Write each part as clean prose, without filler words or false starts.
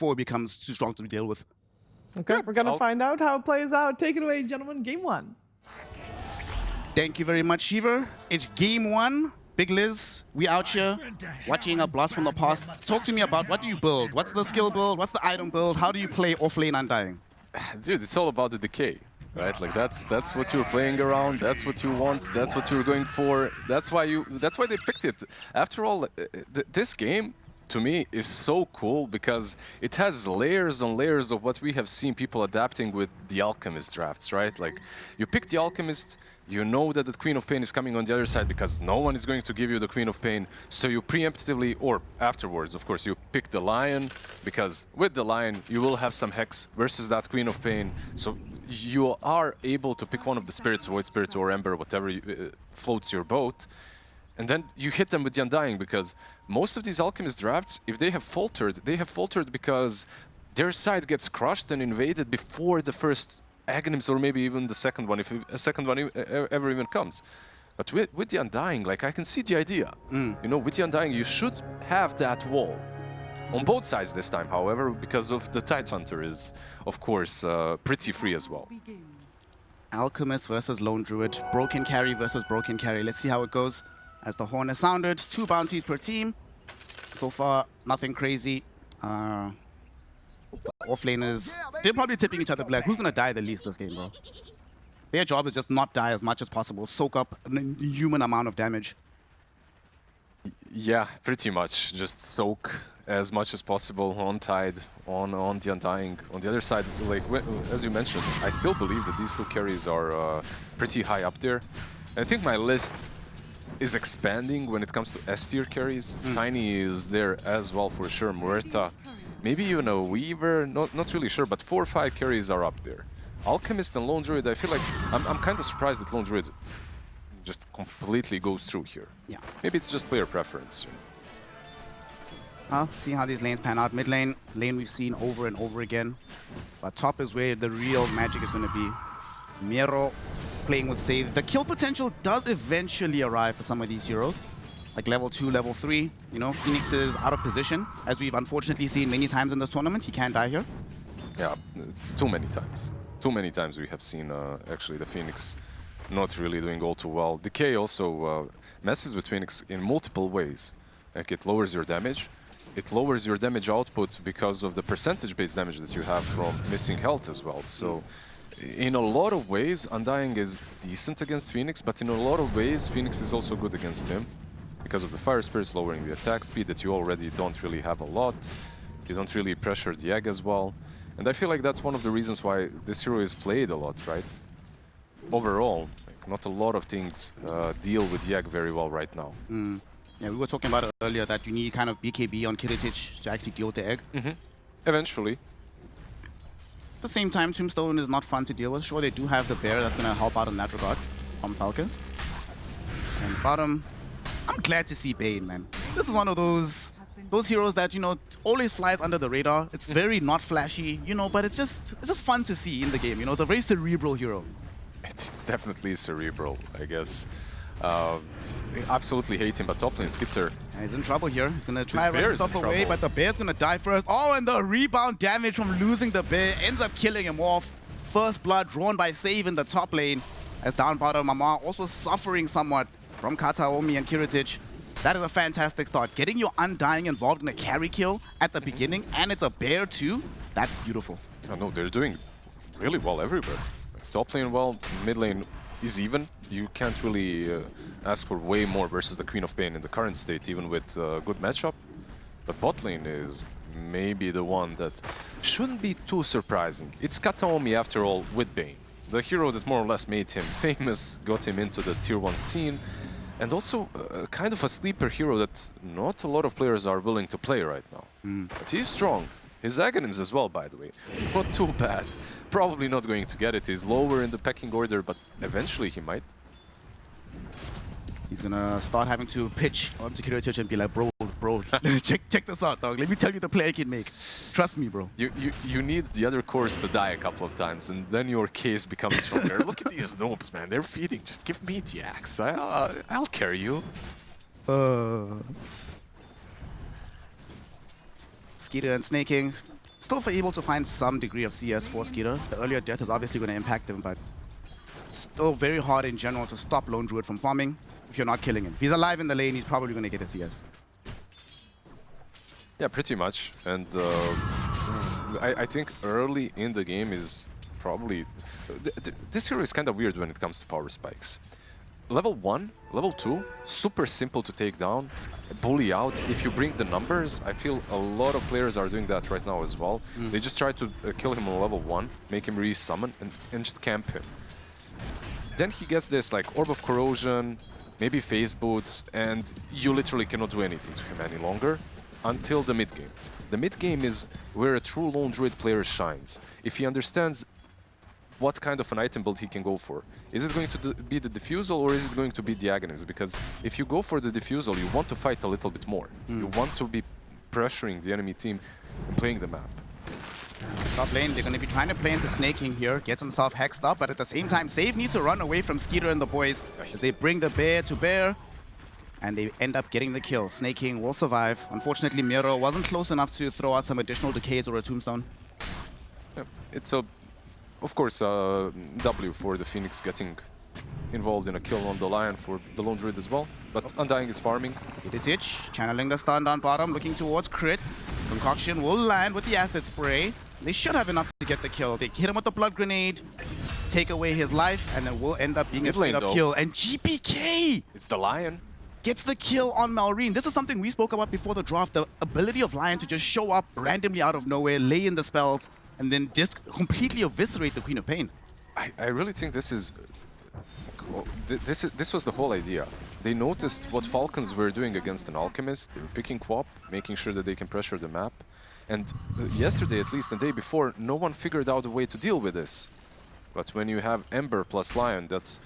before it becomes too strong to deal with. Okay, we're gonna find out how it plays out. Take it away, gentlemen. Game 1. Thank you very much, Shiva. It's game 1. Big Liz, we out here watching a blast from the past. Talk to me about what do you build? What's the skill build? What's the item build? How do you play off lane Undying? Dude, it's all about the decay, right? Like that's what you're playing around. That's what you want. That's what you're going for. That's why they picked it. After all, this game to me is so cool because it has layers on layers of what we have seen people adapting with the Alchemist drafts, right? Like you pick the Alchemist, you know that the Queen of Pain is coming on the other side because no one is going to give you the Queen of Pain, so you preemptively, or afterwards, of course, you pick the Lion because with the Lion you will have some Hex versus that Queen of Pain, so you are able to pick one of the spirits, Void Spirit or Ember, whatever floats your boat. And then you hit them with the Undying, because most of these Alchemist drafts, if they have faltered because their side gets crushed and invaded before the first Aghanims, or maybe even the second one, if a second one ever even comes. But with the Undying, like, I can see the idea. You know, with the Undying, you should have that wall. On both sides this time, however, because of the Tidehunter is, of course, pretty free as well. Alchemist versus Lone Druid. Broken carry versus broken carry. Let's see how it goes. As the horn is sounded, 2 bounties per team. So far, nothing crazy. Offlaners, they're probably tipping each other like, who's gonna die the least this game, bro? Their job is just not die as much as possible, soak up an inhuman amount of damage. Yeah, pretty much. Just soak as much as possible on Tide, on the Undying. On the other side, like as you mentioned, I still believe that these 2 carries are pretty high up there. And I think my list is expanding when it comes to S-tier carries. Tiny is there as well for sure. Muerta, maybe even a Weaver, not really sure, but 4 or 5 carries are up there. Alchemist and Lone Druid, I feel like I'm kind of surprised that Lone Druid just completely goes through here. Yeah. Maybe it's just player preference. See how these lanes pan out. Mid lane, we've seen over and over again. But top is where the real magic is going to be. Miro playing with save. The kill potential does eventually arrive for some of these heroes. Like level 2, level 3. You know, Phoenix is out of position, as we've unfortunately seen many times in this tournament. He can't die here. Yeah, too many times. Too many times we have seen actually the Phoenix not really doing all too well. Decay also messes with Phoenix in multiple ways. Like it lowers your damage. It lowers your damage output because of the percentage-based damage that you have from missing health as well. So in a lot of ways, Undying is decent against Phoenix, but in a lot of ways, Phoenix is also good against him because of the Fire Spirits lowering the attack speed that you already don't really have a lot. You don't really pressure the egg as well. And I feel like that's one of the reasons why this hero is played a lot, right? Overall, like, not a lot of things deal with the egg very well right now. Yeah, we were talking about it earlier that you need kind of BKB on Kiritich to actually deal with the egg. Eventually. At the same time, Tombstone is not fun to deal with. Sure, they do have the bear that's going to help out in that regard from Falcons. And bottom, I'm glad to see Bane, man. This is one of those heroes that, you know, always flies under the radar. It's very not flashy, you know, but it's just fun to see in the game, you know. It's a very cerebral hero. It's definitely cerebral, I guess. I absolutely hate him, but top lane Skitter. Yeah, he's in trouble here. He's going to try to run himself away, but the bear's going to die first. Oh, and the rebound damage from losing the bear ends up killing him off. First blood drawn by Save in the top lane. As down bottom, Mama also suffering somewhat from Kataomi and Kiritich. That is a fantastic start. Getting your Undying involved in a carry kill at the beginning, and it's a bear too. That's beautiful. I know, they're doing really well everywhere. Top lane well, mid lane is even. You can't really ask for way more versus the Queen of Pain in the current state, even with good matchup. But bot lane is maybe the one that shouldn't be too surprising. It's Kataomi after all with Bane. The hero that more or less made him famous, got him into the tier 1 scene, and also kind of a sleeper hero that not a lot of players are willing to play right now. But he's strong. His Aghanims as well, by the way. Not too bad. Probably not going to get it. He's lower in the pecking order, but eventually he might. He's gonna start having to pitch onto Kiritich and be like, bro, check this out, dog. Let me tell you the play I can make. Trust me, bro. You need the other cores to die a couple of times, and then your case becomes stronger. Look at these noobs, man. They're feeding. Just give me the axe. I'll carry you. Skeeter and Snaking. still able to find some degree of CS for Skeeter. The earlier death is obviously going to impact him, but still very hard in general to stop Lone Druid from farming if you're not killing him. If he's alive in the lane, he's probably going to get a CS. Yeah, pretty much. And I think early in the game is probably... This hero is kind of weird when it comes to power spikes. Level 1, level 2, super simple to take down, bully out. If you bring the numbers, I feel a lot of players are doing that right now as well. They just try to kill him on level 1, make him re-summon, and just camp him. Then he gets this like Orb of Corrosion, maybe Phase Boots, and you literally cannot do anything to him any longer until the mid-game. The mid-game is where a true Lone Druid player shines. If he understands what kind of an item build he can go for. Is it going to be the Diffusal or is it going to be the Aghanism? Because if you go for the Diffusal, you want to fight a little bit more. You want to be pressuring the enemy team and playing the map. Top lane, they're going to be trying to play into Snaking here, gets himself hexed up, but at the same time, Save needs to run away from Skeeter and the boys as they bring the bear to bear, and they end up getting the kill. Snaking will survive. Unfortunately, Miro wasn't close enough to throw out some additional decays or a tombstone. Yeah, it's a... Of course, W for the Phoenix getting involved in a kill on the Lion for the Lone Druid as well. But Undying is farming. Itch, channeling the stun down bottom, looking towards crit. Concoction will land with the acid spray. They should have enough to get the kill. They hit him with the blood grenade, take away his life, and then will end up being a straight-up kill. And GPK! It's the Lion. Gets the kill on Malrine. This is something we spoke about before the draft, the ability of Lion to just show up randomly out of nowhere, lay in the spells, and then just completely eviscerate the Queen of Pain. I really think this is... This was the whole idea. They noticed what Falcons were doing against an Alchemist. They were picking Quap, making sure that they can pressure the map. And yesterday, at least, the day before, no one figured out a way to deal with this. But when you have Ember plus Lion, that's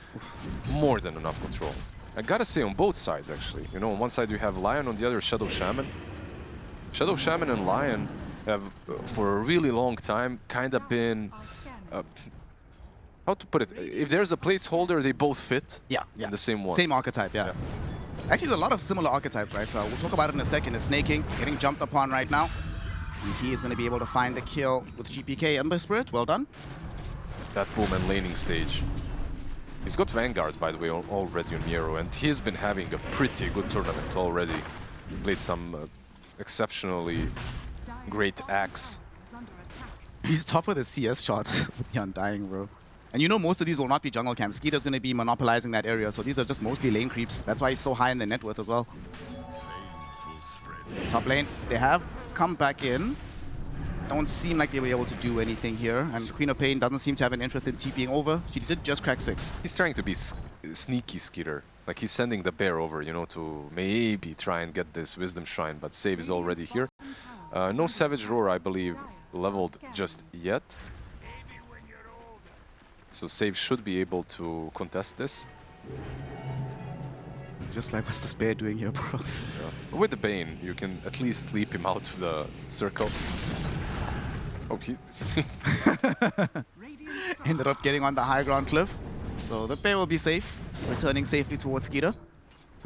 more than enough control. I gotta say, on both sides, actually. You know, on one side you have Lion, on the other Shadow Shaman. Shadow Shaman and Lion have, for a really long time, kind of been... how to put it? If there's a placeholder, they both fit in the same one. Same archetype, yeah. Actually, there's a lot of similar archetypes, right? So we'll talk about it in a second. Is Snaking getting jumped upon right now. And he is going to be able to find the kill with GPK Ember Spirit. Well done. That boom and laning stage. He's got Vanguard, by the way, already on Miro, and he's been having a pretty good tournament already. Played some exceptionally great axe. He's top of the CS shots with the Undying, bro. And you know most of these will not be jungle camps. Skeeter's going to be monopolizing that area, so these are just mostly lane creeps. That's why he's so high in the net worth as well. Top lane, they have come back in. Don't seem like they were able to do anything here. And Queen of Pain doesn't seem to have an interest in TPing over. She did just crack 6. He's trying to be sneaky Skeeter. Like he's sending the bear over, you know, to maybe try and get this Wisdom Shrine, but save is already here. No Savage Roar, I believe, leveled just yet. So Save should be able to contest this. Just like, what's this bear doing here, bro? Yeah. With the Bane, you can at least sleep him out of the circle. Okay. Ended up getting on the high ground cliff. So the bear will be safe, returning safely towards Skeeter.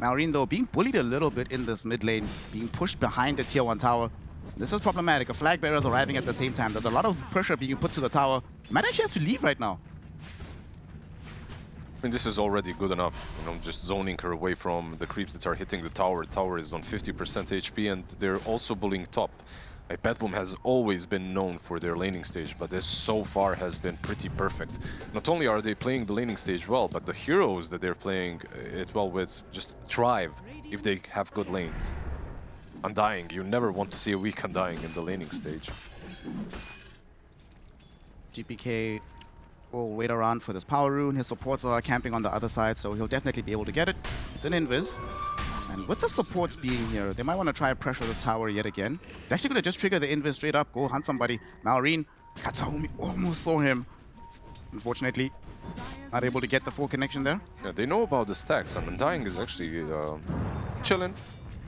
Malrine, though, being bullied a little bit in this mid lane, being pushed behind the tier 1 tower. This is problematic. A flag bearer is arriving at the same time. There's a lot of pressure being put to the tower. Might actually have to leave right now. I mean, this is already good enough, you know, just zoning her away from the creeps that are hitting the tower. The tower is on 50% HP, and they're also bullying top. Petboom has always been known for their laning stage, but this so far has been pretty perfect. Not only are they playing the laning stage well, but the heroes that they're playing it well with just thrive if they have good lanes. Undying, you never want to see a weak Undying in the laning stage. GPK will wait around for this power rune. His supports are camping on the other side, so he'll definitely be able to get it. It's an invis. And with the supports being here, they might want to try to pressure the tower yet again. They're actually going to just trigger the invis straight up, go hunt somebody. Malrine, Kataomi almost saw him. Unfortunately, not able to get the full connection there. Yeah, they know about the stacks, and Undying is actually chilling.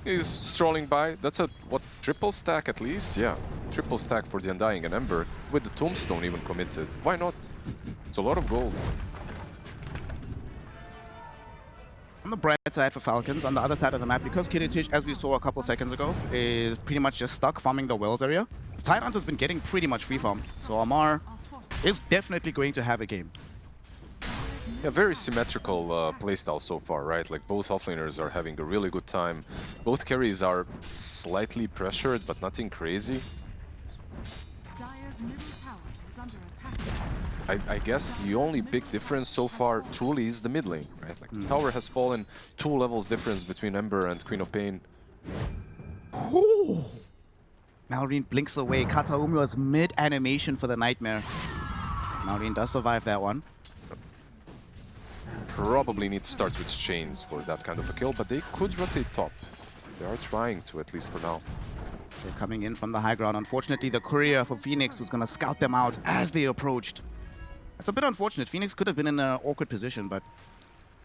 He's strolling by. That's a, what, triple stack at least? Yeah, triple stack for the Undying and Ember, with the Tombstone even committed. Why not? It's a lot of gold. On the bright side for Falcons, on the other side of the map, because Kiritich, as we saw a couple seconds ago, is pretty much just stuck farming the wells area, Tidehunter's been getting pretty much free farm. So Amar is definitely going to have a game. Yeah, very symmetrical playstyle so far, right? Like both offlaners are having a really good time. Both carries are slightly pressured, but nothing crazy. I guess the only big difference so far truly is the mid lane, right? Like the tower has fallen, 2 levels difference between Ember and Queen of Pain. Ooh. Malrine blinks away. Kataumi was mid-animation for the Nightmare. Malrine does survive that one. Probably need to start with chains for that kind of a kill, but they could rotate top. They are trying to, at least for now. They're coming in from the high ground. Unfortunately, the courier for Phoenix was going to scout them out as they approached. That's a bit unfortunate. Phoenix could have been in an awkward position, but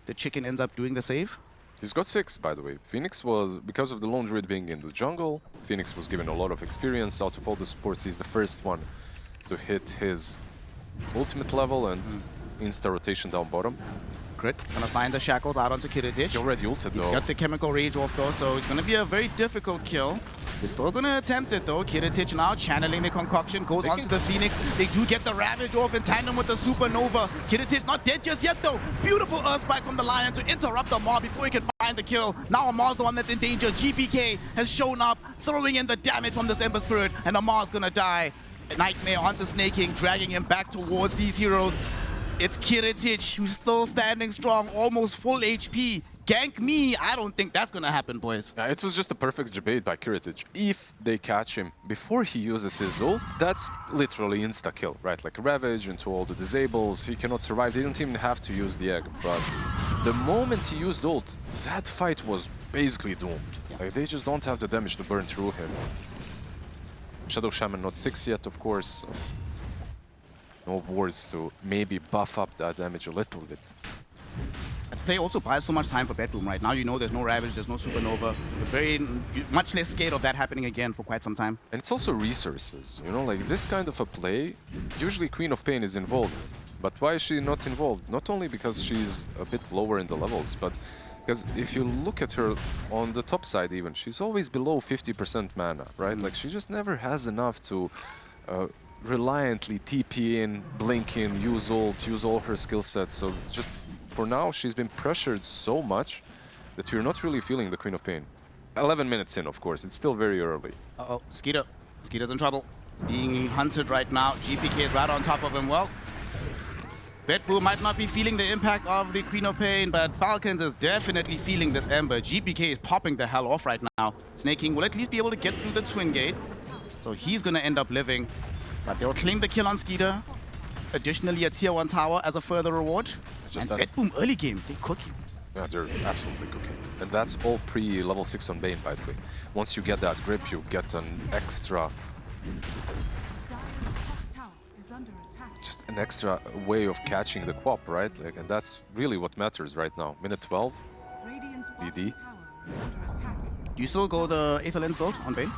the chicken ends up doing the save. He's got 6, by the way. Phoenix was, because of the lone druid being in the jungle, Phoenix was given a lot of experience. Out of all the supports, he's the first one to hit his ultimate level and insta-rotation down bottom. Crit. Gonna find the shackles out onto Kiritich. He already ulted though. Got the chemical rage off though, so it's gonna be a very difficult kill. They're still gonna attempt it though. Kiritich now channeling the concoction, goes onto the Phoenix. They do get the Ravage off in tandem with the Supernova. Kiritich not dead just yet though. Beautiful Earthspike from the Lion to interrupt Amar before he can find the kill. Now Amar's the one that's in danger. GPK has shown up, throwing in the damage from this Ember Spirit, and Amar's gonna die. Nightmare onto Snake King, dragging him back towards these heroes. It's Kiritich who's still standing strong, almost full HP. Gank me, I don't think that's gonna happen, boys. Yeah, it was just a perfect debate by Kiritich. If they catch him before he uses his ult, that's literally insta-kill, right? Like Ravage into all the disables, he cannot survive. They don't even have to use the egg, but the moment he used ult, that fight was basically doomed. Like, they just don't have the damage to burn through him. Shadow Shaman not 6 yet, of course. No wards to maybe buff up that damage a little bit. Play also buys so much time for Bedroom right now. You know there's no Ravage, there's no Supernova. We're very much less scared of that happening again for quite some time. And it's also resources, you know, like this kind of a play, usually Queen of Pain is involved. But why is she not involved? Not only because she's a bit lower in the levels, but because if you look at her on the top side even, she's always below 50% mana, right? Like she just never has enough to reliantly TP in, blink in, use ult, use all her skill sets. So just for now, she's been pressured so much that you're not really feeling the Queen of Pain. 11 minutes in, of course. It's still very early. Uh-oh, Skeeter. Skeeter's in trouble. He's being hunted right now. GPK is right on top of him. Well, Bedboo might not be feeling the impact of the Queen of Pain, but Falcons is definitely feeling this Ember. GPK is popping the hell off right now. Snake King will at least be able to get through the Twin Gate. So he's going to end up living. But they'll claim the kill on Skeeter. Additionally, a tier 1 tower as a further reward. And Bedboom early game, they cooking. Yeah, they're absolutely cooking. And that's all pre-level 6 on Bane, by the way. Once you get that grip, you get an extra... just an extra way of catching the Quap, right? Like, and that's really what matters right now. Minute 12, DD. Do you still go the Aether Lens build on Bane?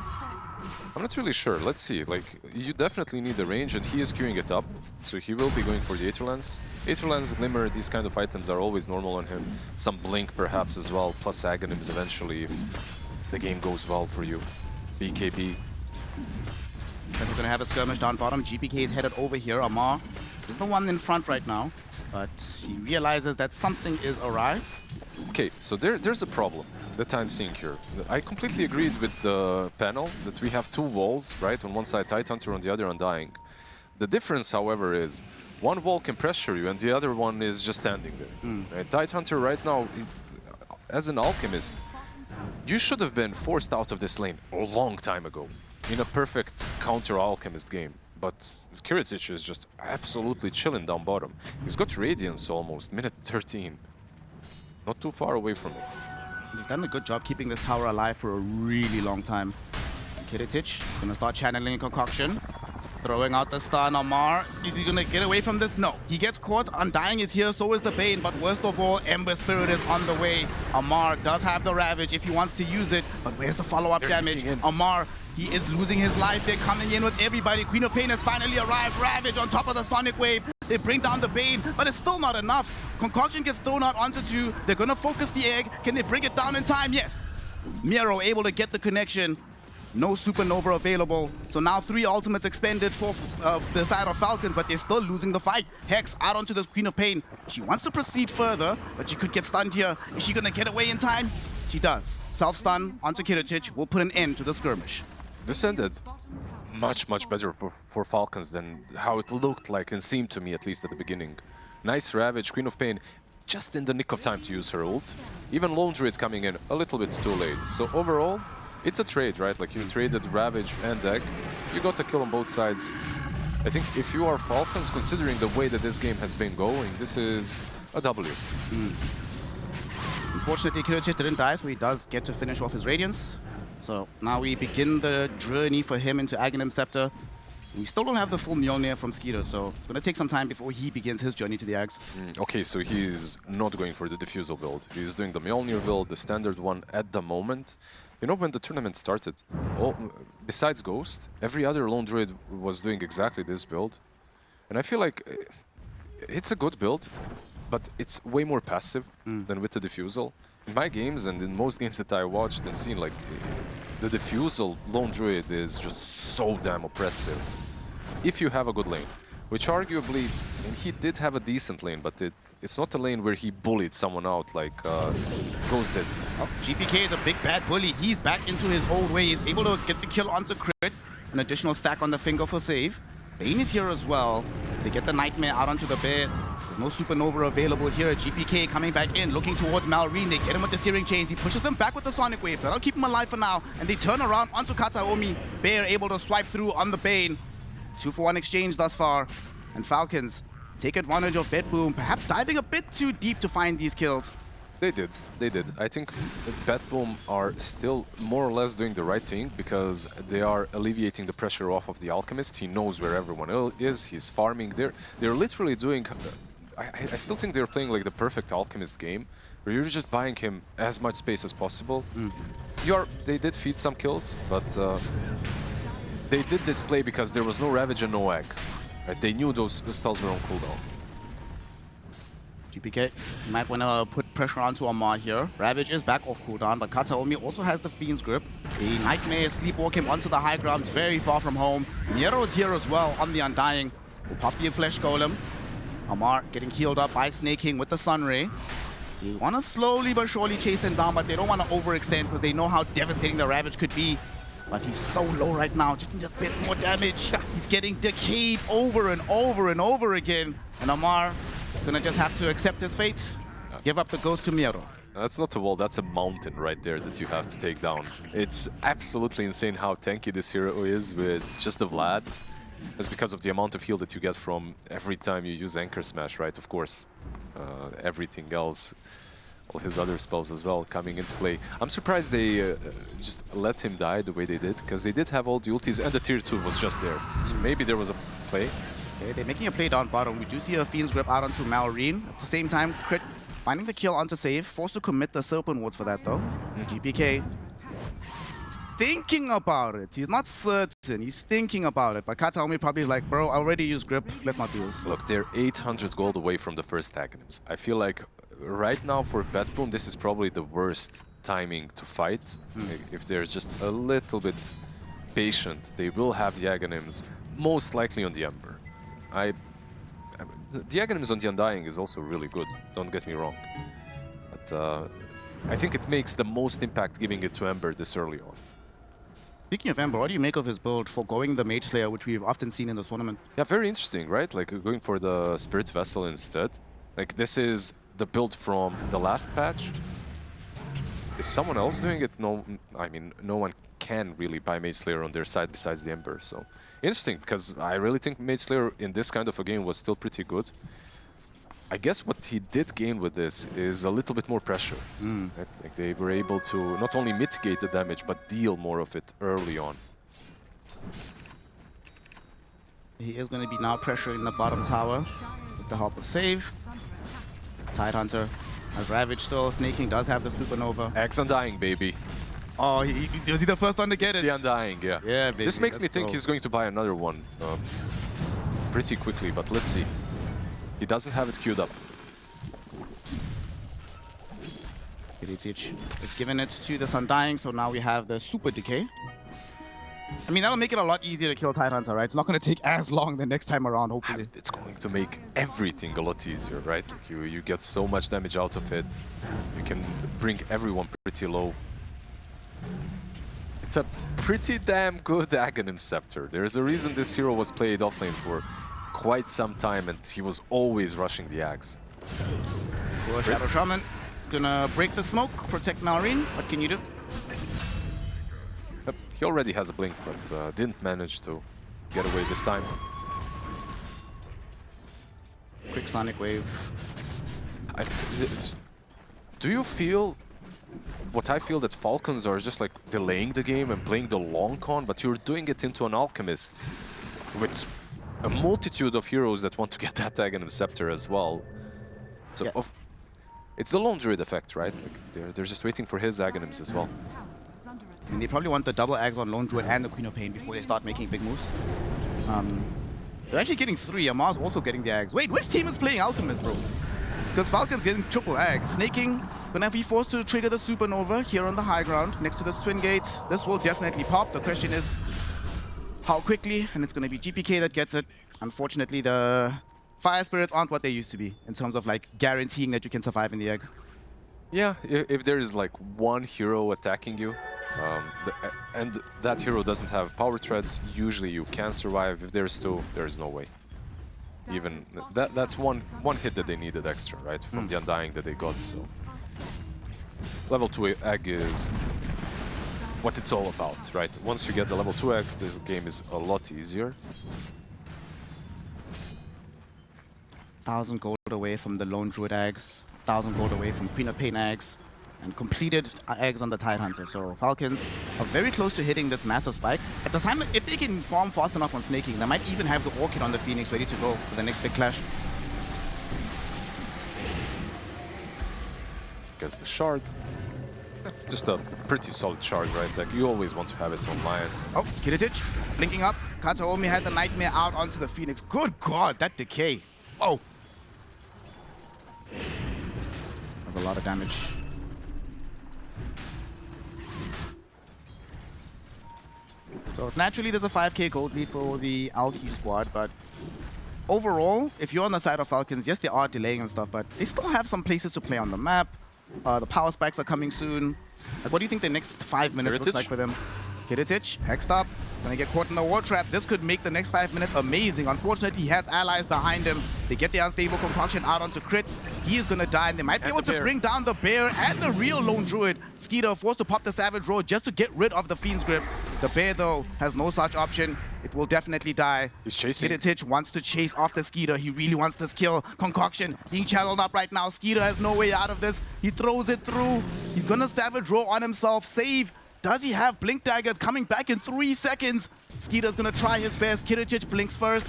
I'm not really sure. Let's see. Like, you definitely need the range, and he is queuing it up, so he will be going for the Aether Lens. Aether Lens, Glimmer, these kind of items are always normal on him. Some Blink, perhaps, as well, plus Aghanims eventually if the game goes well for you. BKB. And we're gonna have a skirmish down bottom. GPK is headed over here. Amar is the one in front right now, but he realizes that something is awry. Okay, so there's a problem that I'm seeing here. I completely agreed with the panel that we have 2 walls, right? On one side Tidehunter, on the other Undying. The difference, however, is one wall can pressure you and the other one is just standing there. Tidehunter right now, as an alchemist, you should have been forced out of this lane a long time ago in a perfect counter-alchemist game. But Kiritich is just absolutely chilling down bottom. He's got Radiance almost, minute 13. Not too far away from it. He's done a good job keeping this tower alive for a really long time. Kiritich gonna start channeling a concoction. Throwing out the stun. Amar, is he gonna get away from this? No. He gets caught. Undying is here, so is the Bane. But worst of all, Ember Spirit is on the way. Amar does have the Ravage if he wants to use it. But where's the follow-up damage? Amar, he is losing his life. They're coming in with everybody. Queen of Pain has finally arrived. Ravage on top of the Sonic Wave. They bring down the Bane, but it's still not enough. Concoction gets thrown out onto 2. They're gonna focus the egg. Can they bring it down in time? Yes. Miro able to get the connection. No Supernova available. So now 3 ultimates expended for the side of Falcons, but they're still losing the fight. Hex out onto the Queen of Pain. She wants to proceed further, but she could get stunned here. Is she gonna get away in time? She does. Self-stun onto Kiritic will put an end to the skirmish. This ended much better for Falcons than how it looked like and seemed to me, at least at the beginning. Nice Ravage, Queen of Pain, just in the nick of time to use her ult. Even Lone Druid coming in a little bit too late. So overall, it's a trade, right? Like, you traded Ravage and Egg. You got a kill on both sides. I think if you are Falcons, considering the way that this game has been going, this is a W. Unfortunately, Kiritic didn't die, so he does get to finish off his Radiance. So now we begin the journey for him into Aghanim Scepter. We still don't have the full Mjolnir from Skeeter, so it's going to take some time before he begins his journey to the Ags. Okay, so he's not going for the Diffusal build. He's doing the Mjolnir build, the standard one at the moment. You know, when the tournament started, besides Ghost, every other Lone Druid was doing exactly this build. And I feel like it's a good build, but it's way more passive than with the Diffusal. In my games and in most games that I watched and seen, like, the Diffusal Lone Druid is just so damn oppressive. If you have a good lane, which arguably, and he did have a decent lane, but it's not a lane where he bullied someone out like Ghost did. Oh, GPK, the big bad bully, he's back into his old ways, able to get the kill onto Crit. An additional stack on the finger for save. Bane is here as well. They get the Nightmare out onto the bed. There's no Supernova available here. GPK coming back in, looking towards Malrine. They get him with the Searing Chains. He pushes them back with the Sonic Wave, so that'll keep him alive for now. And they turn around onto Kataomi. Bear able to swipe through on the Bane. 2-for-1 exchange thus far. And Falcons take advantage of Bedboom, perhaps diving a bit too deep to find these kills. They did. I think Bedboom are still more or less doing the right thing because they are alleviating the pressure off of the Alchemist. He knows where everyone is. He's farming. They're literally doing... I still think they're playing like the perfect Alchemist game, where you're just buying him as much space as possible. They did feed some kills, but they did this play because there was no Ravage and no Egg. Right? They knew those spells were on cooldown. GPK might want to put pressure onto Amar here. Ravage is back off cooldown, but Kataomi also has the Fiend's Grip. The Nightmare sleepwalk him onto the high ground, very far from home. Nero is here as well on the Undying. Will pop the Flesh Golem. Amar getting healed up by Snake King with the Sunray. They want to slowly but surely chase him down, but they don't want to overextend because they know how devastating the Ravage could be. But he's so low right now, just needs a bit more damage. He's getting decayed over and over and over again. And Amar is going to just have to accept his fate, give up the Ghost to Miro. That's not a wall, that's a mountain right there that you have to take down. It's absolutely insane how tanky this hero is with just the Vlads. It's because of the amount of heal that you get from every time you use Anchor Smash, right? Of course, everything else, all his other spells as well coming into play. I'm surprised they just let him die the way they did, because they did have all the ultis and the tier 2 was just there. So maybe there was a play. Okay, they're making a play down bottom. We do see a Fiend's Grip out onto Malrine. At the same time, Crit finding the kill onto save. Forced to commit the Serpent Wards for that though. GPK thinking about it. He's not certain. He's thinking about it. But Kataomi probably is like, bro, I already used Grip. Let's not do this. Look, they're 800 gold away from the first Aghanims. I feel like right now for Bedboom, this is probably the worst timing to fight. If they're just a little bit patient, they will have the Aghanims most likely on the Ember. The Aghanims on the Undying is also really good, don't get me wrong. But I think it makes the most impact giving it to Ember this early on. Speaking of Ember, what do you make of his build for going the Mage Slayer, which we've often seen in the tournament? Yeah, very interesting, right? Like going for the Spirit Vessel instead. Like this is the build from the last patch. Is someone else doing it? No, I mean, no one can really buy Mage Slayer on their side besides the Ember. So interesting, because I really think Mage Slayer in this kind of a game was still pretty good. I guess what he did gain with this is a little bit more pressure. Right? Like they were able to not only mitigate the damage, but deal more of it early on. He is going to be now pressuring the bottom tower with the help of save. Tidehunter has Ravage still. Snake King does have the Supernova. X Undying, baby. Oh, was he the first one to get it? The Undying, yeah. Yeah, baby. This makes me think he's going to buy another one pretty quickly, but let's see. He doesn't have it queued up. Piricic is giving it to the Undying, so now we have the Super Decay. I mean, that'll make it a lot easier to kill Tidehunter, right? It's not going to take as long the next time around, hopefully. It's going to make everything a lot easier, right? Like you get so much damage out of it. You can bring everyone pretty low. It's a pretty damn good Aghanim Scepter. There's a reason this hero was played offlane for quite some time, and he was always rushing the Aghs. Well, Shadow Shaman gonna break the smoke, protect Malrine. What can you do? Yep, he already has a blink, but didn't manage to get away this time. Quick Sonic Wave. Do you feel what I feel, that Falcons are just like delaying the game and playing the long con, but you're doing it into an Alchemist with a multitude of heroes that want to get that Aghanim Scepter as well. So yeah. It's the Lone Druid effect, right? Like they're just waiting for his Aghanims as well. I mean, they probably want the double Aghs on Lone Druid and the Queen of Pain before they start making big moves. They're actually getting 3, and MOUZ also getting the Aghs. Wait, which team is playing Alchemist, bro? Because Falcons getting triple Aghs. Snaking, gonna be forced to trigger the Supernova here on the high ground next to this Twin Gate. This will definitely pop. The question is how quickly, and it's gonna be GPK that gets it. Unfortunately, the Fire Spirits aren't what they used to be in terms of like guaranteeing that you can survive in the egg. Yeah, if there is like one hero attacking you, and that hero doesn't have power treads, usually you can survive. If there's 2, there's no way. Even that's one hit that they needed extra, right, from the Undying that they got. So level 2 egg is what it's all about, right? Once you get the level 2 egg, the game is a lot easier. 1,000 gold away from the Lone Druid eggs, 1,000 gold away from Queen of Pain eggs, and completed eggs on the Tidehunter. So Falcons are very close to hitting this massive spike. At the time, if they can farm fast enough on Snaking, they might even have the Orchid on the Phoenix ready to go for the next big clash. Gets the shard. Just a pretty solid shard, right? Like, you always want to have it online. Oh, Kiritic blinking up. Kataomi had the Nightmare out onto the Phoenix. Good God, that decay. Oh. That's a lot of damage. So naturally, there's a 5k gold lead for the Alki squad, but overall, if you're on the side of Falcons, yes, they are delaying and stuff, but they still have some places to play on the map. The power spikes are coming soon. Like, what do you think the next 5 minutes looks like for them? Kiritic, hexed up, gonna get caught in the war trap. This could make the next 5 minutes amazing. Unfortunately, he has allies behind him. They get the unstable concoction out onto crit. He is gonna die, and they might be able to bring down the bear and the real Lone Druid. Skeeter forced to pop the Savage Roar just to get rid of the Fiend's grip. The bear, though, has no such option. It will definitely die. He's chasing. Kiritic wants to chase after Skeeter. He really wants this kill. Concoction being channeled up right now. Skeeter has no way out of this. He throws it through. He's gonna Savage Roar on himself. Save. Does he have Blink Daggers coming back in 3 seconds? Skeeter's gonna try his best. Kiritic blinks first.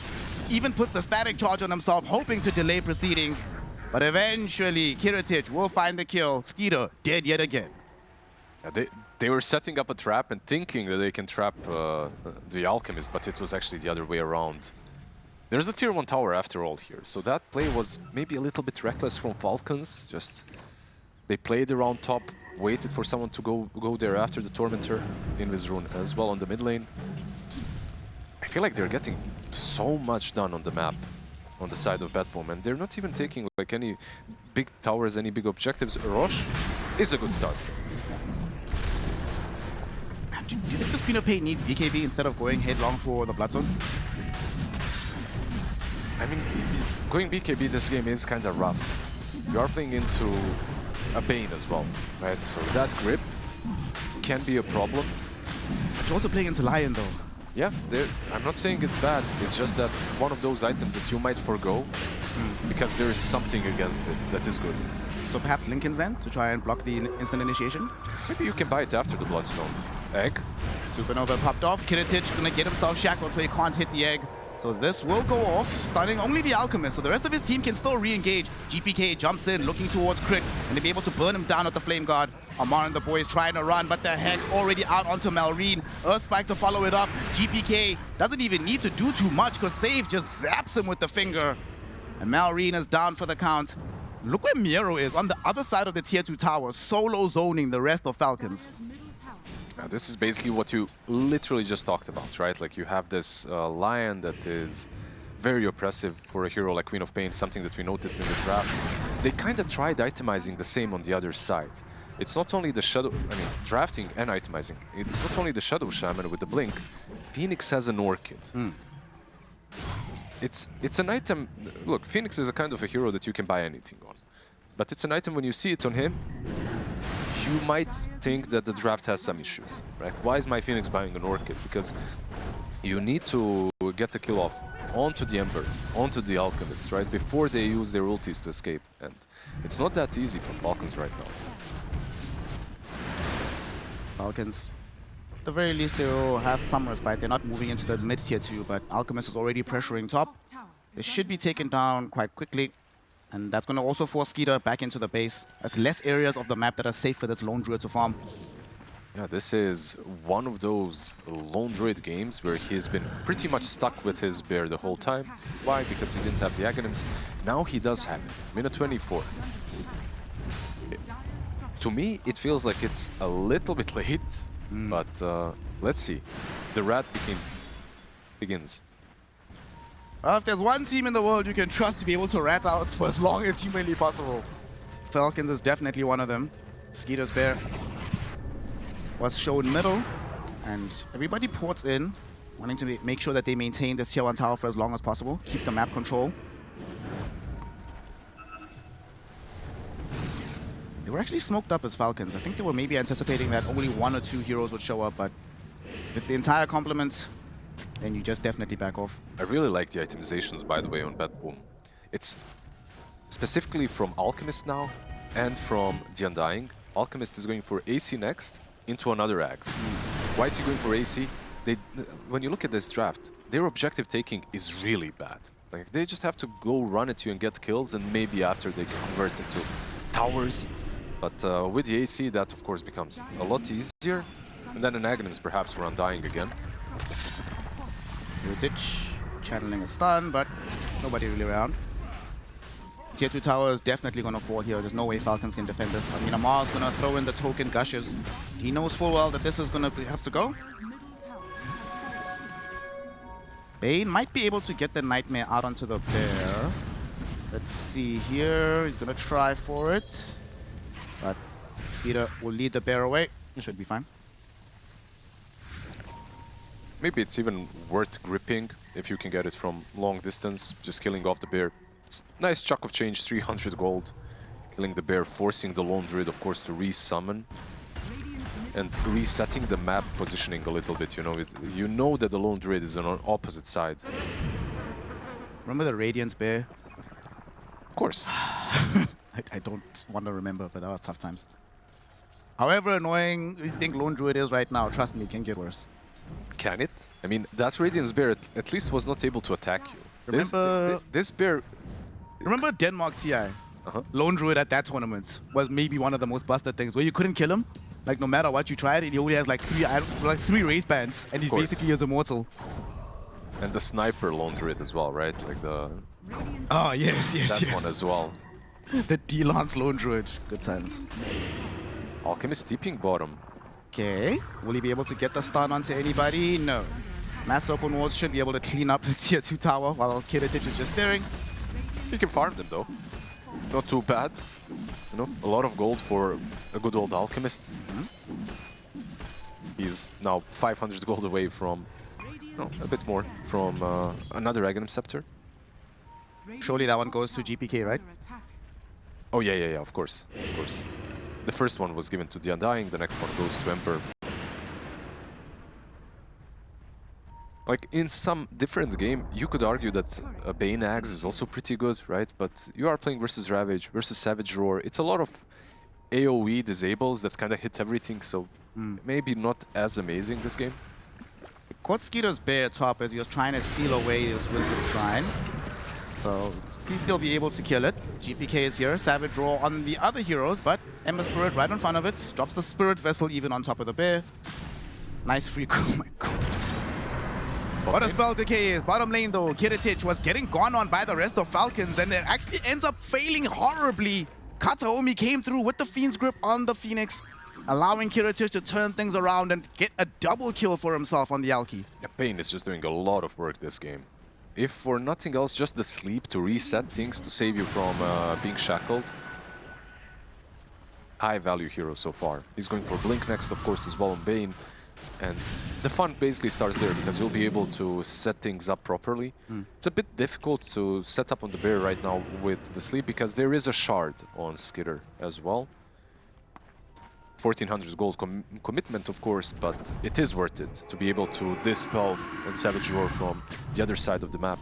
Even puts the static charge on himself, hoping to delay proceedings. But eventually, Kiritic will find the kill. Skeeter dead yet again. Yeah, they were setting up a trap and thinking that they can trap the Alchemist, but it was actually the other way around. There's a tier 1 tower after all here, so that play was maybe a little bit reckless from Falcons. Just they played around top, waited for someone to go there after the Tormentor, Invis Rune as well on the mid lane. I feel like they're getting so much done on the map on the side of Batboom, and they're not even taking like any big towers, any big objectives. Roche is a good start. Do you think this Queen of Pain needs BKB instead of going headlong for the Bloodstone? I mean, going BKB this game is kind of rough. You are playing into a Bane as well, right? So that grip can be a problem. But you're also playing into Lion, though. Yeah, I'm not saying it's bad. It's just that one of those items that you might forgo because there is something against it that is good. So perhaps Linken's then to try and block the instant initiation? Maybe you can buy it after the Bloodstone. Egg. Supernova popped off. Kiritic gonna get himself shackled so he can't hit the egg. So this will go off, stunning only the Alchemist. So the rest of his team can still re-engage. GPK jumps in, looking towards crit, and to be able to burn him down with the Flame Guard. Amar and the boys trying to run, but the Hex already out onto Malrine. Earthspike to follow it up. GPK doesn't even need to do too much because Save just zaps him with the finger. And Malrine is down for the count. Look where Miro is, on the other side of the tier 2 tower, solo zoning the rest of Falcons. Now, this is basically what you literally just talked about, right? Like, you have this Lion that is very oppressive for a hero like Queen of Pain, something that we noticed in the draft. They kind of tried itemizing the same on the other side. It's not only the Shadow, I mean, drafting and itemizing. It's not only the Shadow Shaman with the Blink. Phoenix has an Orchid. It's an item. Look, Phoenix is a kind of a hero that you can buy anything on. But it's an item when you see it on him, you might think that the draft has some issues, right? Why is my Phoenix buying an Orchid? Because you need to get the kill off onto the Ember, onto the Alchemist, right? Before they use their ultis to escape. And it's not that easy for Falcons right now. Falcons, at the very least, they will have some respite. They're not moving into the mid tier 2, but Alchemist is already pressuring top. They should be taken down quite quickly. And that's going to also force Skeeter back into the base. There's less areas of the map that are safe for this Lone Druid to farm. Yeah, this is one of those Lone Druid games where he's been pretty much stuck with his bear the whole time. Why? Because he didn't have the Aghanims. Now he does have it. Minute 24. To me, it feels like it's a little bit late, but let's see. The rat begins. Well, if there's one team in the world you can trust to be able to rat out for as long as humanly possible, Falcons is definitely one of them. Skeeter's bear was shown middle, and everybody ports in, wanting to make sure that they maintain this tier 1 tower for as long as possible, keep the map control. They were actually smoked up as Falcons. I think they were maybe anticipating that only 1 or 2 heroes would show up, but with the entire complement, then you just definitely back off. I really like the itemizations, by the way, on Bad Boom. It's specifically from Alchemist now and from the Undying. Alchemist is going for AC next into another Axe. Why is he going for AC? When you look at this draft, their objective taking is really bad. Like, they just have to go run at you and get kills, and maybe after they convert into towers. But with the AC, that of course becomes a lot easier. And then an Aghanims perhaps for Undying again. Heritage channeling a stun, but nobody really around. Tier 2 tower is definitely going to fall here. There's no way Falcons can defend this. I mean, Amar's going to throw in the token Gushes. He knows full well that this is going to have to go. Bane might be able to get the Nightmare out onto the bear. Let's see here. He's going to try for it. But Skeeter will lead the bear away. Should be fine. Maybe it's even worth gripping if you can get it from long distance, just killing off the bear. It's a nice chunk of change, 300 gold. Killing the bear, forcing the Lone Druid, of course, to re-summon. And resetting the map positioning a little bit, you know. You know that the Lone Druid is on the opposite side. Remember the Radiance bear? Of course. I don't want to remember, but that was tough times. However annoying you think Lone Druid is right now, trust me, it can get worse. Can it? I mean, that Radiance bear at least was not able to attack you. Remember this bear... Remember Denmark TI? Lone Druid at that tournament was maybe one of the most busted things, where you couldn't kill him. Like, no matter what you tried, and he only has like three Wraith Bands, and he's basically his immortal. And the Sniper Lone Druid as well, right? Like the... Oh, yes. That one as well. The D-Lance Lone Druid. Good times. Alchemist steeping bottom. Okay. Will he be able to get the stun onto anybody? No. Mass Open Walls should be able to clean up the tier 2 tower while Heritage is just staring. You can farm them though. Not too bad. You know, a lot of gold for a good old Alchemist. He's now 500 gold away from... No, a bit more from another Aghanim Scepter. Surely that one goes to GPK, right? Oh yeah, of course. The first one was given to the Undying, the next one goes to Emperor. Like, in some different game, you could argue that a Bane Axe is also pretty good, right? But you are playing versus Ravage, versus Savage Roar. It's a lot of AoE disables that kind of hit everything, so maybe not as amazing this game. Caught Skeeter's bear top as he was trying to steal away his Wisdom Shrine. So, see if they'll be able to kill it. GPK is here, Savage Roar on the other heroes, but Ember Spirit right in front of it. Drops the Spirit Vessel even on top of the bear. Nice free... Oh my god. What a spell decay is. Bottom lane though, Kiritich was getting gone on by the rest of Falcons and it actually ends up failing horribly. Kataomi came through with the Fiend's Grip on the Phoenix, allowing Kiritich to turn things around and get a double kill for himself on the Alki. Yeah, Pain is just doing a lot of work this game. If for nothing else, just the sleep to reset things, to save you from being shackled. High value hero so far. He's going for Blink next, of course, as well on Bane. And the fun basically starts there because you'll be able to set things up properly. It's a bit difficult to set up on the Bear right now with the sleep because there is a shard on Skitter as well. 1400 gold commitment, of course, but it is worth it to be able to dispel and Savage Roar from the other side of the map.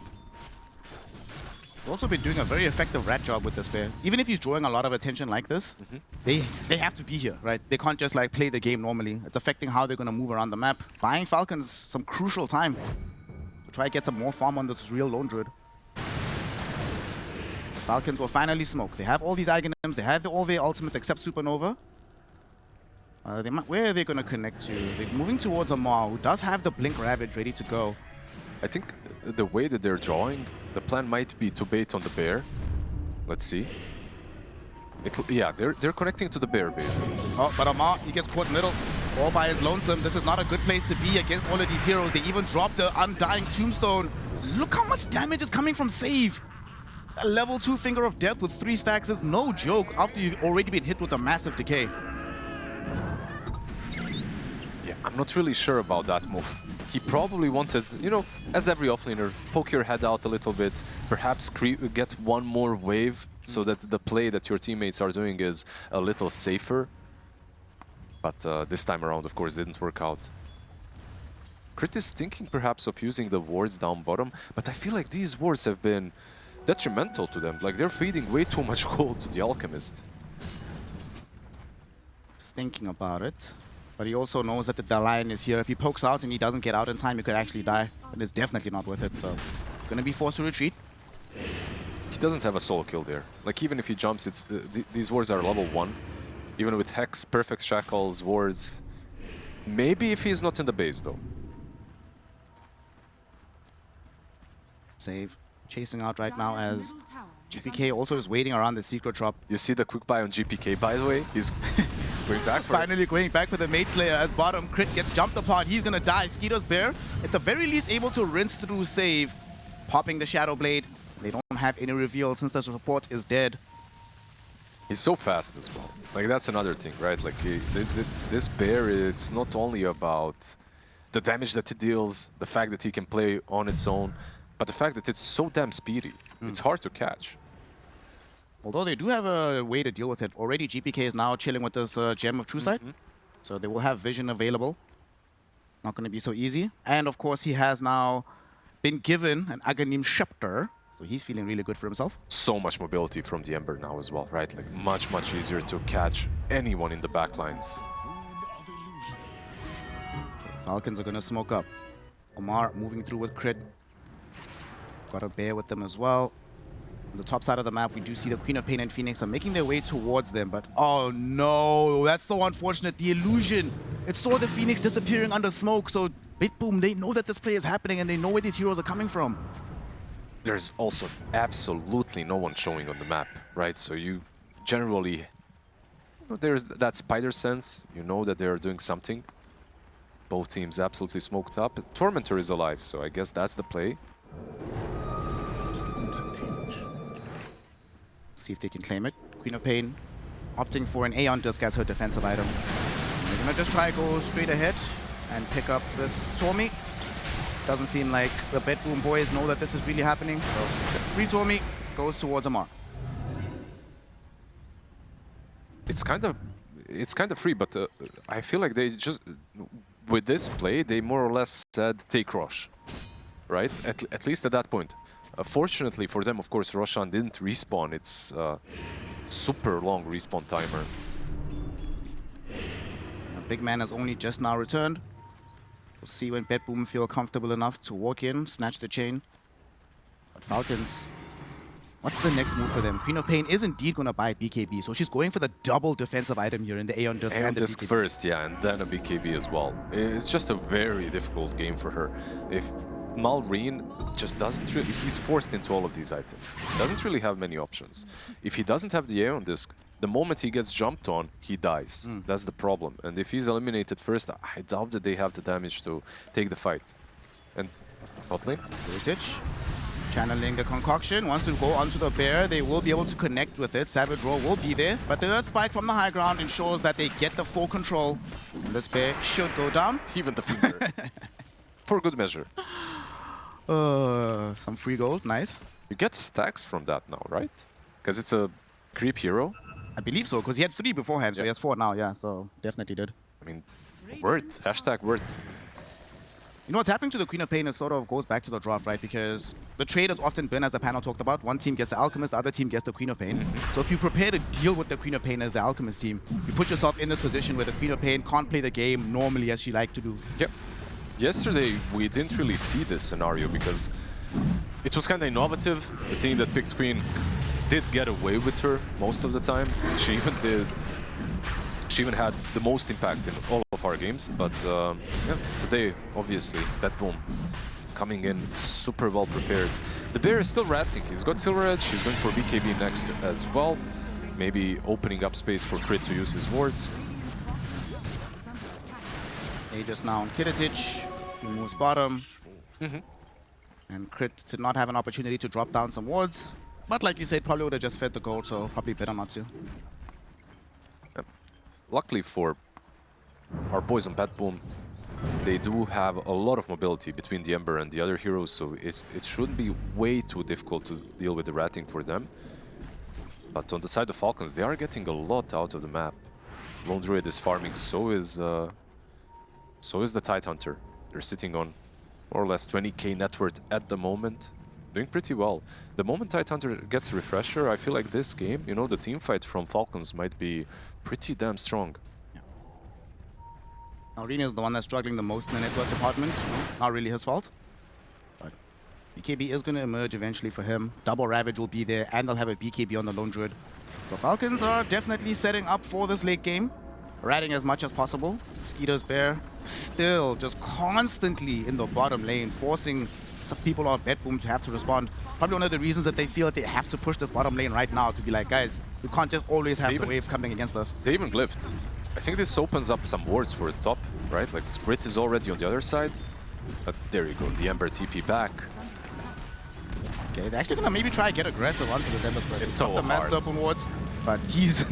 He's also been doing a very effective rat job with this Bear. Even if he's drawing a lot of attention like this, they have to be here, right? They can't just like play the game normally. It's affecting how they're going to move around the map. Buying Falcons some crucial time to try to get some more farm on this real lone druid. Falcons will finally smoke. They have all these Aghanim's, they have all their ultimates except Supernova. Where are they going to connect to? They're moving towards a Maw, who does have the Blink Ravage ready to go. I think the way that they're drawing, the plan might be to bait on the Bear. Let's see. Yeah, they're connecting to the Bear, basically. Oh, but Amar, he gets caught middle, all by his lonesome. This is not a good place to be against all of these heroes. They even dropped the Undying Tombstone. Look how much damage is coming from Save. A level 2 Finger of Death with 3 stacks is no joke after you've already been hit with a massive decay. Yeah, I'm not really sure about that move. He probably wanted, you know, as every offlaner, poke your head out a little bit, perhaps get one more wave so that the play that your teammates are doing is a little safer. But this time around, of course, didn't work out. Crit is thinking perhaps of using the wards down bottom, but I feel like these wards have been detrimental to them. Like, they're feeding way too much gold to the Alchemist. He's thinking about it. But he also knows that the Lion is here. If he pokes out and he doesn't get out in time, he could actually die. And it's definitely not worth it, so gonna be forced to retreat. He doesn't have a solo kill there. Like, even if he jumps, it's these wards are level 1. Even with Hex, Perfect Shackles, wards. Maybe if he's not in the base, though. Save. Chasing out right now as GPK also is waiting around the secret drop. You see the quick buy on GPK, by the way? He's going back for Finally going back for the Mage Slayer as bottom. Crit gets jumped upon. He's gonna die. Skeeter's Bear, at the very least, able to rinse through Save. Popping the Shadow Blade. They don't have any reveal since the support is dead. He's so fast as well. Like, that's another thing, right? Like, this Bear, it's not only about the damage that it deals, the fact that he can play on its own, but the fact that it's so damn speedy. It's hard to catch. Although they do have a way to deal with it. Already GPK is now chilling with this Gem of True Sight. So they will have vision available. Not going to be so easy. And of course, he has now been given an Aghanim Scepter. So he's feeling really good for himself. So much mobility from the Ember now as well, right? Like, much, much easier to catch anyone in the backlines. Falcons are going to smoke up. Omar moving through with Crit. Got a Bear with them as well. On the top side of the map, we do see the Queen of Pain and Phoenix are making their way towards them, but oh no, that's so unfortunate. The illusion. It saw the Phoenix disappearing under smoke, so BitBoom, they know that this play is happening and they know where these heroes are coming from. There's also absolutely no one showing on the map, right? So you generally, there's that spider sense, you know that they're doing something. Both teams absolutely smoked up. Tormentor is alive, so I guess that's the play. See if they can claim it. Queen of Pain opting for an Aeon Disc as her defensive item. And they're gonna just try to go straight ahead and pick up this Tormi. Doesn't seem like the BitBoom boys know that this is really happening. So free Tormi goes towards Amar. It's kind of free, but I feel like they just, with this play, they more or less said take Rosh, right? At least at that point. Fortunately for them, of course, Roshan didn't respawn. It's super long respawn timer. The big man has only just now returned. We'll see when BitBoom feel comfortable enough to walk in, snatch the chain. But Falcons, what's the next move for them? Queen of Pain is indeed going to buy BKB, so she's going for the double defensive item here in the Aeon Disc. Aeon Disc first, yeah, and then a BKB as well. It's just a very difficult game for her. If Malrine just doesn't really, he's forced into all of these items. Doesn't really have many options. If he doesn't have the Aeon Disc, the moment he gets jumped on, he dies. That's the problem. And if he's eliminated first, I doubt that they have the damage to take the fight. And bot lane? Virtus channeling the concoction, wants to go onto the bear. They will be able to connect with it. Savage Roar will be there, but the earth spike from the high ground ensures that they get the full control. And this bear should go down. Even the finger. For good measure. Some free gold, nice. You get stacks from that now, right? Because it's a creep hero. I believe so, because he had 3 beforehand, so he has 4 now, yeah, so definitely did. I mean, worth. Hashtag worth. You know what's happening to the Queen of Pain is sort of goes back to the draft, right? Because the trade has often been, as the panel talked about, one team gets the Alchemist, the other team gets the Queen of Pain. So if you prepare to deal with the Queen of Pain as the Alchemist team, you put yourself in this position where the Queen of Pain can't play the game normally as she likes to do. Yep. Yesterday, we didn't really see this scenario because it was kind of innovative. The team that picked Queen did get away with her most of the time. She even had the most impact in all of our games. But yeah, today, obviously, that boom coming in super well prepared. The bear is still ratting. He's got Silver Edge. He's going for BKB next as well. Maybe opening up space for Crit to use his wards. Aegis now on Kiritich. He moves bottom. And Crit did not have an opportunity to drop down some wards. But like you said, probably would have just fed the gold, so probably better not to. Luckily for our boys on Bad Boom, they do have a lot of mobility between the Ember and the other heroes, so it shouldn't be way too difficult to deal with the ratting for them. But on the side of Falcons, they are getting a lot out of the map. Lone Druid is farming, so is the Tidehunter. They're sitting on more or less 20k net worth at the moment. Doing pretty well. The moment Tidehunter gets a refresher, I feel like this game, you know, the team fight from Falcons might be pretty damn strong. Yeah. Arena is the one that's struggling the most in the network department. Not really his fault. But BKB is going to emerge eventually for him. Double Ravage will be there, and they'll have a BKB on the Lone Druid. So Falcons are definitely setting up for this late game. Ratting as much as possible. Skeeter's Bear still just constantly in the bottom lane, forcing some people on Bedboom to have to respond. Probably one of the reasons that they feel that they have to push this bottom lane right now to be like, guys, we can't just always have the waves coming against us. They even glyphed. I think this opens up some wards for the top, right? Like Crit is already on the other side. But there you go, the Ember TP back. Okay, they're actually gonna maybe try to get aggressive onto this Ember spread. It's so the mass serpent wards, but he's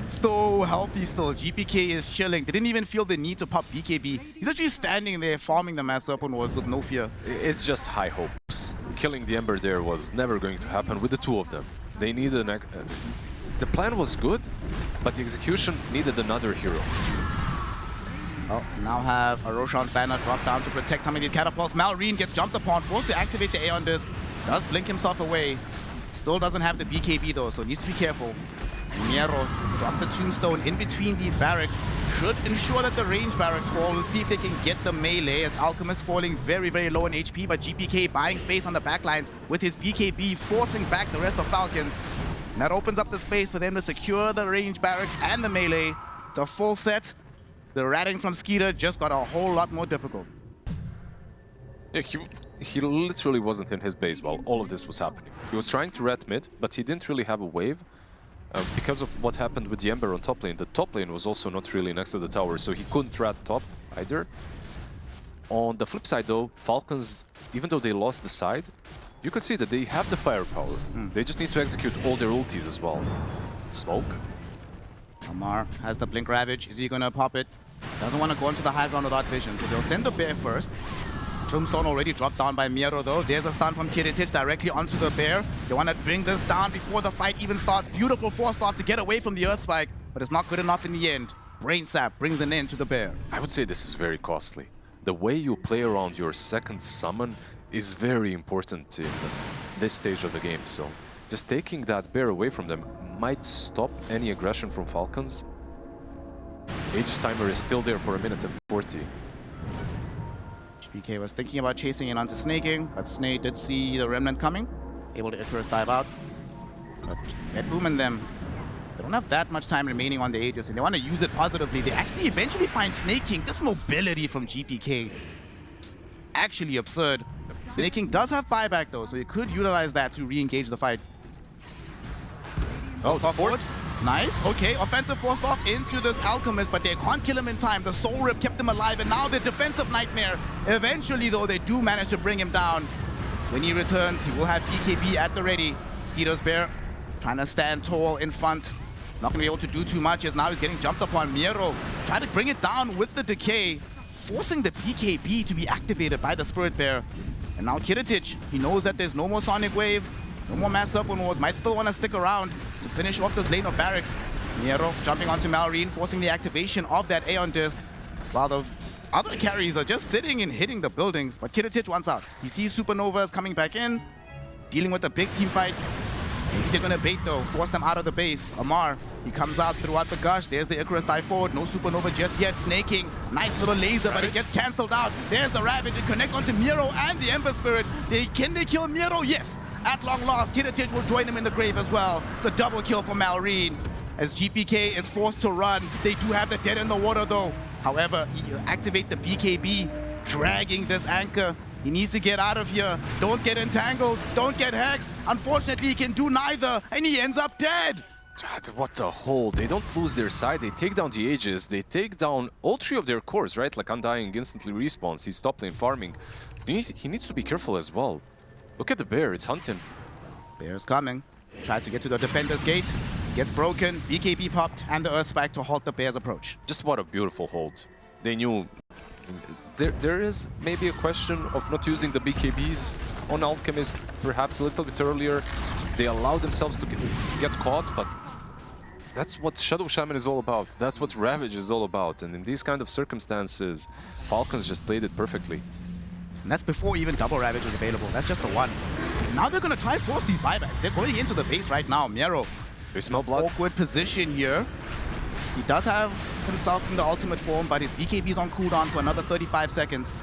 so healthy still. GPK is chilling. They didn't even feel the need to pop BKB. He's actually standing there farming the mass serpent wards with no fear. It's just high hopes. Killing the Ember there was never going to happen with the two of them. They needed an... the plan was good, but the execution needed another hero. Oh, now have a Roshan's banner drop down to protect some of these catapults. Malrine gets jumped upon, forced to activate the Aeon Disc. Does blink himself away. Still doesn't have the BKB though, so needs to be careful. Miero dropped the tombstone in between these barracks. Should ensure that the range barracks fall. We'll see if they can get the melee as Alchemist falling very, very low in HP, but GPK buying space on the backlines with his BKB, forcing back the rest of Falcons. And that opens up the space for them to secure the range barracks and the melee. It's a full set. The ratting from Skeeter just got a whole lot more difficult. Yeah, he literally wasn't in his base while all of this was happening. He was trying to rat mid, but he didn't really have a wave. Because of what happened with the Ember on top lane, the top lane was also not really next to the tower, so he couldn't rat top either. On the flip side though, Falcons, even though they lost the side, you can see that they have the firepower. They just need to execute all their ultis as well. Smoke. Amar has the Blink Ravage. Is he gonna pop it? Doesn't want to go into the high ground without vision, so they'll send the bear first. Tombstone already dropped down by Miero though. There's a stun from Kiritich directly onto the bear. They want to bring this down before the fight even starts. Beautiful force off to get away from the Earth Spike, but it's not good enough in the end. Brain Sap brings an end to the bear. I would say this is very costly. The way you play around your second summon is very important in this stage of the game, so just taking that bear away from them might stop any aggression from Falcons. Aegis timer is still there for 1 minute and 40. GPK was thinking about chasing in onto Snaking, but Snake did see the Remnant coming, able to Icarus dive out. But Bedboom and them, they don't have that much time remaining on the Aegis, and they want to use it positively. They actually eventually find Snake King. This mobility from GPK is actually absurd. Snaking does have buyback though, so you could utilize that to re-engage the fight. Oh, the force. Nice. Okay, offensive forced off into this Alchemist, but they can't kill him in time. The Soul Rip kept him alive, and now the defensive Nightmare. Eventually, though, they do manage to bring him down. When he returns, he will have BKB at the ready. Skeeter's Bear trying to stand tall in front. Not going to be able to do too much as now he's getting jumped upon. Miro trying to bring it down with the Decay, forcing the BKB to be activated by the Spirit Bear. And now Kiritich, he knows that there's no more Sonic Wave, no more Mass Serpent Ward, might still want to stick around to finish off this lane of Barracks. Miro jumping onto Malrine, forcing the activation of that Aeon Disc, while the other carries are just sitting and hitting the buildings. But Kiritich wants out. He sees Supernovas coming back in, dealing with a big team fight. Maybe they're gonna bait though, force them out of the base. Amar, he comes out throughout the gush. There's the Icarus dive forward. No Supernova just yet. Snaking. Nice little laser, but it gets cancelled out. There's the Ravage and connect onto Miro and the Ember Spirit. Can they kill Miro? Yes. At long last, Kiritich will join him in the grave as well. It's a double kill for Malrine. As GPK is forced to run. They do have the dead in the water though. However, he activate the BKB, dragging this anchor. He needs to get out of here. Don't get entangled. Don't get hexed. Unfortunately, he can do neither, and he ends up dead. What a hold. They don't lose their side. They take down the Aegis. They take down all three of their cores, right? Like Undying instantly respawns. He's top lane farming. He needs to be careful as well. Look at the Bear. It's hunting. Bear's coming. Tries to get to the Defender's Gate. Gets broken. BKB popped, and the Earth Spike to halt the Bear's approach. Just what a beautiful hold. They knew... There is maybe a question of not using the BKBs on Alchemist perhaps a little bit earlier. They allow themselves to get caught, but that's what Shadow Shaman is all about. That's what Ravage is all about. And in these kind of circumstances, Falcons just played it perfectly. And that's before even double Ravage is available. That's just the one. Now they're going to try and force these buybacks. They're going into the base right now. Miro. They smell blood. Awkward position here. He does have himself in the ultimate form, but his BKB is on cooldown for another 35 seconds.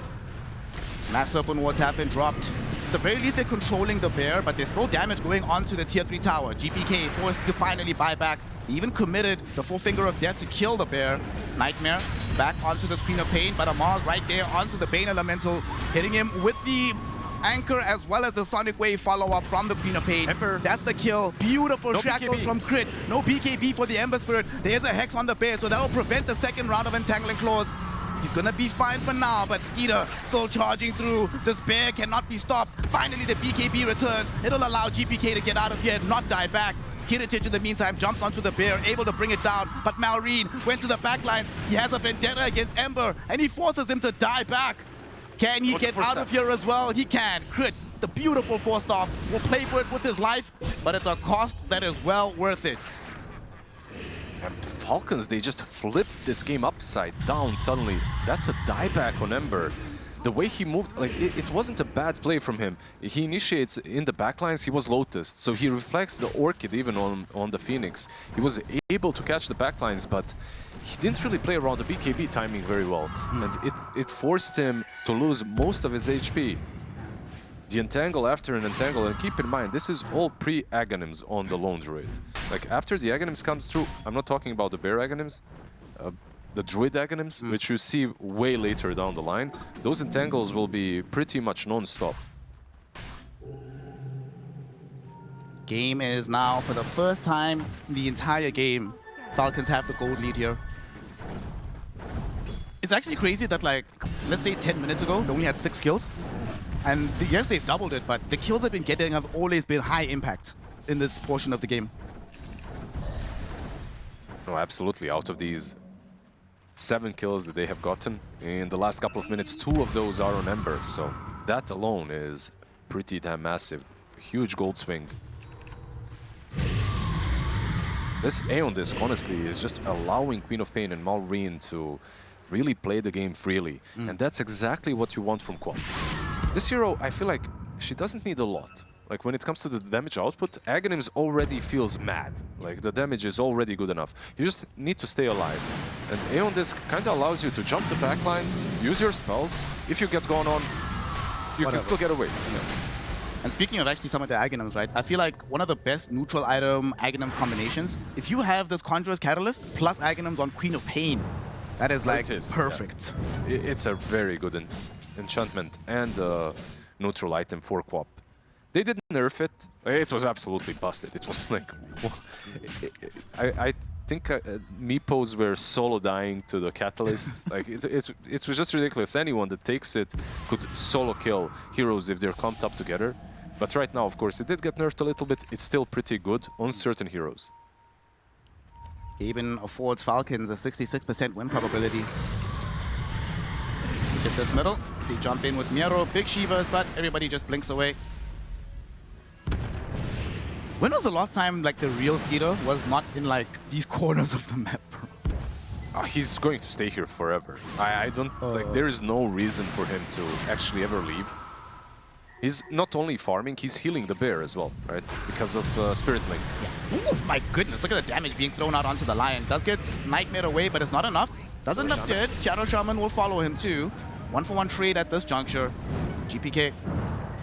Mass Serpent Wards have been dropped. At the very least, they're controlling the Bear, but there's still damage going on to the tier 3 tower. GPK forced to finally buy back. He even committed the full finger of death to kill the Bear. Nightmare back onto the Screen of Pain, but Amar's right there onto the Bane Elemental, hitting him with the Anchor as well as the Sonic Wave follow-up from the Queen of Pain. Ember. That's the kill. Beautiful No shackles BKB. from Crit. No BKB for the Ember Spirit. There's a Hex on the Bear, so that will prevent the second round of Entangling Claws. He's gonna be fine for now, but Skeeter still charging through. This Bear cannot be stopped. Finally, the BKB returns. It'll allow GPK to get out of here and not die back. Kiritich in the meantime jumps onto the Bear, able to bring it down, but Malrine went to the backlines. He has a vendetta against Ember, and he forces him to die back. Can he get out of here as well? He can. Crit, the beautiful forced off, will play for it with his life, but it's a cost that is well worth it. And Falcons, they just flipped this game upside down suddenly. That's a dieback on Ember. The way he moved, like, it wasn't a bad play from him. He initiates in the backlines, he was Lotus, so he reflects the Orchid even on the Phoenix. He was able to catch the backlines, but he didn't really play around the BKB timing very well. And it forced him to lose most of his HP. The Entangle after an Entangle, and keep in mind, this is all pre-Aghanims on the Lone Druid. Like, after the Aghanims comes through, I'm not talking about the Bear Aghanims, the Druid Aghanims, which you see way later down the line, those Entangles will be pretty much non-stop. Game is now, for the first time in the entire game, Falcons have the gold lead here. It's actually crazy that, like, let's say 10 minutes ago, they only had 6 kills. And yes, they've doubled it, but the kills they've been getting have always been high impact in this portion of the game. No, absolutely. Out of these 7 kills that they have gotten in the last couple of minutes, 2 of those are on Ember, so that alone is pretty damn massive. Huge gold swing. This Aeon Disc, honestly, is just allowing Queen of Pain and Malrine to really play the game freely, and that's exactly what you want from Quad. This hero, I feel like she doesn't need a lot. Like, when it comes to the damage output, Aghanims already feels mad. Like, the damage is already good enough. You just need to stay alive. And Aeon Disc kind of allows you to jump the backlines, use your spells. If you get going on, you can still get away. Yeah. And speaking of actually some of the Aghanims, right? I feel like one of the best neutral item Aghanims combinations, if you have this Conjurer's Catalyst plus Aghanims on Queen of Pain, that is like perfect. Yeah. It's a very good enchantment. And neutral item for Quap. They didn't nerf it. It was absolutely busted. It was like... I think Meepos were solo dying to the Catalyst. Like it was just ridiculous. Anyone that takes it could solo kill heroes if they're clumped up together. But right now, of course, it did get nerfed a little bit. It's still pretty good on certain heroes. Even affords Falcons a 66% win probability. Hit this middle. They jump in with Miro, big Shivas, but everybody just blinks away. When was the last time like the real Skeeter was not in like these corners of the map, bro? He's going to stay here forever. I don't like. There is no reason for him to actually ever leave. He's not only farming, he's healing the bear as well, right? Because of Spirit Link. Yeah. Ooh, my goodness, look at the damage being thrown out onto the Lion. Does get Nightmare away, but it's not enough. Does end up dead. Shadow Shaman will follow him too. 1-for-1 trade at this juncture. GPK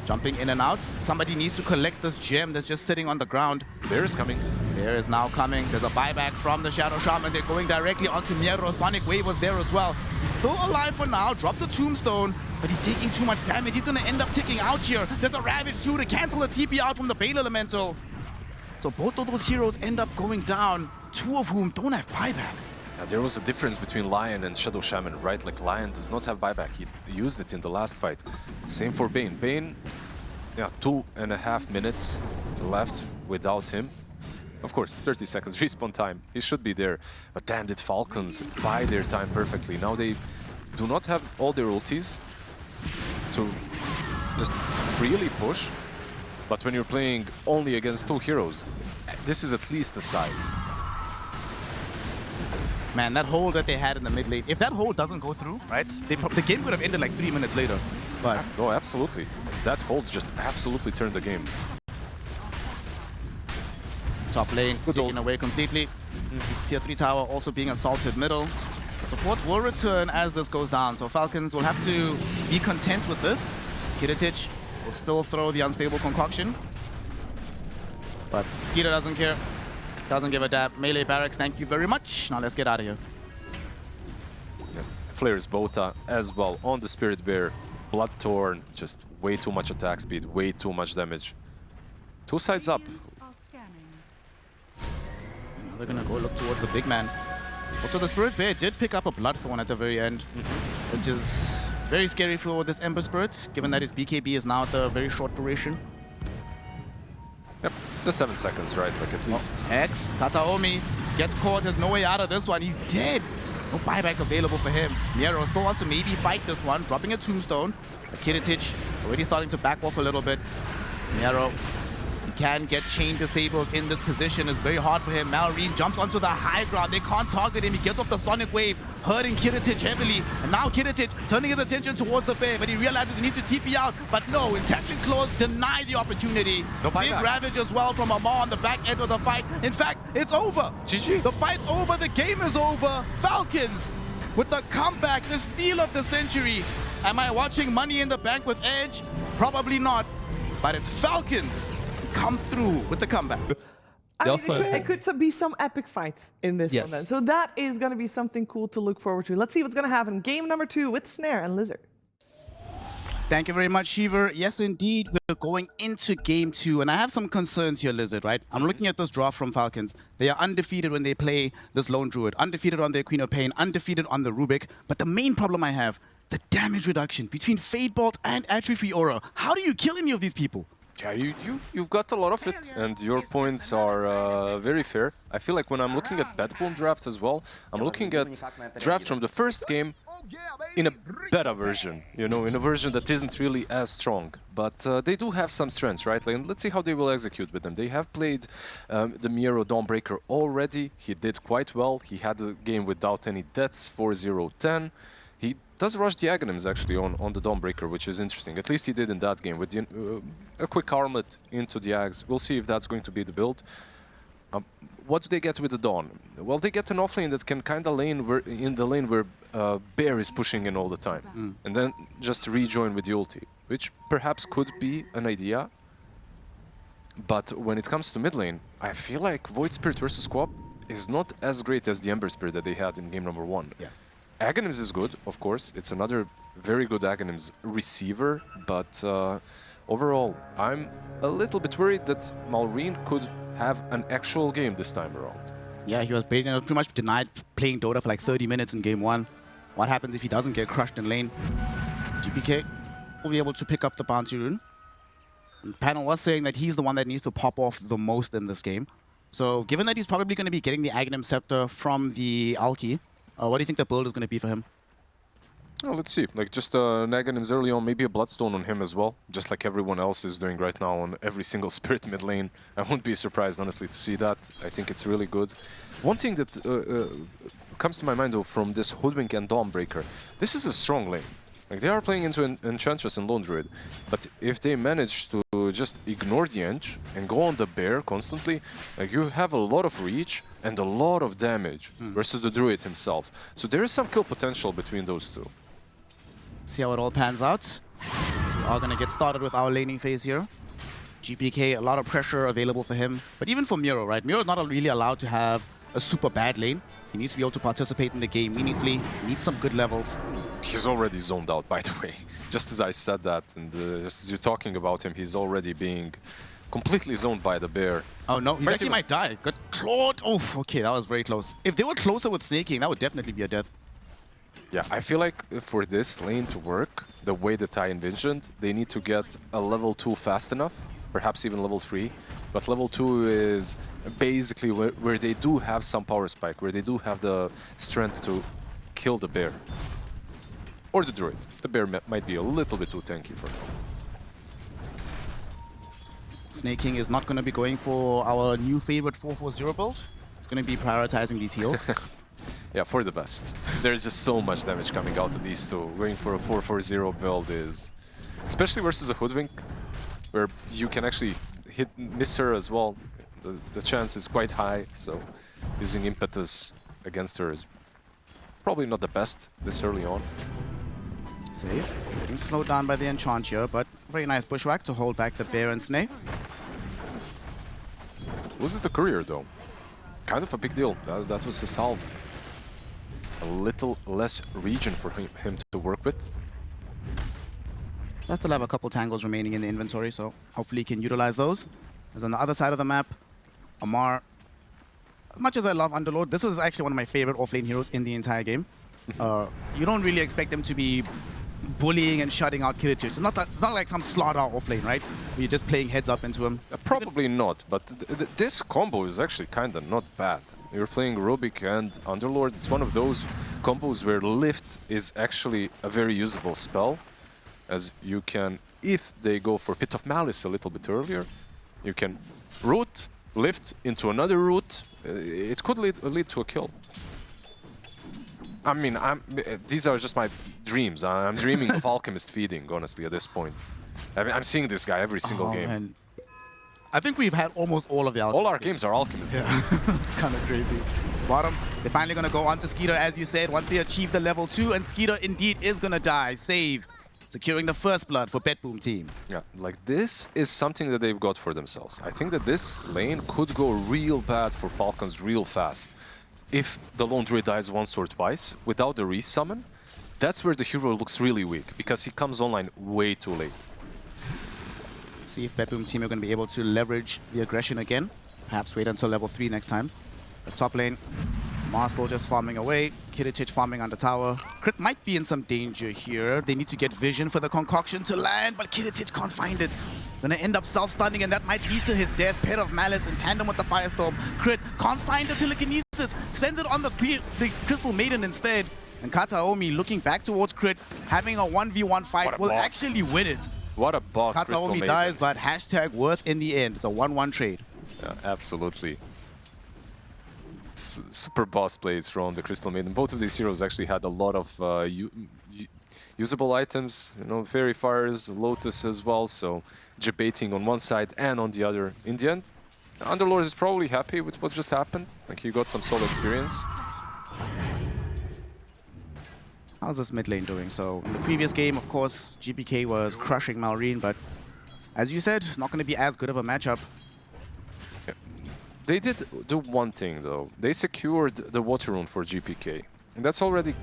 jumping in and out. Somebody needs to collect this gem that's just sitting on the ground. Bear is coming. Bear is now coming. There's a buyback from the Shadow Shaman. They're going directly onto Miro. Sonic Wave was there as well. He's still alive for now. Drops a tombstone, but he's taking too much damage. He's going to end up ticking out here. There's a Ravage too to cancel the TP out from the Bale Elemental. So both of those heroes end up going down, two of whom don't have buyback. There was a difference between Lion and Shadow Shaman, right? Like Lion does not have buyback. He used it in the last fight. Same for Bane. Bane, yeah, 2.5 minutes left without him. Of course, 30 seconds respawn time. He should be there. But damn, did Falcons buy their time perfectly. Now they do not have all their ultis to just freely push. But when you're playing only against two heroes, this is at least a side. Man, that hold that they had in the mid lane, if that hold doesn't go through, right, the game could have ended like 3 minutes later. But oh, absolutely. That hold just absolutely turned the game. Top lane taken away completely. Tier 3 tower also being assaulted middle. The supports will return as this goes down, so Falcons will have to be content with this. Kiritich will still throw the unstable concoction. But Skeeter doesn't care. Doesn't give a damn. Melee barracks, thank you very much. Now let's get out of here. Yeah. Flares Bota as well on the Spirit Bear. Blood Torn, just way too much attack speed, way too much damage. Two sides up. They're gonna go look towards the big man. Also, the Spirit Bear did pick up a Bloodthorn at the very end, which is very scary for this Ember Spirit, given that his BKB is now at a very short duration. Yep, the 7 seconds, right? Like at least. X, Kataomi gets caught. There's no way out of this one. He's dead. No buyback available for him. Miro still wants to maybe fight this one, dropping a tombstone. Kiritich already starting to back off a little bit. Miro, he can get chain disabled in this position. It's very hard for him. Malrine jumps onto the high ground. They can't target him. He gets off the Sonic Wave, hurting Kiritich heavily. And now Kiritich turning his attention towards the bear, but he realizes he needs to TP out. But no, Intaction Claws deny the opportunity. No big Ravage as well from Amar on the back end of the fight. In fact, it's over. GG. The fight's over. The game is over. Falcons with the comeback, the steal of the century. Am I watching Money in the Bank with Edge? Probably not. But it's Falcons come through with the comeback. I mean, it could be some epic fights in this one then. So that is going to be something cool to look forward to. Let's see what's going to happen. Game number 2 with Snare and Lizard. Thank you very much, Shiver. Yes, indeed, we're going into game 2. And I have some concerns here, Lizard, right? I'm looking at this draft from Falcons. They are undefeated when they play this Lone Druid. Undefeated on their Queen of Pain. Undefeated on the Rubik. But the main problem I have, the damage reduction between Fade Bolt and Atrophy Aura. How do you kill any of these people? Yeah, you've got a lot of it, and your points are very fair. I feel like when I'm looking at Bedbone draft as well, I'm looking at draft from the first game in a better version, you know, in a version that isn't really as strong. But they do have some strengths, right? Like, let's see how they will execute with them. They have played the Miro Dawnbreaker already. He did quite well. He had a game without any deaths, 4-0-10. He does rush the Aghanims actually on the Dawnbreaker, which is interesting. At least he did in that game with the, a quick armlet into the Aghs. We'll see if that's going to be the build. What do they get with the Dawn? Well, they get an offlane that can kind of lane in the lane where Bear is pushing in all the time. And then just rejoin with the ulti, which perhaps could be an idea. But when it comes to mid lane, I feel like Void Spirit versus Quap is not as great as the Ember Spirit that they had in game number 1. Yeah. Aghanims is good, of course. It's another very good Aghanims receiver, but overall, I'm a little bit worried that Maureen could have an actual game this time around. Yeah, he was pretty much denied playing Dota for like 30 minutes in game 1. What happens if he doesn't get crushed in lane? GPK will be able to pick up the bounty rune. The panel was saying that he's the one that needs to pop off the most in this game. So given that he's probably going to be getting the Aghanim Scepter from the Alki, what do you think the build is going to be for him? Well, let's see. Like just Aghanims early on, maybe a Bloodstone on him as well, just like everyone else is doing right now on every single Spirit mid lane. I wouldn't be surprised, honestly, to see that. I think it's really good. One thing that comes to my mind, though, from this Hoodwink and Dawnbreaker, this is a strong lane. Like, they are playing into Enchantress and Lone Druid, but if they manage to just ignore the Ench and go on the Bear constantly, like, you have a lot of reach and a lot of damage versus the Druid himself. So there is some kill potential between those two. See how it all pans out. We are going to get started with our laning phase here. GPK, a lot of pressure available for him. But even for Miro, right? Miro's not really allowed to have a super bad lane. He needs to be able to participate in the game meaningfully. He needs some good levels. He's already zoned out, by the way. Just as I said that, and just as you're talking about him, he's already being completely zoned by the bear. Oh no, he actually might die. Got clawed. Oh, okay, that was very close. If they were closer with snaking, that would definitely be a death. Yeah, I feel like for this lane to work the way that I envisioned, they need to get a level 2 fast enough, perhaps even level 3. But level 2 is basically where they do have some power spike, where they do have the strength to kill the bear. Or the druid. The bear might be a little bit too tanky for them. Snaking is not going to be going for our new favorite 4-4-0 build. It's going to be prioritizing these heals. Yeah, for the best. There's just so much damage coming out of these two. Going for a 4-4-0 build is... especially versus a Hoodwink, where you can actually miss her as well. The chance is quite high, so using Impetus against her is probably not the best this early on. Save. Getting slowed down by the enchant here, but very nice bushwhack to hold back the bear and snake. Was it the courier though? Kind of a big deal. That was a salve. A little less region for him to work with. I still have a couple tangles remaining in the inventory, so hopefully he can utilize those. As on the other side of the map, Amar, as much as I love Underlord, this is actually one of my favorite offlane heroes in the entire game. You don't really expect them to be bullying and shutting out Killage. It's not like some slaughter offlane, right? You're just playing heads up into him. Probably not, but this combo is actually kind of not bad. You're playing Rubik and Underlord. It's one of those combos where Lift is actually a very usable spell, as you can, if they go for Pit of Malice a little bit earlier, you can root, lift into another root. It could lead to a kill. I mean, these are just my dreams. I'm dreaming of Alchemist feeding, honestly, at this point. I mean, I'm seeing this guy every single game. Man. I think we've had almost all of the Alchemist. All our games are Alchemist. Yeah. It's kind of crazy. Bottom, they're finally going to go on to Skeeter, as you said, once they achieve the level 2, and Skeeter indeed is going to die. Save. Securing the first blood for Betboom team. Yeah, like this is something that they've got for themselves. I think that this lane could go real bad for Falcons real fast. If the Lone Druid dies once or twice without the resummon, that's where the hero looks really weak, because he comes online way too late. See if Betboom team are going to be able to leverage the aggression again. Perhaps wait until level 3 next time. The top lane, Marstal just farming away, Kiritich farming on the tower. Crit might be in some danger here. They need to get vision for the concoction to land, but Kiritich can't find it. Gonna end up self-stunning, and that might lead to his death. Pit of Malice in tandem with the Firestorm. Crit can't find the telekinesis. Spends it on the Crystal Maiden instead. And Kataomi looking back towards Crit, having a 1v1 fight, will actually win it. What a boss, Kataomi dies, but hashtag worth in the end. It's a 1-1 trade. Yeah, absolutely. Super boss plays from the Crystal Maiden. Both of these heroes actually had a lot of usable items, you know, Fairy Fires, Lotus as well, so debating on one side and on the other. In the end, Underlord is probably happy with what just happened. Like, he got some solo experience. How's this mid lane doing? So, in the previous game, of course, GPK was crushing Maureen, but as you said, not going to be as good of a matchup. They did do one thing, though. They secured the Water Rune for GPK. And that's already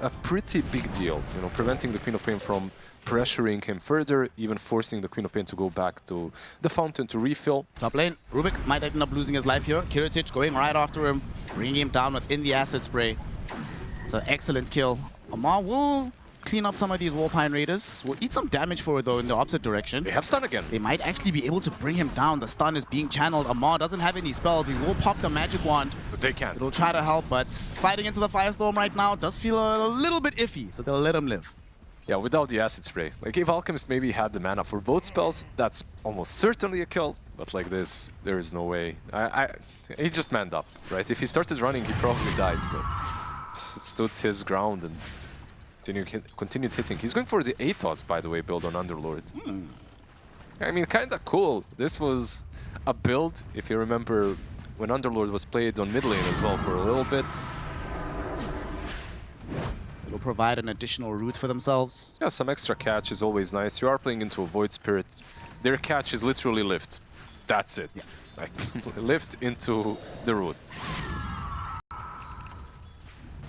a pretty big deal, you know, preventing the Queen of Pain from pressuring him further, even forcing the Queen of Pain to go back to the fountain to refill. Top lane, Rubik might end up losing his life here. Kiritich going right after him, bringing him down within the acid spray. It's an excellent kill. Amar will clean up some of these Warpine Raiders. Will eat some damage for it though in the opposite direction. They have stun again. They might actually be able to bring him down. The stun is being channeled. Amar doesn't have any spells. He will pop the magic wand. But they can't. It'll try to help, but fighting into the Firestorm right now does feel a little bit iffy, so they'll let him live. Yeah, without the acid spray. Like if Alchemist maybe had the mana for both spells, that's almost certainly a kill. But like this, there is no way. He just manned up, right? If he started running, he probably dies, but stood his ground and continued hitting. He's going for the Atos, by the way, build on Underlord. I mean, kind of cool. This was a build, if you remember, when Underlord was played on mid lane as well for a little bit. It'll provide an additional route for themselves. Yeah, some extra catch is always nice. You are playing into a Void Spirit. Their catch is literally lift. That's it. Yeah. Like, lift into the root.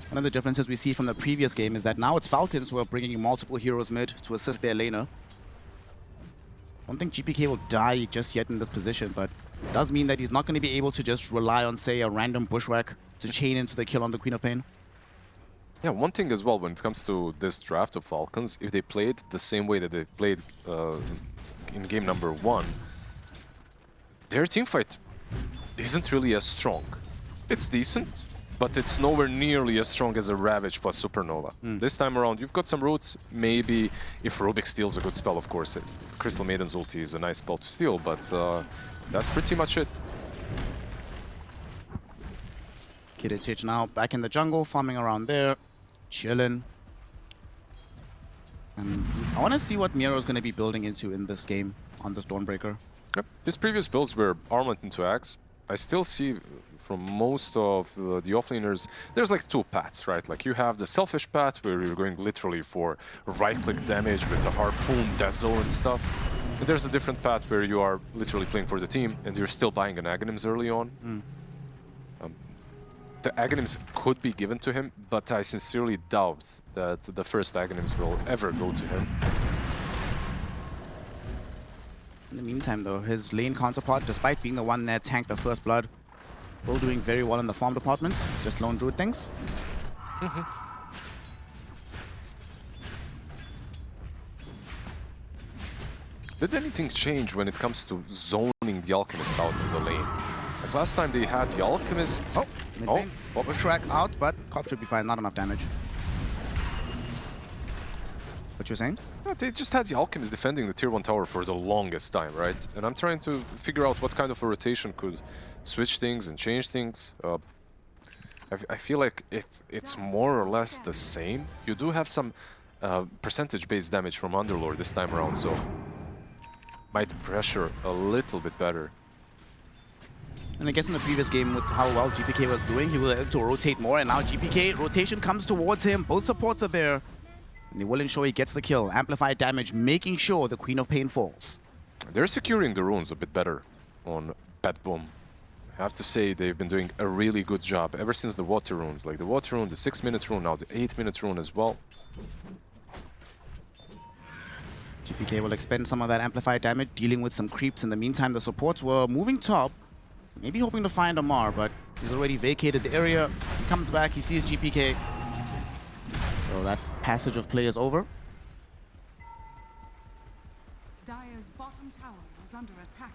One of the differences we see from the previous game is that now it's Falcons who are bringing multiple heroes mid to assist their laner. I don't think GPK will die just yet in this position, but it does mean that he's not going to be able to just rely on, say, a random bushwhack to chain into the kill on the Queen of Pain. Yeah, one thing as well when it comes to this draft of Falcons, if they played the same way that they played in game number 1, their teamfight isn't really as strong. It's decent, but it's nowhere nearly as strong as a Ravage plus Supernova. This time around, you've got some roots. Maybe if Rubik steals a good spell, of course, Crystal Maiden's ulti is a nice spell to steal, but that's pretty much it. Kiritich now back in the jungle, farming around there, chilling. And I want to see what Miro is going to be building into in this game on the Stormbreaker. Yep. These previous builds were Armament into Axe. I still see from most of the offlaners, there's like 2 paths, right? Like you have the selfish path where you're going literally for right-click damage with the Harpoon, Dazzle and stuff. And there's a different path where you are literally playing for the team and you're still buying an Aghanims early on. The Aghanims could be given to him, but I sincerely doubt that the first Aghanims will ever go to him. In the meantime, though, his lane counterpart, despite being the one that tanked the first blood, still doing very well in the farm department. Just lone druid things. Did anything change when it comes to zoning the Alchemist out of the lane? Like last time they had the Alchemist... Bushwhack out, but Cop should be fine. Not enough damage. What you're saying? Yeah, they just had the Alchemist defending the tier 1 tower for the longest time, right? And I'm trying to figure out what kind of a rotation could switch things and change things. I feel like it's more or less the same. You do have some percentage-based damage from Underlord this time around, so might pressure a little bit better. And I guess in the previous game, with how well GPK was doing, he was able to rotate more, and now GPK, rotation comes towards him. Both supports are there. And they will ensure he gets the kill. Amplified damage, making sure the Queen of Pain falls. They're securing the runes a bit better on Bad Boom. I have to say they've been doing a really good job ever since the water runes. Like the water rune, the 6-minute rune, now the 8-minute rune as well. GPK will expend some of that amplified damage, dealing with some creeps. In the meantime, the supports were moving top. Maybe hoping to find Amar, but he's already vacated the area. He comes back, he sees GPK. So that passage of play is over. Dire's bottom tower is under attack.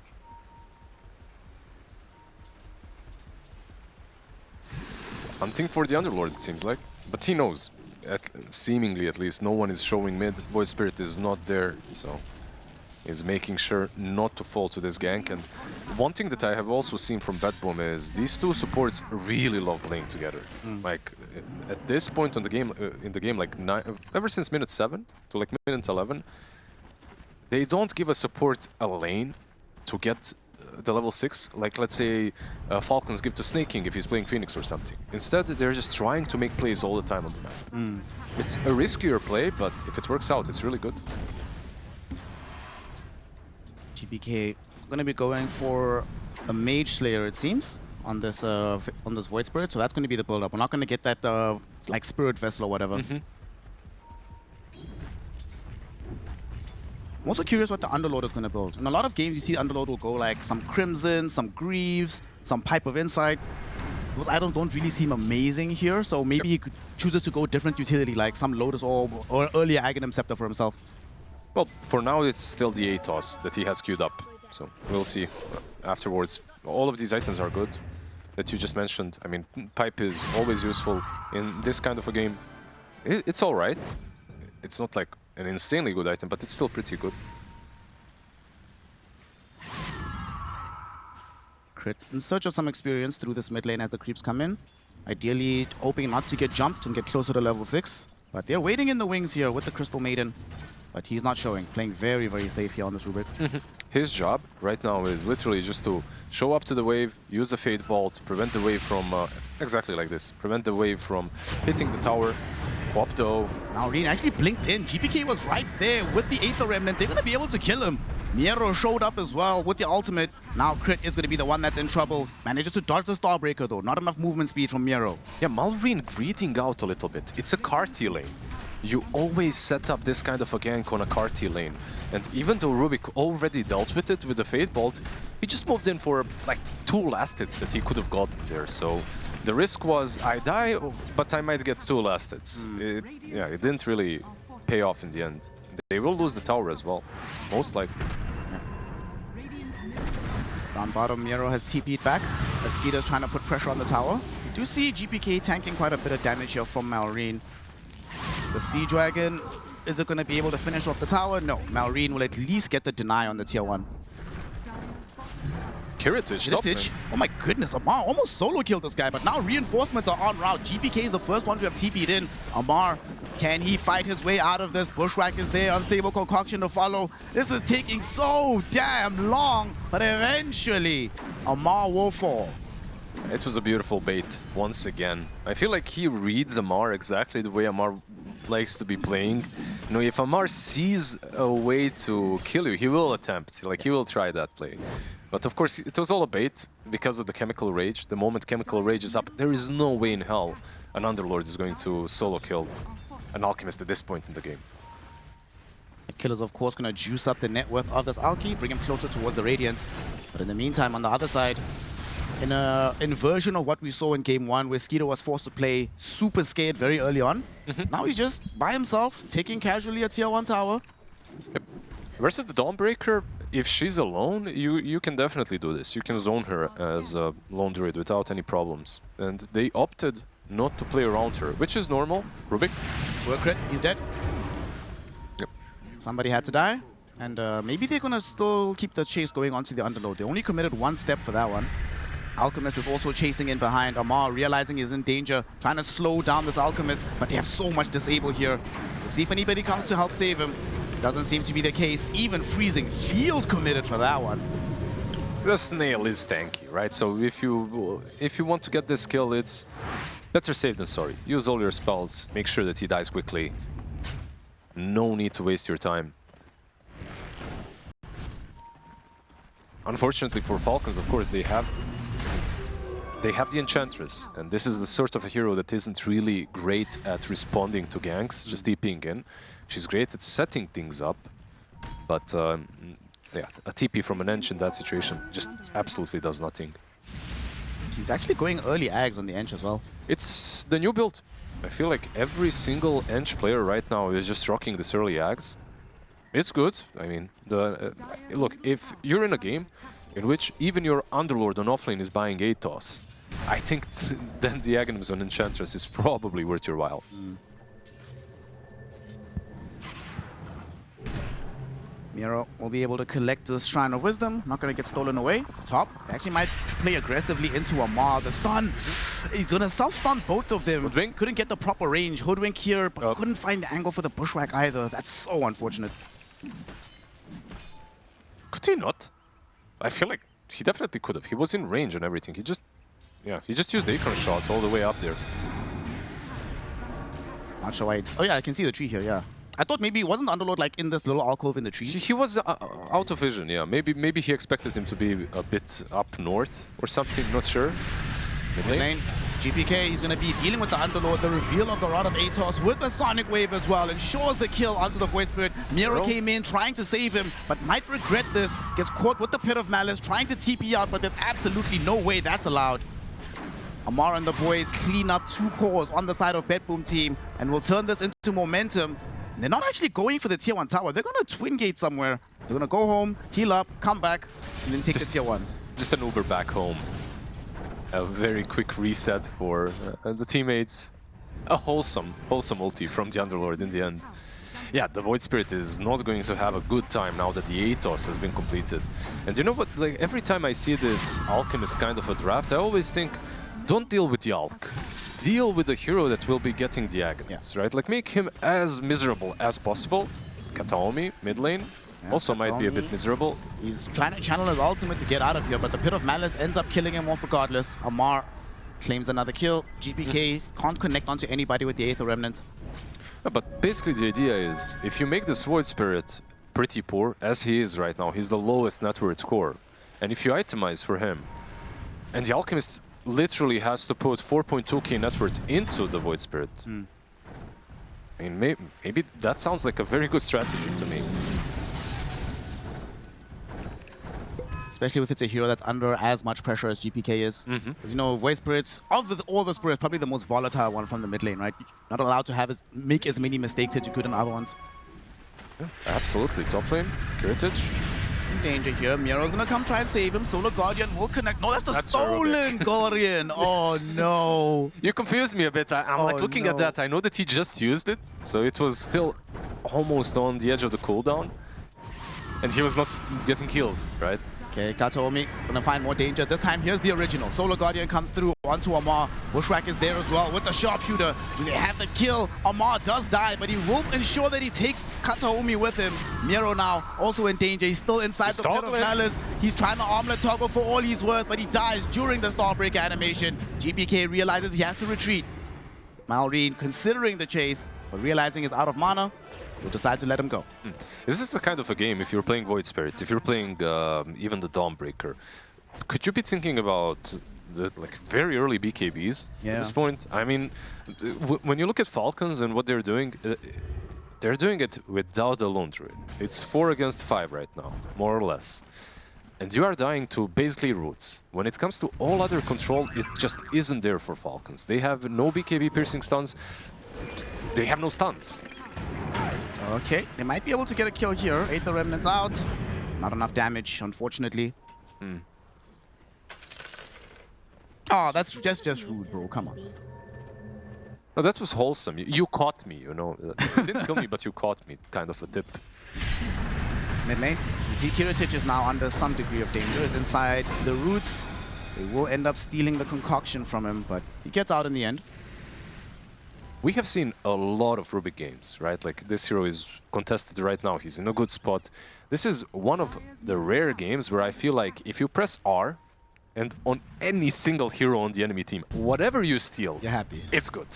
Hunting for the Underlord, it seems like. But he knows, seemingly at least, no one is showing mid. Void Spirit is not there, so he's making sure not to fall to this gank. And one thing that I have also seen from Batboom is these two supports really love playing together. Like at this point on the game, in the game, like ever since minute 7 to like minute 11, they don't give a support a lane to get the level 6, like let's say Falcons give to Snake King if he's playing Phoenix or something. Instead, they're just trying to make plays all the time on the map. It's a riskier play, but if it works out, it's really good. GPK gonna be going for a Mage Slayer, it seems, on this Void Spirit, so that's gonna be the build-up. We're not gonna get that It's like Spirit Vessel or whatever. I'm also curious what the Underlord is going to build. In a lot of games, you see Underlord will go like some Crimson, some Greaves, some Pipe of Insight. Those items don't really seem amazing here, so maybe he could chooses to go different utility, like some Lotus Orb or earlier Aghanim Scepter for himself. Well, for now, it's still the Atos that he has queued up, so we'll see afterwards. All of these items are good that you just mentioned. I mean, Pipe is always useful in this kind of a game. It's all right. It's not like an insanely good item, but it's still pretty good. Crit in search of some experience through this mid lane as the creeps come in. Ideally hoping not to get jumped and get closer to level 6. But they're waiting in the wings here with the Crystal Maiden. But he's not showing, playing very, very safe here on this Rubik. His job right now is literally just to show up to the wave, use a Fade Bolt, prevent the wave from, exactly like this, prevent the wave from hitting the tower. Popto. Now Reen actually blinked in. GPK was right there with the Aether Remnant. They're going to be able to kill him. Miero showed up as well with the ultimate. Now Crit is going to be the one that's in trouble. Manages to dodge the Starbreaker though. Not enough movement speed from Miero. Yeah, Malrine greeting out a little bit. It's a Carty lane. You always set up this kind of a gank on a Carty lane. And even though Rubik already dealt with it with the Fade Bolt, he just moved in for like 2 last hits that he could have gotten there. So the risk was, I die, but I might get 2 last hits. Yeah, it didn't really pay off in the end. They will lose the tower as well, most likely. Down bottom, Miero has TP'd back. Mosquito's trying to put pressure on the tower. You do see GPK tanking quite a bit of damage here from Malrine. The Sea Dragon, is it going to be able to finish off the tower? No, Malrine will at least get the deny on the tier 1. Kiritich. Oh my goodness, Amar almost solo killed this guy, but now reinforcements are en route. GPK is the first one to have TP'd in. Amar, can he fight his way out of this? Bushwhack is there, Unstable Concoction to follow. This is taking so damn long, but eventually Amar will fall. It was a beautiful bait once again. I feel like he reads Amar exactly the way Amar likes to be playing. You know, if Amar sees a way to kill you, he will attempt. Like, he will try that play. But of course, it was all a bait because of the Chemical Rage. The moment Chemical Rage is up, there is no way in hell an Underlord is going to solo kill an Alchemist at this point in the game. Killer's of course going to juice up the net worth of this Alki, bring him closer towards the Radiance. But in the meantime, on the other side, in a inversion of what we saw in Game 1, where Skeeter was forced to play super scared very early on. Now he's just by himself, taking casually a tier 1 tower. Yep. Versus the Dawnbreaker, if she's alone, you can definitely do this. You can zone her as a lone druid without any problems. And they opted not to play around her, which is normal. Rubik. Work crit, he's dead. Yep. Somebody had to die. And maybe they're going to still keep the chase going onto the Underlord. They only committed 1 step for that one. Alchemist is also chasing in behind. Amar realizing he's in danger, trying to slow down this Alchemist, but they have so much disable here. We'll see if anybody comes to help save him. Doesn't seem to be the case. Even Freezing Field committed for that one. The Snail is tanky, right? So if you want to get this kill, it's better safe than sorry. Use all your spells, make sure that he dies quickly. No need to waste your time. Unfortunately for Falcons, of course, they have the Enchantress, and this is the sort of a hero that isn't really great at responding to ganks, just TPing in. She's great at setting things up, but yeah, a TP from an Ench in that situation just absolutely does nothing. He's actually going early Ags on the Ench as well. It's the new build. I feel like every single Ench player right now is just rocking this early Ags. It's good. I mean, look, if you're in a game in which even your Underlord on offlane is buying Atos, I think then the Aghanims on Enchantress is probably worth your while. Miero will be able to collect the Shrine of Wisdom. Not going to get stolen away. Top actually might play aggressively into Amar. The stun. He's going to self-stun both of them. Hoodwink. Couldn't get the proper range. Hoodwink here, but couldn't find the angle for the Bushwhack either. That's so unfortunate. Could he not? I feel like he definitely could have. He was in range and everything. He just used the Acorn Shot all the way up there. Not sure why. Oh yeah, I can see the tree here, yeah. I thought maybe wasn't the Underlord like in this little alcove in the trees? He was out of vision, yeah. Maybe he expected him to be a bit up north or something, not sure. Mid lane. GPK, he's going to be dealing with the Underlord. The reveal of the Rod of Atos with the Sonic Wave as well ensures the kill onto the Void Spirit. Miro came in trying to save him, but might regret this. Gets caught with the Pit of Malice, trying to TP out, but there's absolutely no way that's allowed. Amar and the boys clean up 2 cores on the side of Bedboom team and will turn this into momentum. They're not actually going for the tier 1 tower. They're going to twin gate somewhere. They're going to go home, heal up, come back, and then take the tier 1. Just an Uber back home. A very quick reset for the teammates. A wholesome ulti from the Underlord in the end. Yeah, the Void Spirit is not going to have a good time now that the Atos has been completed. And you know what, like every time I see this Alchemist kind of a draft, I always think, don't deal with the Alch. Deal with the hero that will be getting the Agonists, right? Like make him as miserable as possible. Kataomi, mid lane, also might be a bit miserable. He's trying to channel his ultimate to get out of here, but the Pit of Malice ends up killing him off regardless. Amar claims another kill. GPK can't connect onto anybody with the Aether Remnant. But basically the idea is, if you make this Void Spirit pretty poor, as he is right now, he's the lowest net worth core, and if you itemize for him, and the Alchemist literally has to put 4.2k net worth into the Void Spirit. I mean, maybe that sounds like a very good strategy to me. Especially if it's a hero that's under as much pressure as GPK is. You know, Void Spirits, of all the spirits, probably the most volatile one from the mid lane, right? Not allowed to make as many mistakes as you could in other ones. Yeah, absolutely. Top lane, Heritage. In danger here. Miro's gonna come try and save him. Solar Guardian will connect. No, that's the stolen Guardian. Oh no. You confused me a bit. I'm like looking at that. I know that he just used it, so it was still almost on the edge of the cooldown. And he was not getting kills, right? Okay, Kataomi gonna find more danger. This time, here's the original. Solar Guardian comes through onto Amar. Bushwhack is there as well with the sharpshooter. Do they have the kill? Amar does die, but he will ensure that he takes Kataomi with him. Miro now also in danger. He's still inside the Pit of Malice. He's trying to armlet toggle for all he's worth, but he dies during the Starbreaker animation. GPK realizes he has to retreat. Malrine considering the chase, but realizing he's out of mana, will decide to let him go. Is this the kind of a game, if you're playing Void Spirit, if you're playing even the Dawnbreaker, could you be thinking about the very early BKBs at this point? I mean, when you look at Falcons and what they're doing it without a lone druid. It's 4 against 5 right now, more or less. And you are dying to basically roots. When it comes to all other control, it just isn't there for Falcons. They have no BKB piercing stuns. They have no stuns. Okay, they might be able to get a kill here. Aether Remnants out. Not enough damage, unfortunately. Oh, that's just rude, bro. Come on. No, that was wholesome. You caught me, you know. You didn't kill me, but you caught me. Kind of a tip. Mid lane. Heritage is now under some degree of danger. Is inside the roots. They will end up stealing the concoction from him, but he gets out in the end. We have seen a lot of Rubik games, right? Like, this hero is contested right now. He's in a good spot. This is one of the rare games where I feel like if you press R and on any single hero on the enemy team, whatever you steal, you're happy. It's good.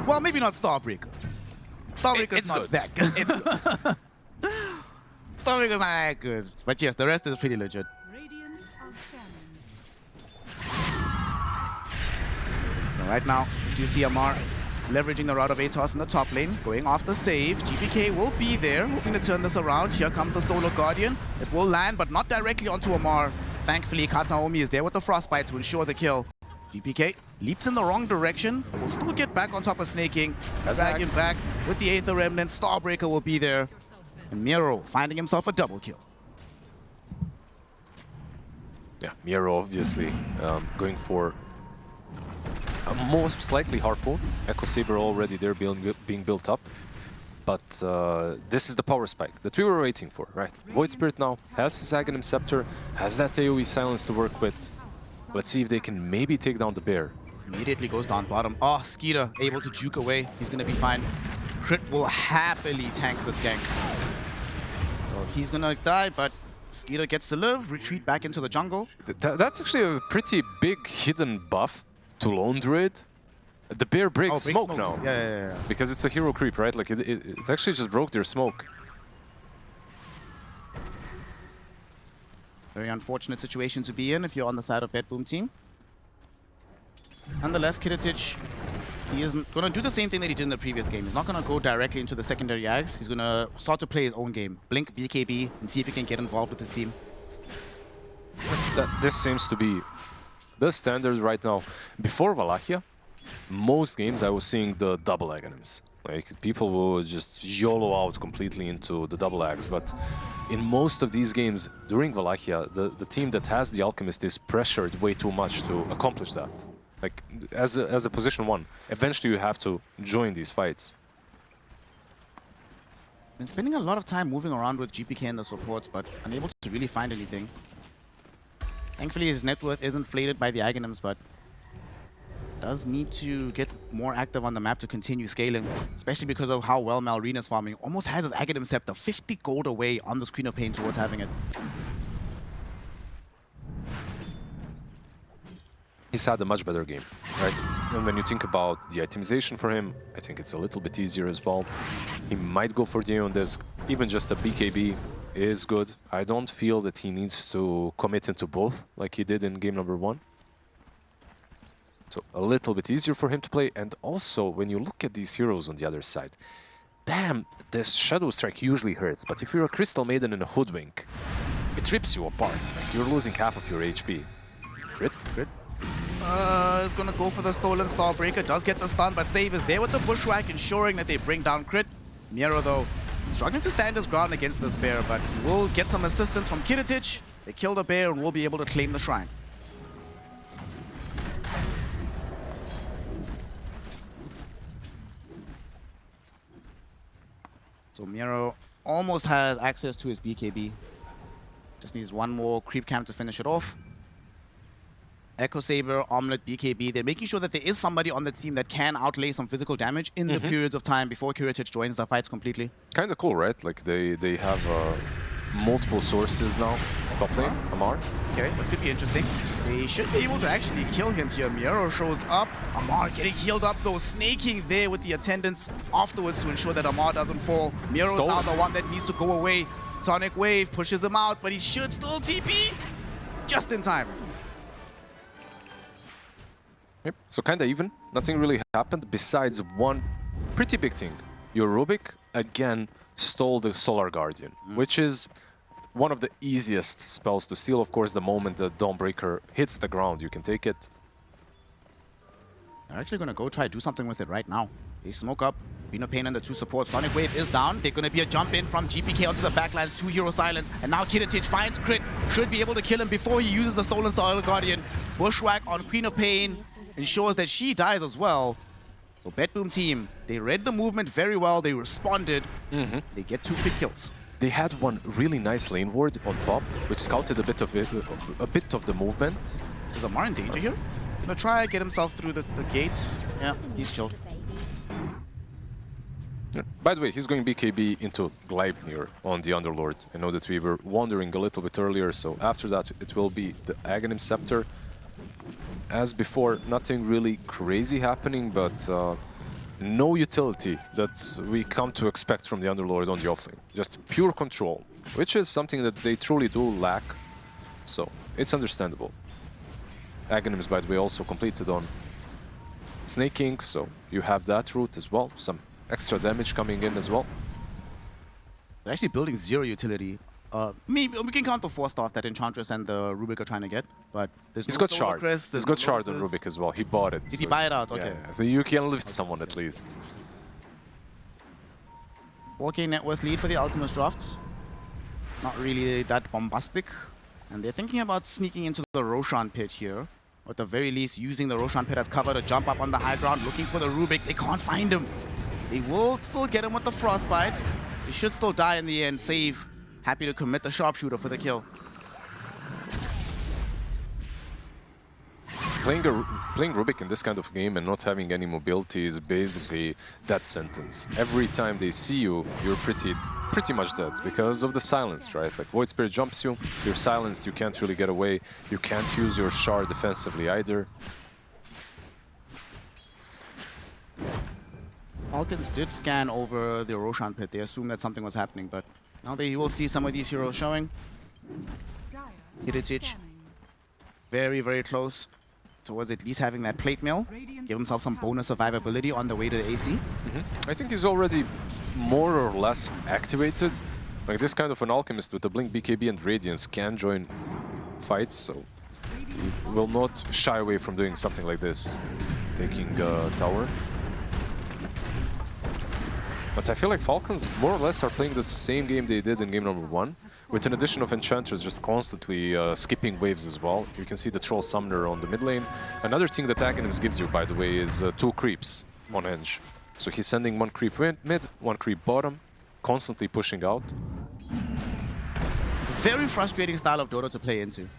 Well, maybe not Starbreaker. Starbreaker's not that good. It's good. Starbreaker's not that good. But yes, the rest is pretty legit. Radiant are scanning. So right now, you see Amar leveraging the Rod of Atos in the top lane, going off the save. GPK will be there, hoping to turn this around. Here comes the Solar Guardian. It will land, but not directly onto Amar. Thankfully, Kataomi is there with the Frostbite to ensure the kill. GPK leaps in the wrong direction, but will still get back on top of Snake King. Drag him back with the Aether Remnant. Starbreaker will be there. And Miro finding himself a double kill. Yeah, Miro obviously going for most likely Harpoon. Echo Saber already there being built up. But this is the power spike that we were waiting for, right? Void Spirit now has his Aghanim Scepter, has that AoE silence to work with. Let's see if they can maybe take down the bear. Immediately goes down bottom. Oh, Skeeter able to juke away. He's going to be fine. Crit will happily tank this gank. So he's going to die, but Skeeter gets to live, retreat back into the jungle. That's actually a pretty big hidden buff to Lone Druid. The bear breaks smoke now. Yeah. Because it's a hero creep, right? Like it actually just broke their smoke. Very unfortunate situation to be in if you're on the side of Bedboom team. Nonetheless, Kiritich, he is going to do the same thing that he did in the previous game. He's not going to go directly into the secondary Ags. He's going to start to play his own game. Blink BKB and see if he can get involved with his team. This seems to be the standard right now. Before Wallachia, most games I was seeing the double Aghanims. Like, people will just YOLO out completely into the double Ags, but in most of these games during Wallachia, the team that has the Alchemist is pressured way too much to accomplish that. Like, as a position 1, eventually you have to join these fights. Been spending a lot of time moving around with GPK and the supports, but unable to really find anything. Thankfully, his net worth is inflated by the Aghanims, but does need to get more active on the map to continue scaling, especially because of how well Malrina's farming. Almost has his Aghanim Scepter 50 gold away on the screen of pain towards having it. He's had a much better game, right? And when you think about the itemization for him, I think it's a little bit easier as well. He might go for the on disc. Even just a BKB is good. I don't feel that he needs to commit into both like he did in game number 1. So a little bit easier for him to play. And also, when you look at these heroes on the other side, damn, this Shadow Strike usually hurts. But if you're a Crystal Maiden and a Hoodwink, it rips you apart. Like, you're losing half of your HP. Crit, crit. Is gonna go for the Stolen Starbreaker. Does get the stun, but Save is there with the Bushwhack, ensuring that they bring down Crit. Miro, though, struggling to stand his ground against this bear, but he will get some assistance from Kiritich. They kill the bear and will be able to claim the shrine. So Miro almost has access to his BKB. Just needs one more creep camp to finish it off. Echo Saber, Omelette, BKB, they're making sure that there is somebody on the team that can outlay some physical damage in the periods of time before Kiritich joins the fights completely. Kind of cool, right? Like, they have multiple sources now. Top lane, Amar. Okay, that's going to be interesting. They should be able to actually kill him here. Miro shows up. Amar getting healed up, though, snaking there with the attendants afterwards to ensure that Amar doesn't fall. Miro's now the one that needs to go away. Sonic Wave pushes him out, but he should still TP just in time. Yep. So kind of even. Nothing really happened besides one pretty big thing. Your Rubik, again, stole the Solar Guardian, which is one of the easiest spells to steal. Of course, the moment the Dawnbreaker hits the ground, you can take it. They're actually going to go try to do something with it right now. They smoke up. Queen of Pain and the 2 supports. Sonic Wave is down. They're going to be a jump in from GPK onto the backlines. 2 hero silence. And now Kiritich finds Crit. Should be able to kill him before he uses the Stolen Solar Guardian. Bushwhack on Queen of Pain ensures that she dies as well. So Bedboom team, they read the movement very well. They responded. They get 2 quick kills. They had one really nice lane ward on top, which scouted a bit of the movement. Is Amar in danger here? Gonna try get himself through the gate. Yeah, he's killed. Yeah. By the way, he's going BKB into Gleipnir on the Underlord. I know that we were wondering a little bit earlier, so after that it will be the Aghanim Scepter. As before, nothing really crazy happening, but no utility that we come to expect from the Underlord on the offlane. Just pure control, which is something that they truly do lack, so it's understandable. Aghanims, by the way, also completed on Snake King, so you have that route as well. Some extra damage coming in as well. They're actually building 0 utility. We can count the 4 staff that Enchantress and the Rubik are trying to get, but there's He's no got Shard. He's got Shard on Rubik as well. He bought it. Did he buy it out? Okay. Yeah, so you can lift someone at least. 4K net worth lead for the Alchemist drafts. Not really that bombastic. And they're thinking about sneaking into the Roshan pit here. Or at the very least, using the Roshan pit as cover to jump up on the high ground, looking for the Rubik. They can't find him. They will still get him with the Frostbite. He should still die in the end. Save. Happy to commit the Sharpshooter for the kill. Playing Rubik in this kind of game and not having any mobility is basically that sentence. Every time they see you, you're pretty much dead because of the silence, right? Like Void Spirit jumps you, you're silenced, you can't really get away, you can't use your Shard defensively either. Falcons did scan over the Roshan pit. They assumed that something was happening, but now they will see some of these heroes showing. Kiritich, very, very close. towards at least having that plate mill, give himself some bonus survivability on the way to the AC. I think he's already more or less activated. Like this kind of an alchemist with a Blink, BKB and Radiance can join fights, so he will not shy away from doing something like this, taking tower. But I feel like Falcons more or less are playing the same game they did in game number 1, with an addition of Enchanters just constantly skipping waves as well. You can see the Troll Summoner on the mid lane. Another thing that Aghanim's gives you, by the way, is 2 creeps on Eng. So he's sending 1 creep mid, 1 creep bottom, constantly pushing out. Very frustrating style of Dota to play into.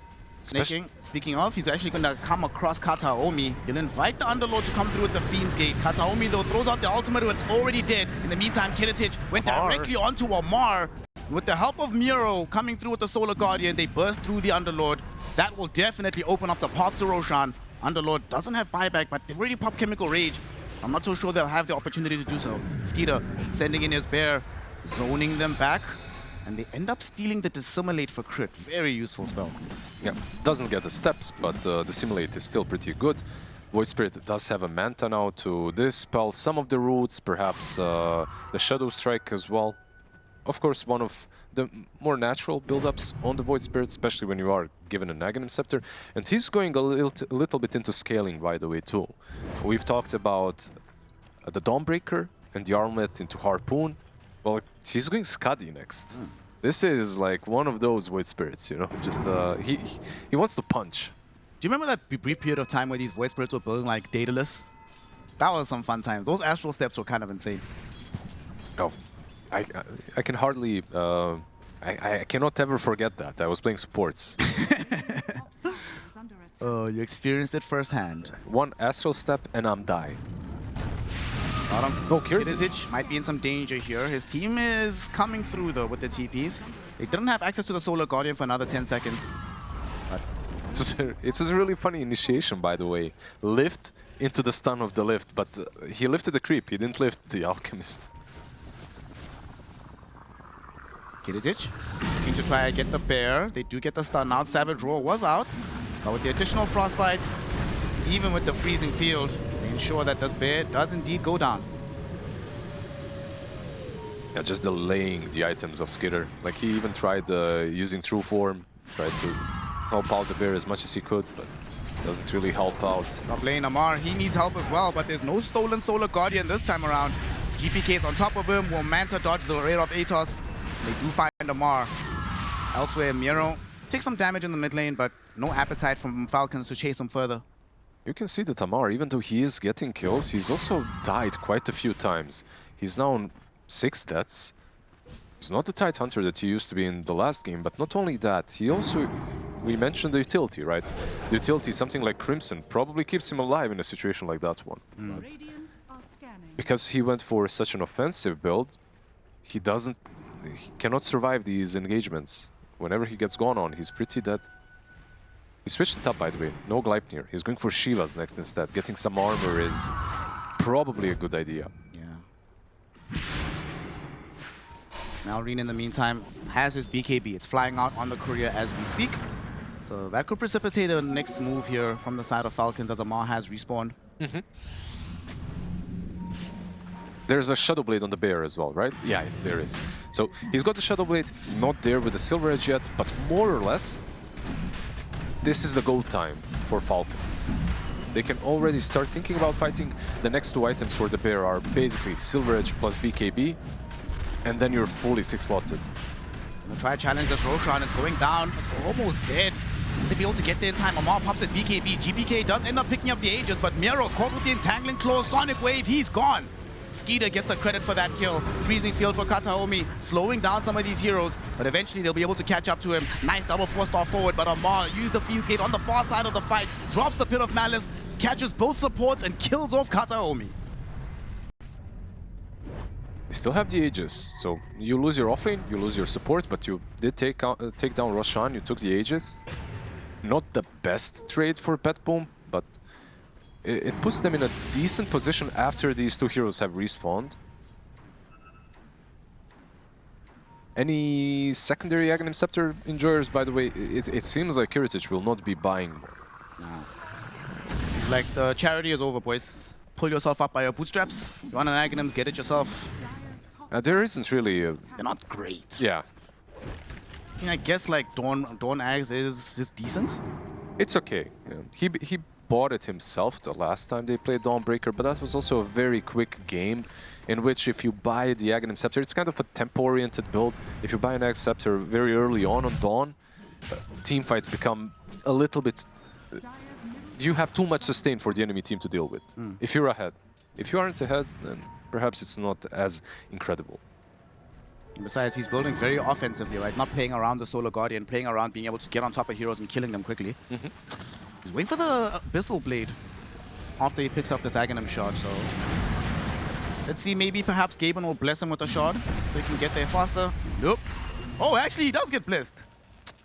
Snaking, speaking of, he's actually going to come across Kataomi. He'll invite the Underlord to come through with the Fiend's Gate. Kataomi, though, throws out the ultimate when already dead. In the meantime, Kiritich went directly onto Amar. With the help of Miro coming through with the Solar Guardian, they burst through the Underlord. That will definitely open up the path to Roshan. Underlord doesn't have buyback, but they've already popped Chemical Rage. I'm not so sure they'll have the opportunity to do so. Skeeter sending in his bear, zoning them back. And they end up stealing the Dissimulate for crit. Very useful spell. Yeah, doesn't get the steps, but Dissimulate is still pretty good. Void Spirit does have a Manta now to dispel some of the roots, perhaps the Shadow Strike as well. Of course, one of the more natural build-ups on the Void Spirit, especially when you are given an Aghanim Scepter. And he's going a little bit into scaling, by the way, too. We've talked about the Dawnbreaker and the Armlet into Harpoon. Well, he's going Skadi next. This is like one of those Void Spirits, you know? Just he wants to punch. Do you remember that brief period of time where these Void Spirits were building like Daedalus? That was some fun times. Those Astral Steps were kind of insane. Oh, I can hardly... I cannot ever forget that. I was playing supports. Oh, you experienced it firsthand. 1 Astral Step and I'm die. Oh, Kiritich might be in some danger here. His team is coming through, though, with the TPs. They didn't have access to the Solar Guardian for another 10 seconds. But it was a really funny initiation, by the way. Lift into the stun of the lift, but he lifted the creep. He didn't lift the Alchemist. Kiritich looking to try and get the bear. They do get the stun out. Savage Roar was out. But with the additional Frostbite, even with the freezing field, ensure that this bear does indeed go down. Yeah, just delaying the items of Skitter. Like he even tried using True Form, tried to help out the bear as much as he could, but doesn't really help out. Top lane Amar, he needs help as well, but there's no stolen Solar Guardian this time around. GPK is on top of him, will Manta dodge the Raid of Atos. They do find Amar. Elsewhere, Miro takes some damage in the mid lane, but no appetite from Falcons to chase him further. You can see that Amar, even though he is getting kills, he's also died quite a few times. He's now on 6 deaths. He's not the tight hunter that he used to be in the last game, but not only that, he also... We mentioned the utility, right? The utility, something like Crimson, probably keeps him alive in a situation like that one. Because he went for such an offensive build, he cannot survive these engagements. Whenever he gets gone on, he's pretty dead. He switched it up, by the way. No Gleipnir. He's going for Shivas next instead. Getting some armor is probably a good idea. Yeah. Malrine, in the meantime, has his BKB. It's flying out on the courier as we speak. So that could precipitate a next move here from the side of Falcons as Amar has respawned. There's a Shadow Blade on the bear as well, right? Yeah, there is. So he's got the Shadow Blade, not there with the Silver Edge yet, but more or less, this is the go time for Falcons. They can already start thinking about fighting. The next 2 items for the bear are basically Silver Edge plus BKB, and then you're fully 6-slotted. Gonna try to challenge this Roshan. It's going down. It's almost dead. To be able to get there in time, Amar pops his BKB. GPK does end up picking up the Aegis, but Miro caught with the Entangling Claw, Sonic Wave, he's gone. Skeeter gets the credit for that kill. Freezing field for Kataomi, slowing down some of these heroes, but eventually they'll be able to catch up to him. Nice double 4-star forward, but Amar used the Fiend's Gate on the far side of the fight, drops the Pit of Malice, catches both supports and kills off Kataomi. You still have the Aegis, so you lose your offlane, you lose your support, but you did take down Roshan, you took the Aegis. Not the best trade for Pet Boom, but it puts them in a decent position after these 2 heroes have respawned. Any secondary Aghanim Scepter enjoyers, by the way, it seems like Kiritich will not be buying more. No. He's like, the charity is over, boys. Pull yourself up by your bootstraps. You want an Aghanims, get it yourself. There isn't really a... They're not great. Yeah. I mean, I guess like Dawn Aghs is decent. It's okay. Yeah. He bought it himself the last time they played Dawnbreaker, but that was also a very quick game in which if you buy the Aghanim Scepter, it's kind of a tempo-oriented build. If you buy an Ag Scepter very early on Dawn, team fights become a little bit... you have too much sustain for the enemy team to deal with. If you're ahead. If you aren't ahead, then perhaps it's not as incredible. And besides, he's building very offensively, right? Not playing around the Solar Guardian, playing around being able to get on top of heroes and killing them quickly. He's waiting for the Abyssal Blade after he picks up this Aghanim shard, so... let's see, maybe perhaps Gaben will bless him with a shard so he can get there faster. Nope. Oh, actually, he does get blessed.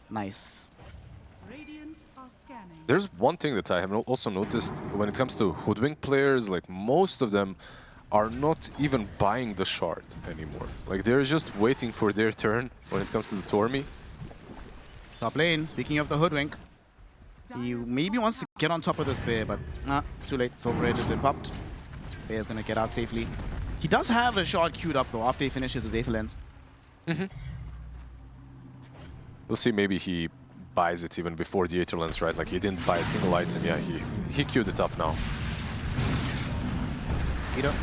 Nice. There's one thing that I have also noticed when it comes to Hoodwink players, like most of them are not even buying the shard anymore. Like they're just waiting for their turn when it comes to the Tormi. Top lane, speaking of the Hoodwink, he maybe wants to get on top of this Bear, but too late. Silver Edge has been popped. Bear's gonna get out safely. He does have a shard queued up though after he finishes his Aether Lens. We'll see, maybe he buys it even before the Aether Lens, right? Like he didn't buy a single item. Yeah, he queued it up now. Skeeter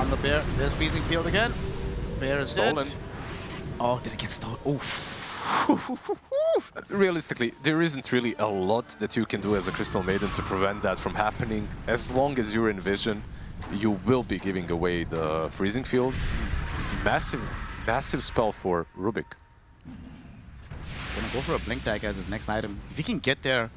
on the Bear. There's Freezing Field again. Bear is stolen. Oh, did it get stolen? Oof. Realistically, there isn't really a lot that you can do as a Crystal Maiden to prevent that from happening. As long as you're in vision, you will be giving away the Freezing Field. Massive spell for Rubik. Gonna go for a Blink Tag as his next item. If he can get there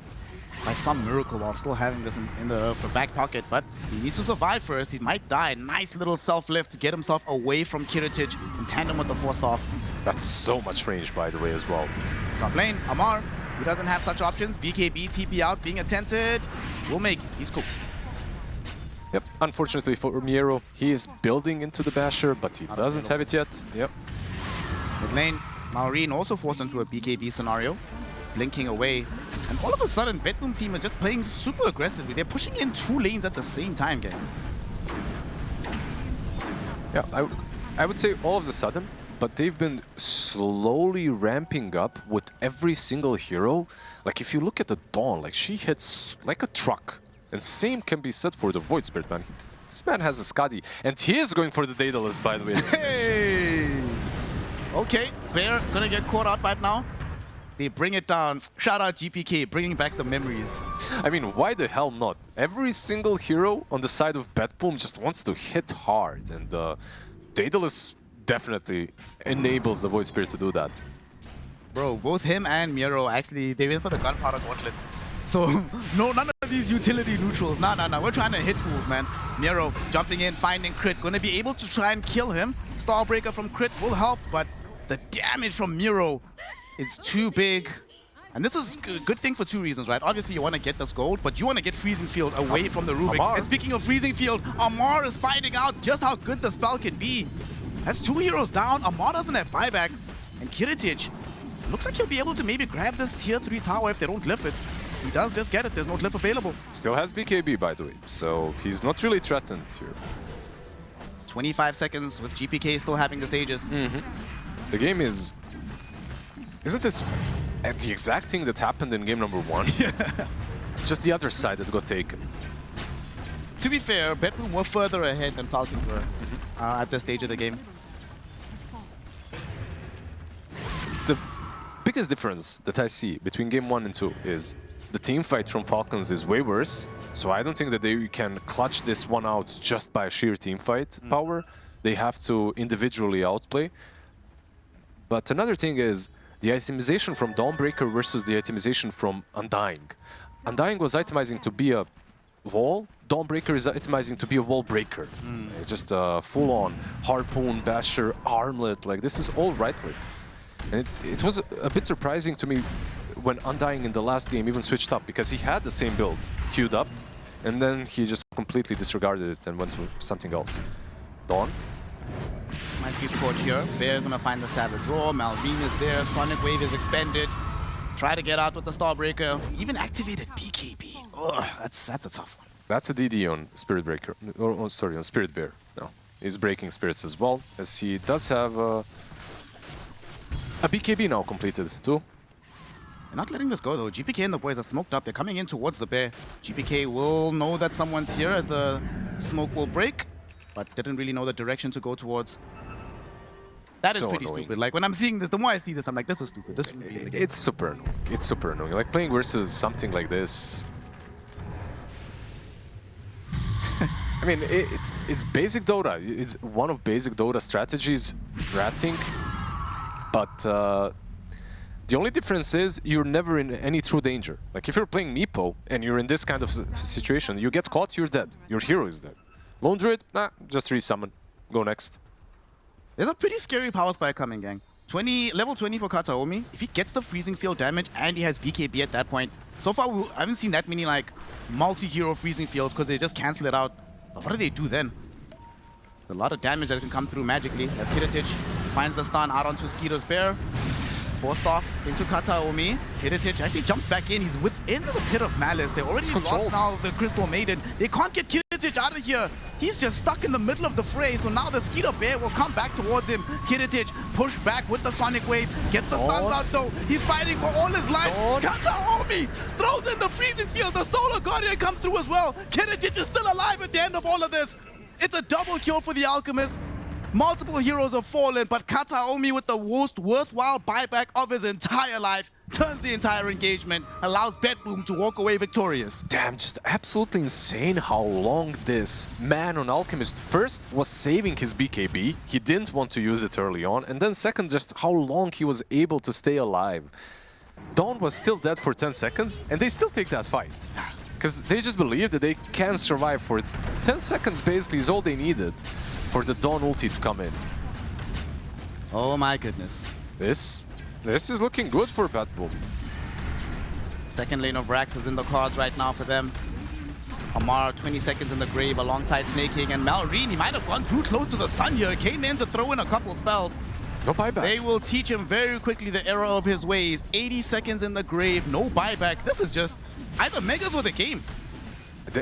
by some miracle while still having this in the back pocket, but he needs to survive first. He might die. Nice little self-lift to get himself away from Kiritij in tandem with the Force Staff. That's so much range, by the way, as well. Top lane, Amar. He doesn't have such options. BKB, TP out, being attempted. Will make. He's cool. Yep, unfortunately for Miero, he is building into the Basher, but he doesn't have it yet. Yep. Mid lane, Maureen also forced into a BKB scenario, blinking away. And all of a sudden, Bedroom team is just playing super aggressively. They're pushing in 2 lanes at the same time, gang. Yeah, I would say all of a sudden, but they've been slowly ramping up with every single hero. Like, if you look at the Dawn, like, she hits like a truck. And same can be said for the Void Spirit, man. This man has a Skadi, and he is going for the Daedalus, by the way. Hey! Okay, Bear gonna get caught out right now. They bring it down. Shout out GPK, bringing back the memories. I mean, why the hell not? Every single hero on the side of Bedboom just wants to hit hard, and Daedalus definitely enables the Void Spirit to do that. Bro, both him and Miero actually, they went for the Gunpowder Gauntlet. So, no, none of these utility neutrals. Nah. We're trying to hit fools, man. Miero jumping in, finding crit. Gonna be able to try and kill him. Starbreaker from crit will help, but the damage from Miero is too big. And this is a good thing for 2 reasons, right? Obviously, you want to get this gold, but you want to get Freezing Field away from the Rubik. Amar. And speaking of Freezing Field, Amar is finding out just how good the spell can be. That's 2 heroes down. Amar doesn't have buyback. And Kiritij looks like he'll be able to maybe grab this tier 3 tower if they don't lift it. He does just get it. There's no glyph available. Still has BKB, by the way, so he's not really threatened here. 25 seconds with GPK still having the Sages. The game is... Isn't this the exact thing that happened in game number 1? Yeah. Just the other side that got taken. To be fair, Bedroom were further ahead than Falcons were at this stage of the game. The biggest difference that I see between game 1 and 2 is the team fight from Falcons is way worse, so I don't think that they can clutch this one out just by sheer team fight power. They have to individually outplay. But another thing is the itemization from Dawnbreaker versus the itemization from Undying. Undying was itemizing to be a wall, Dawnbreaker is itemizing to be a wall breaker. Just a full-on Harpoon, Basher, Armlet, like this is all right-click. And it was a bit surprising to me when Undying in the last game even switched up, because he had the same build queued up, and then he just completely disregarded it and went to something else. Dawn? Might be caught here. They're gonna find the Savage Roar. Malvine is there. Sonic Wave is expended. Try to get out with the Starbreaker. Even activated BKB. Ugh, that's a tough one. That's a DD on Spirit Breaker. Or, sorry, on Spirit Bear. No, he's breaking spirits as well, as he does have a BKB now completed too. They're not letting this go though. GPK and the boys are smoked up. They're coming in towards the bear. GPK will know that someone's here as the smoke will break, but didn't really know the direction to go towards. That is So pretty annoying. stupid. Like when I'm seeing this, the more I see this, I'm like, this is stupid. This shouldn't be in the game. It's super annoying. It's super annoying. Like playing versus something like this. I mean, it's basic Dota. It's one of basic Dota strategies, ratting. But the only difference is you're never in any true danger. Like if you're playing Meepo and you're in this kind of situation, you get caught, you're dead. Your hero is dead. Lone Druid, nah, just resummon. Go next. There's a pretty scary power spike coming, gang. Level 20 for Kataomi. If he gets the freezing field damage and he has BKB at that point, so far I haven't seen that many like multi-hero freezing fields because they just cancel it out. But what do they do then? A lot of damage that can come through magically as Kiritich finds the stun out onto Skeeter's Bear. Forced off into Kataomi. Kiritich actually jumps back in. He's within the Pit of Malice. They already lost now the Crystal Maiden. They can't get Kiritich out of here. He's just stuck in the middle of the fray. So now the Skeeter Bear will come back towards him. Kiritich pushed back with the Sonic Wave. Gets the stuns out though. He's fighting for all his life. Kataomi throws in the freezing field. The Solar Guardian comes through as well. Kiritich is still alive at the end of all of this. It's a double kill for the Alchemist. Multiple heroes have fallen, but Kataomi with the most worthwhile buyback of his entire life turns the entire engagement, allows Bedboom to walk away victorious. Damn, just absolutely insane how long this man on Alchemist first was saving his BKB. He didn't want to use it early on, and then second, just how long he was able to stay alive. Dawn was still dead for 10 seconds, and they still take that fight. Because they just believe that they can survive for 10 seconds, basically, is all they needed for the Dawn ulti to come in. Oh my goodness. This is looking good for Bedboom. Second lane of Rax is in the cards right now for them. Amara 20 seconds in the grave alongside Snake King, and Malrine, he might have gone too close to the sun here. Came in to throw in a couple spells. No buyback. They will teach him very quickly the error of his ways. 80 seconds in the grave, no buyback. This is just either Megas or the game.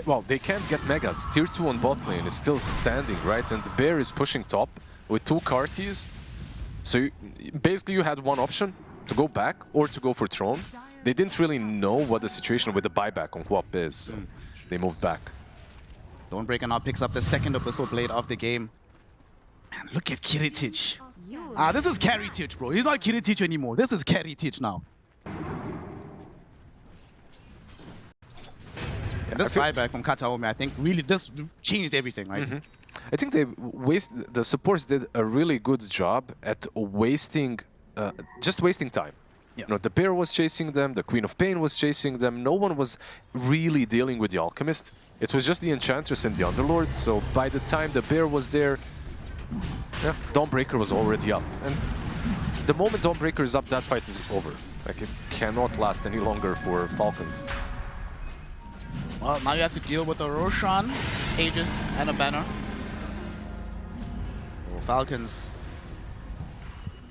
Well, they can't get Megas. Tier 2 on bot lane is still standing, right? And the Bear is pushing top with 2 Carties. So basically you had one option, to go back or to go for Throne. They didn't really know what the situation with the buyback on Huop is, so they moved back. Dawnbreaker now picks up the second Abyssal Blade of the game. Man, look at Kiritich. This is Kiritich, bro. He's not Kiritich anymore. This is Kiritich now. And this buyback from Kataomi, I think, really this changed everything, right? I think the supports did a really good job at just wasting time. Yeah. You know, the Bear was chasing them, the Queen of Pain was chasing them. No one was really dealing with the Alchemist. It was just the Enchantress and the Underlord. So by the time the Bear was there, yeah, Dawnbreaker was already up. And the moment Dawnbreaker is up, that fight is over. Like, it cannot last any longer for Falcons. Well, now you have to deal with a Roshan, Aegis, and a banner. Oh, Falcons.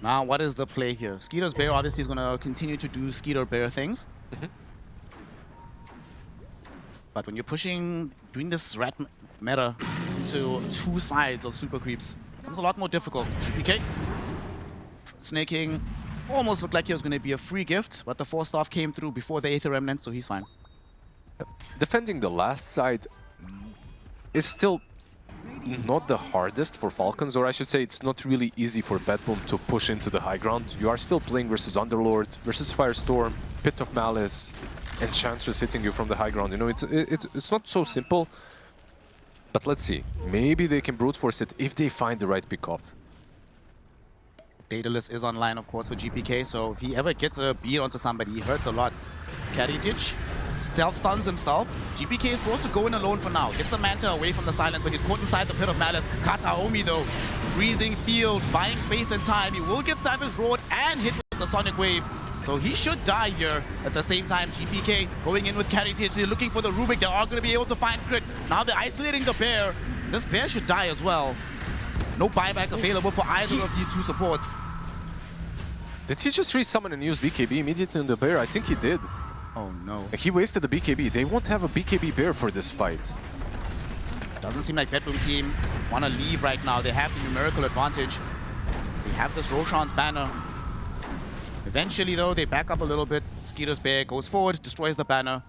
Now, what is the play here? Skeeter's Bear obviously is going to continue to do Skeeter Bear things. But when you're doing this rat meta into 2 sides of super creeps, it becomes a lot more difficult. Okay? Snake King almost looked like he was going to be a free gift, but the Force Staff came through before the Aether Remnant, so he's fine. Defending the last side is still not the hardest for Falcons, or I should say it's not really easy for Bedboom to push into the high ground. You are still playing versus Underlord, versus Firestorm, Pit of Malice, Enchantress hitting you from the high ground. You know, it's not so simple. But let's see. Maybe they can brute force it if they find the right pickoff. Daedalus is online, of course, for GPK, so if he ever gets a beat onto somebody, he hurts a lot. Kiritich stealth stuns himself. GPK is forced to go in alone for now. Gets the Manta away from the silence, but he's caught inside the Pit of Malice. Kataomi, though, freezing field, buying space and time. He will get Savage Roared and hit with the Sonic Wave. So he should die here. At the same time, GPK going in with Kiritich. They're looking for the Rubik. They are going to be able to find crit. Now they're isolating the Bear. This Bear should die as well. No buyback available for either of these 2 supports. Did he just resummon and use BKB immediately on the Bear? I think he did. Oh no. He wasted the BKB. They won't have a BKB bear for this fight. Doesn't seem like Bedroom team want to leave right now. They have the numerical advantage. They have this Roshan's banner. Eventually, though, they back up a little bit. Skeeter's bear goes forward, destroys the banner.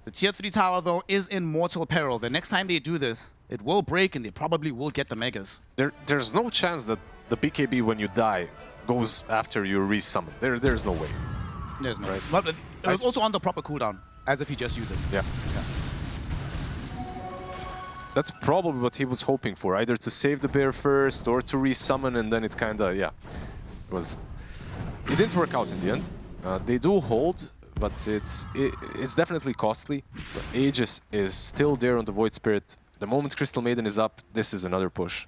The tier 3 tower, though, is in mortal peril. The next time they do this, it will break and they probably will get the megas. There's no chance that the BKB, when you die, goes after you resummon. There's no way. There's no way. But it was also on the proper cooldown, as if he just used it. Yeah. That's probably what he was hoping for, either to save the bear first or to resummon, and then it kinda, yeah. It didn't work out in the end. They do hold, but it's definitely costly. The Aegis is still there on the Void Spirit. The moment Crystal Maiden is up, this is another push.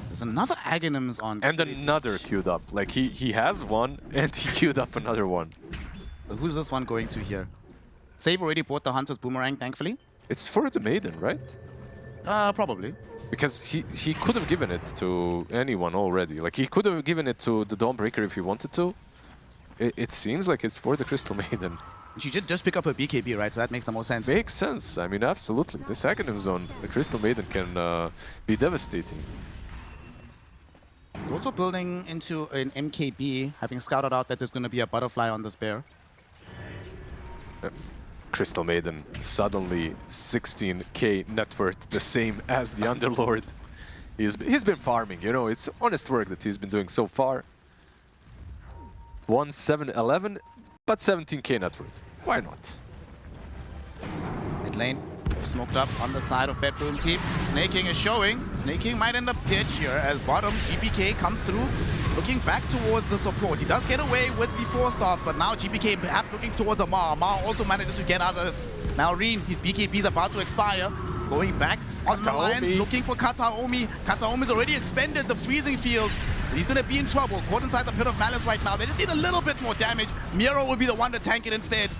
There's another Aghanims on. And another queued up. Like, he has one, and he queued up another one. Who's this one going to here? Save already bought the Hunter's Boomerang, thankfully. It's for the Maiden, right? Probably. Because he could have given it to anyone already. Like, he could have given it to the Dawnbreaker if he wanted to. It seems like it's for the Crystal Maiden. She did just pick up her BKB, right? So that makes the most sense. Makes sense. I mean, absolutely. This Aghanim zone, the Crystal Maiden can be devastating. He's also building into an MKB, having scouted out that there's going to be a butterfly on this bear. Crystal Maiden, suddenly 16k net worth, the same as the Underlord. He's been farming, you know, it's honest work that he's been doing so far. 1-7-11, but 17k net worth. Why not? Mid lane, smoked up on the side of Bedroom team. Snaking is showing. Snaking might end up dead here as bottom GPK comes through, looking back towards the support. He does get away with the 4-stars, but now GPK perhaps looking towards Amar. Amar also manages to get out of this. Malrine, his BKB is about to expire. Going back on the lines, looking for Kataomi. Kataomi's already expended the freezing field. He's going to be in trouble. Caught inside the Pit of Malice right now. They just need a little bit more damage. Miro will be the one to tank it instead.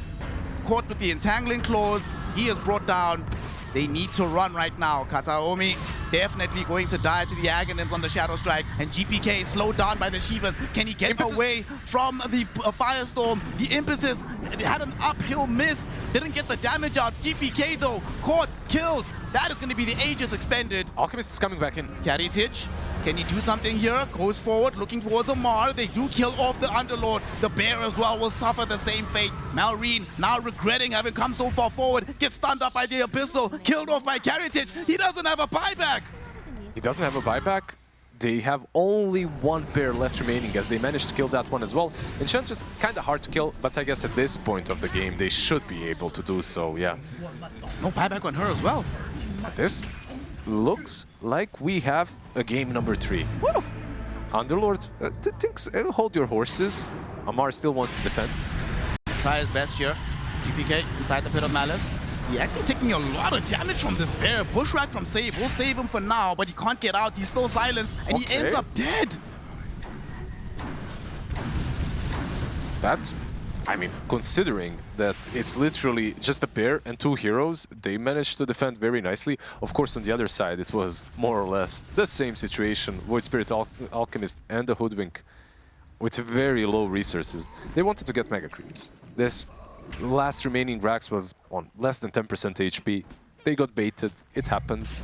Caught with the entangling claws. He is brought down. They need to run right now. Kataomi definitely going to die to the Aghanims on the Shadow Strike. And GPK slowed down by the Shivas. Can he get away from the Firestorm? The Impetus had an uphill miss. Didn't get the damage out. GPK though, caught, killed. That is going to be the Aegis expended. Alchemist is coming back in. Karitic, can he do something here? Goes forward, looking towards Amar. They do kill off the Underlord. The bear as well will suffer the same fate. Malrine, now regretting having come so far forward, gets stunned up by the Abyssal, killed off by Karitic. He doesn't have a buyback. He doesn't have a buyback. They have only one bear left remaining as they managed to kill that one as well. Enchantress, kind of hard to kill, but I guess at this point of the game, they should be able to do so, yeah. No buyback on her as well. This looks like we have a game number 3. Woo! Underlord, hold your horses. Amar still wants to defend. Try his best here. GPK inside the Pit of Malice. He's actually taking a lot of damage from this bear. Bushwhack from Save will save him for now, but he can't get out. He's still silenced, and he ends up dead. That's, I mean, considering that it's literally just a bear and 2 heroes, they managed to defend very nicely. Of course, on the other side, it was more or less the same situation. Void Spirit Alchemist and the Hoodwink with very low resources. They wanted to get Mega Creeps. This last remaining Rax was on less than 10% HP. They got baited. It happens.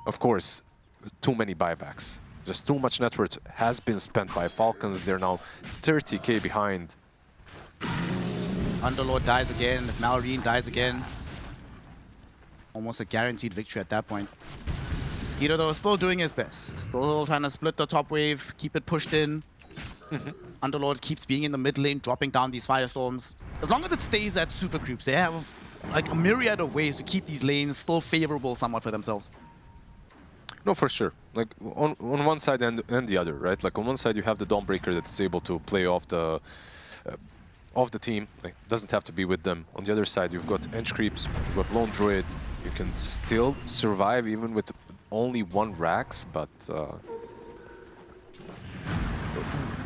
Of course, too many buybacks. Just too much net worth has been spent by Falcons. They're now 30k behind. Underlord dies again. Malrine dies again. Almost a guaranteed victory at that point. Skeeter, though, is still doing his best. Still trying to split the top wave, keep it pushed in. Underlord keeps being in the mid lane, dropping down these firestorms. As long as it stays at super groups, they have like a myriad of ways to keep these lanes still favorable somewhat for themselves. No, for sure. Like on one side and the other, right? Like on one side you have the Dawnbreaker that's able to play off the team. Like doesn't have to be with them. On the other side you've got Ench Creeps, you've got Lone Druid. You can still survive even with only 1 Rax, but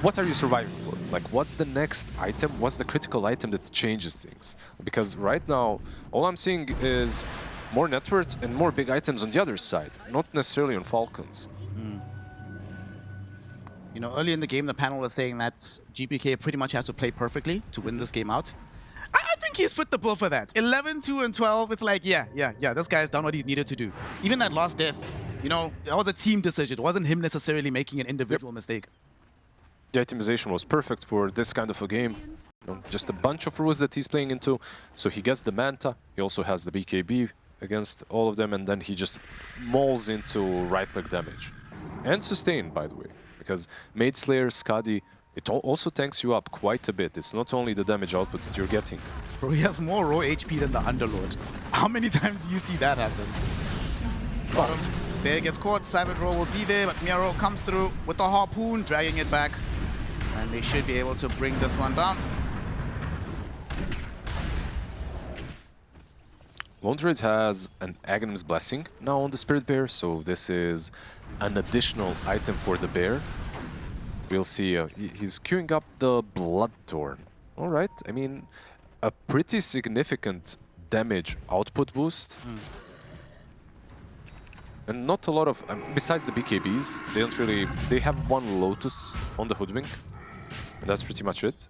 what are you surviving for? Like, what's the next item? What's the critical item that changes things? Because right now, all I'm seeing is more net worth and more big items on the other side, not necessarily on Falcons. You know, early in the game, the panel was saying that GPK pretty much has to play perfectly to win this game out. I think he's fit the bill for that. 11, 2, and 12, it's like, yeah, this guy's done what he's needed to do. Even that last death, you know, that was a team decision. It wasn't him necessarily making an individual mistake. The itemization was perfect for this kind of a game. You know, just a bunch of rules that he's playing into. So he gets the Manta, he also has the BKB against all of them, and then he just mauls into right-click damage. And sustain, by the way, because Maid Slayer, Skadi, it also tanks you up quite a bit. It's not only the damage output that you're getting. Bro, he has more raw HP than the Underlord. How many times do you see that happen? Bottom. Bear gets caught, Savage Roll will be there, but Miro comes through with the harpoon, dragging it back. And they should be able to bring this one down. Lone Druid has an Aghanim's Blessing now on the Spirit Bear, so this is an additional item for the bear. We'll see, he's queuing up the Bloodthorn. Alright, I mean, a pretty significant damage output boost. And not a lot of, besides the BKBs, they don't really, they have one Lotus on the Hoodwink. And that's pretty much it.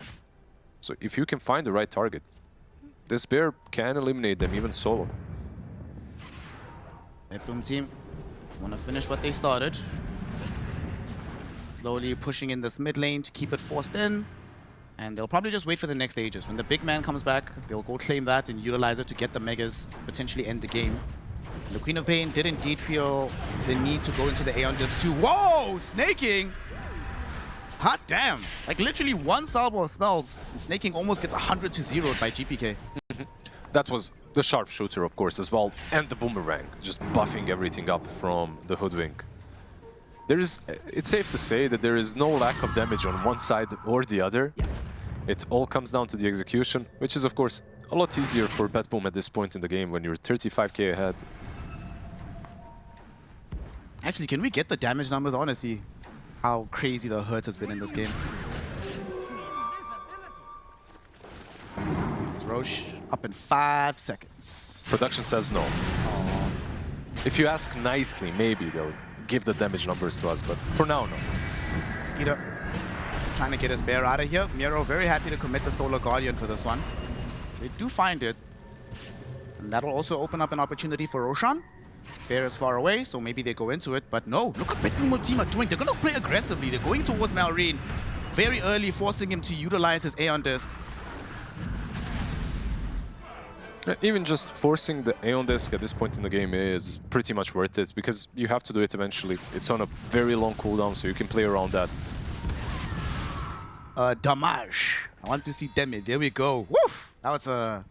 So if you can find the right target, this bear can eliminate them even solo. Boom team want to finish what they started. Slowly pushing in this mid lane to keep it forced in. And they'll probably just wait for the next stages. When the big man comes back, they'll go claim that and utilize it to get the Megas, potentially end the game. And the Queen of Pain did indeed feel the need to go into the Aeon just to... Whoa! Snaking! Hot damn! Like literally one salvo of spells, and Snaking almost gets 100 to 0 by GPK. That was the sharpshooter, of course, as well, and the boomerang, just buffing everything up from the Hoodwink. It's safe to say that there is no lack of damage on one side or the other. Yeah. It all comes down to the execution, which is, of course, a lot easier for BetBoom at this point in the game when you're 35k ahead. Actually, can we get the damage numbers? I want to see how crazy the hurt has been in this game. It's Roche up in 5 seconds. Production says no. Aww. If you ask nicely, maybe they'll give the damage numbers to us, but for now, no. Skeeter trying to get his bear out of here. Miro very happy to commit the Solar Guardian for this one. They do find it. And that'll also open up an opportunity for Roshan. Bear is far away, so maybe they go into it. But no, look what BetBoom team are doing. They're going to play aggressively. They're going towards Malrine very early, forcing him to utilize his Aeon Disc. Even just forcing the Aeon Disc at this point in the game is pretty much worth it, because you have to do it eventually. It's on a very long cooldown, so you can play around that. Damage. I want to see Demi. There we go. Woof! That was a...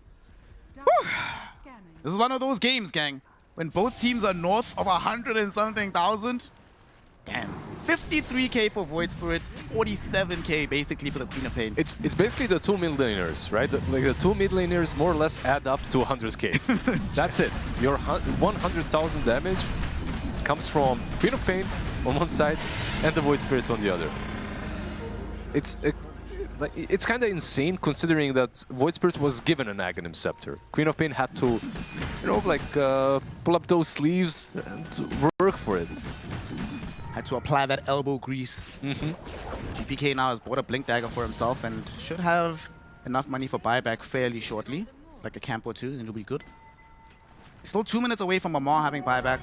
This is one of those games, gang, when both teams are north of 100 and something thousand. Damn. 53k for Void Spirit, 47k basically for the Queen of Pain. It's basically the two mid laners, right? Like the two mid laners more or less add up to 100k. That's it. Your 100,000 damage comes from Queen of Pain on one side and the Void Spirit on the other. It's kind of insane considering that Void Spirit was given an Aghanim Scepter. Queen of Pain had to, you know, like pull up those sleeves and work for it. Had to apply that elbow grease. GPK now has bought a Blink Dagger for himself and should have enough money for buyback fairly shortly. Like a camp or two, and it'll be good. Still 2 minutes away from Mamar having buyback,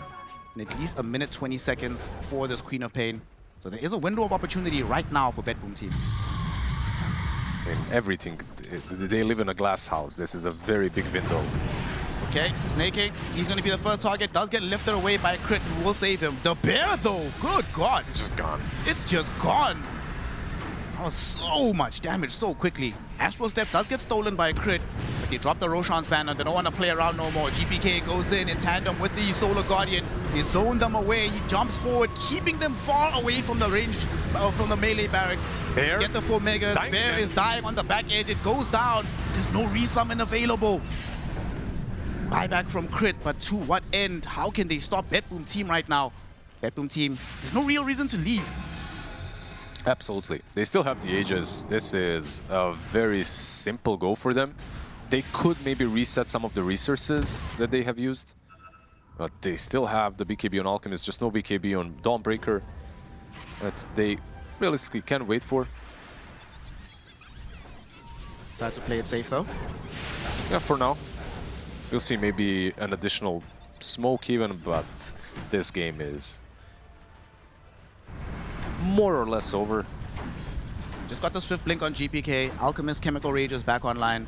and at least a minute 20 seconds for this Queen of Pain. So there is a window of opportunity right now for BetBoom team. In everything, they live in a glass house. This is a very big window. Okay, Snaking, he's going to be the first target. Does get lifted away by a crit, and will save him. The bear, though, good God. It's just gone. It's just gone. That was so much damage so quickly. Astral Step does get stolen by a crit, but they drop the Roshan's banner. They don't want to play around no more. GPK goes in tandem with the Solar Guardian. They zone them away. He jumps forward, keeping them far away from the range, from the melee barracks. Bear. Get the 4 megas. Bear is dying on the back edge. It goes down. There's no resummon available. Buyback from crit, but to what end? How can they stop BetBoom team right now? BetBoom team, there's no real reason to leave. Absolutely. They still have the Aegis. This is a very simple go for them. They could maybe reset some of the resources that they have used, but they still have the BKB on Alchemist, just no BKB on Dawnbreaker. But they realistically can wait for. Decide to play it safe though. Yeah, for now. We'll see maybe an additional smoke even, but this game is more or less over. Just got the Swift Blink on GPK. Alchemist Chemical Rage is back online.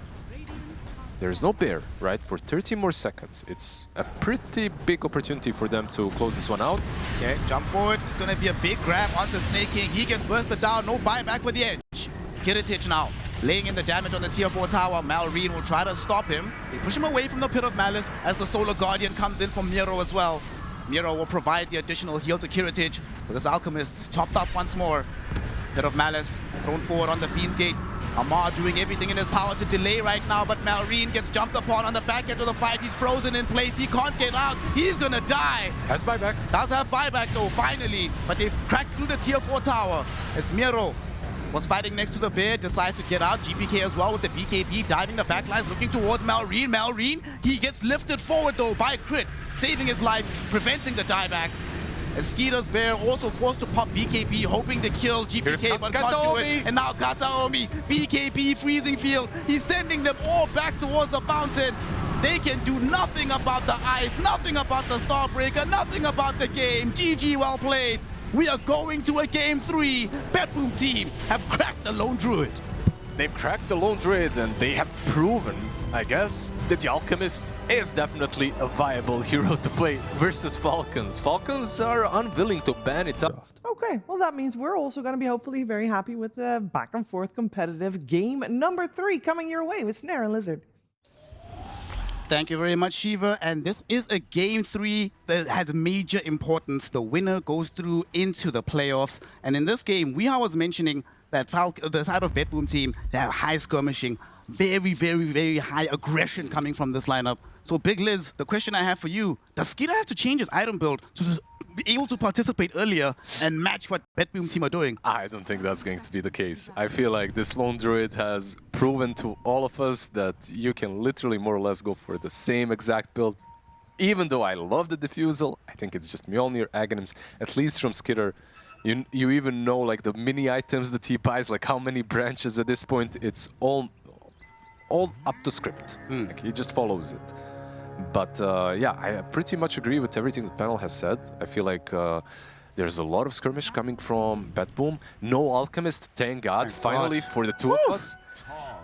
There's no bear, right? For 30 more seconds. It's a pretty big opportunity for them to close this one out. Okay, jump forward. It's going to be a big grab onto Snake King. He gets bursted down. No buyback for the edge. Kiritich now laying in the damage on the tier 4 tower. Malreen will try to stop him. They push him away from the Pit of Malice as the Solar Guardian comes in from Miro as well. Miro will provide the additional heal to Kiritich. So this Alchemist topped up once more. Pit of Malice thrown forward on the Fiend's Gate. Amar doing everything in his power to delay right now, but Malreen gets jumped upon on the back edge of the fight. He's frozen in place. He can't get out. He's gonna die. Has buyback. Does have buyback though, finally. But they've cracked through the tier 4 tower. As Miro was fighting next to the bear, decides to get out. GPK as well with the BKB diving the backlines, looking towards Malreen. Malreen, he gets lifted forward though by Crit, saving his life, preventing the dieback. As Skeeter's bear also forced to pop BKB, hoping to kill GPK, but can't do it. And now Kataomi, BKB freezing field. He's sending them all back towards the fountain. They can do nothing about the ice, nothing about the Starbreaker, nothing about the game. GG, well played. We are going to a game 3. Bedboom team have cracked the Lone Druid. They've cracked the Lone Druid and they have proven, I guess, that the Alchemist is definitely a viable hero to play versus Falcons. Falcons are unwilling to ban it up. Okay, well that means we're also going to be hopefully very happy with the back and forth competitive game number 3 coming your way with Snare and Lizard. Thank you very much, Shiva. And this is a game 3 that has major importance. The winner goes through into the playoffs. And in this game, I was mentioning that the side of Bedboom team, they have high skirmishing, very, very, very high aggression coming from this lineup. So Big Liz, the question I have for you, does Skeeter have to change his item build to be able to participate earlier and match what Bedboom team are doing? I don't think that's going to be the case. I feel like this Lone Druid has proven to all of us that you can literally more or less go for the same exact build. Even though I love the Diffusal, I think it's just Mjolnir, Aghanims, at least from Skeeter. You even know like the mini items that he buys, like how many branches at this point. It's all up to script. Like, he just follows it. But yeah, I pretty much agree with everything the panel has said. I feel like there's a lot of skirmish coming from Bedboom. No Alchemist, thank God, finally for the two of us.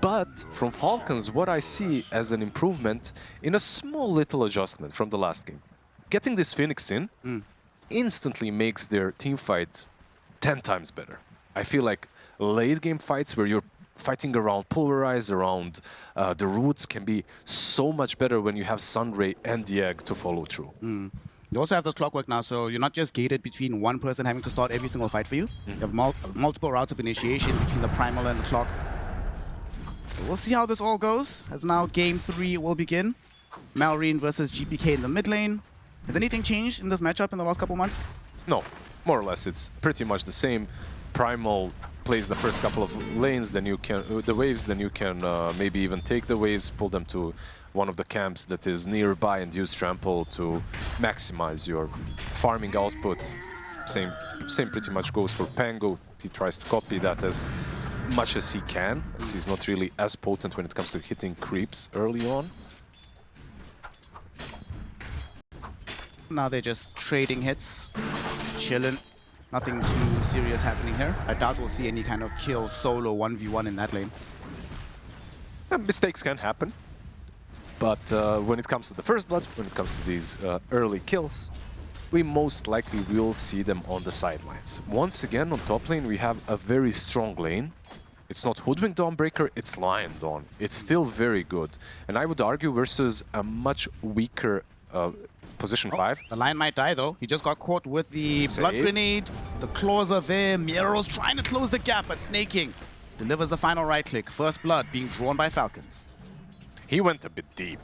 But from Falcons, what I see as an improvement in a small little adjustment from the last game. Getting this Phoenix in instantly makes their team fight 10 times better. I feel like late game fights where you're fighting around Pulverize, around the roots can be so much better when you have Sunray and the Egg to follow through. You also have this clockwork now, so you're not just gated between one person having to start every single fight for you. You have multiple routes of initiation between the Primal and the clock. So we'll see how this all goes, as now game 3 will begin. Malreen versus GPK in the mid lane. Has anything changed in this matchup in the last couple months? No, more or less it's pretty much the same. Primal plays the first couple of lanes, then you can the waves, then you can maybe even take the waves, pull them to one of the camps that is nearby and use trample to maximize your farming output. Same pretty much goes for Pango. He tries to copy that as much as he can, as he's not really as potent when it comes to hitting creeps early on. Now they're just trading hits, chilling. Nothing too serious happening here. I doubt we'll see any kind of kill solo 1v1 in that lane. Mistakes can happen, but when it comes to the first blood, when it comes to these early kills, we most likely will see them on the sidelines. Once again, on top lane, we have a very strong lane. It's not Hoodwink Dawnbreaker, it's Lion Dawn. It's still very good, and I would argue versus a much weaker position 5. The Lion might die though. He just got caught with the blood grenade. The claws are there. Miro's trying to close the gap, but Snake King delivers the final right click. First blood being drawn by Falcons. He went a bit deep.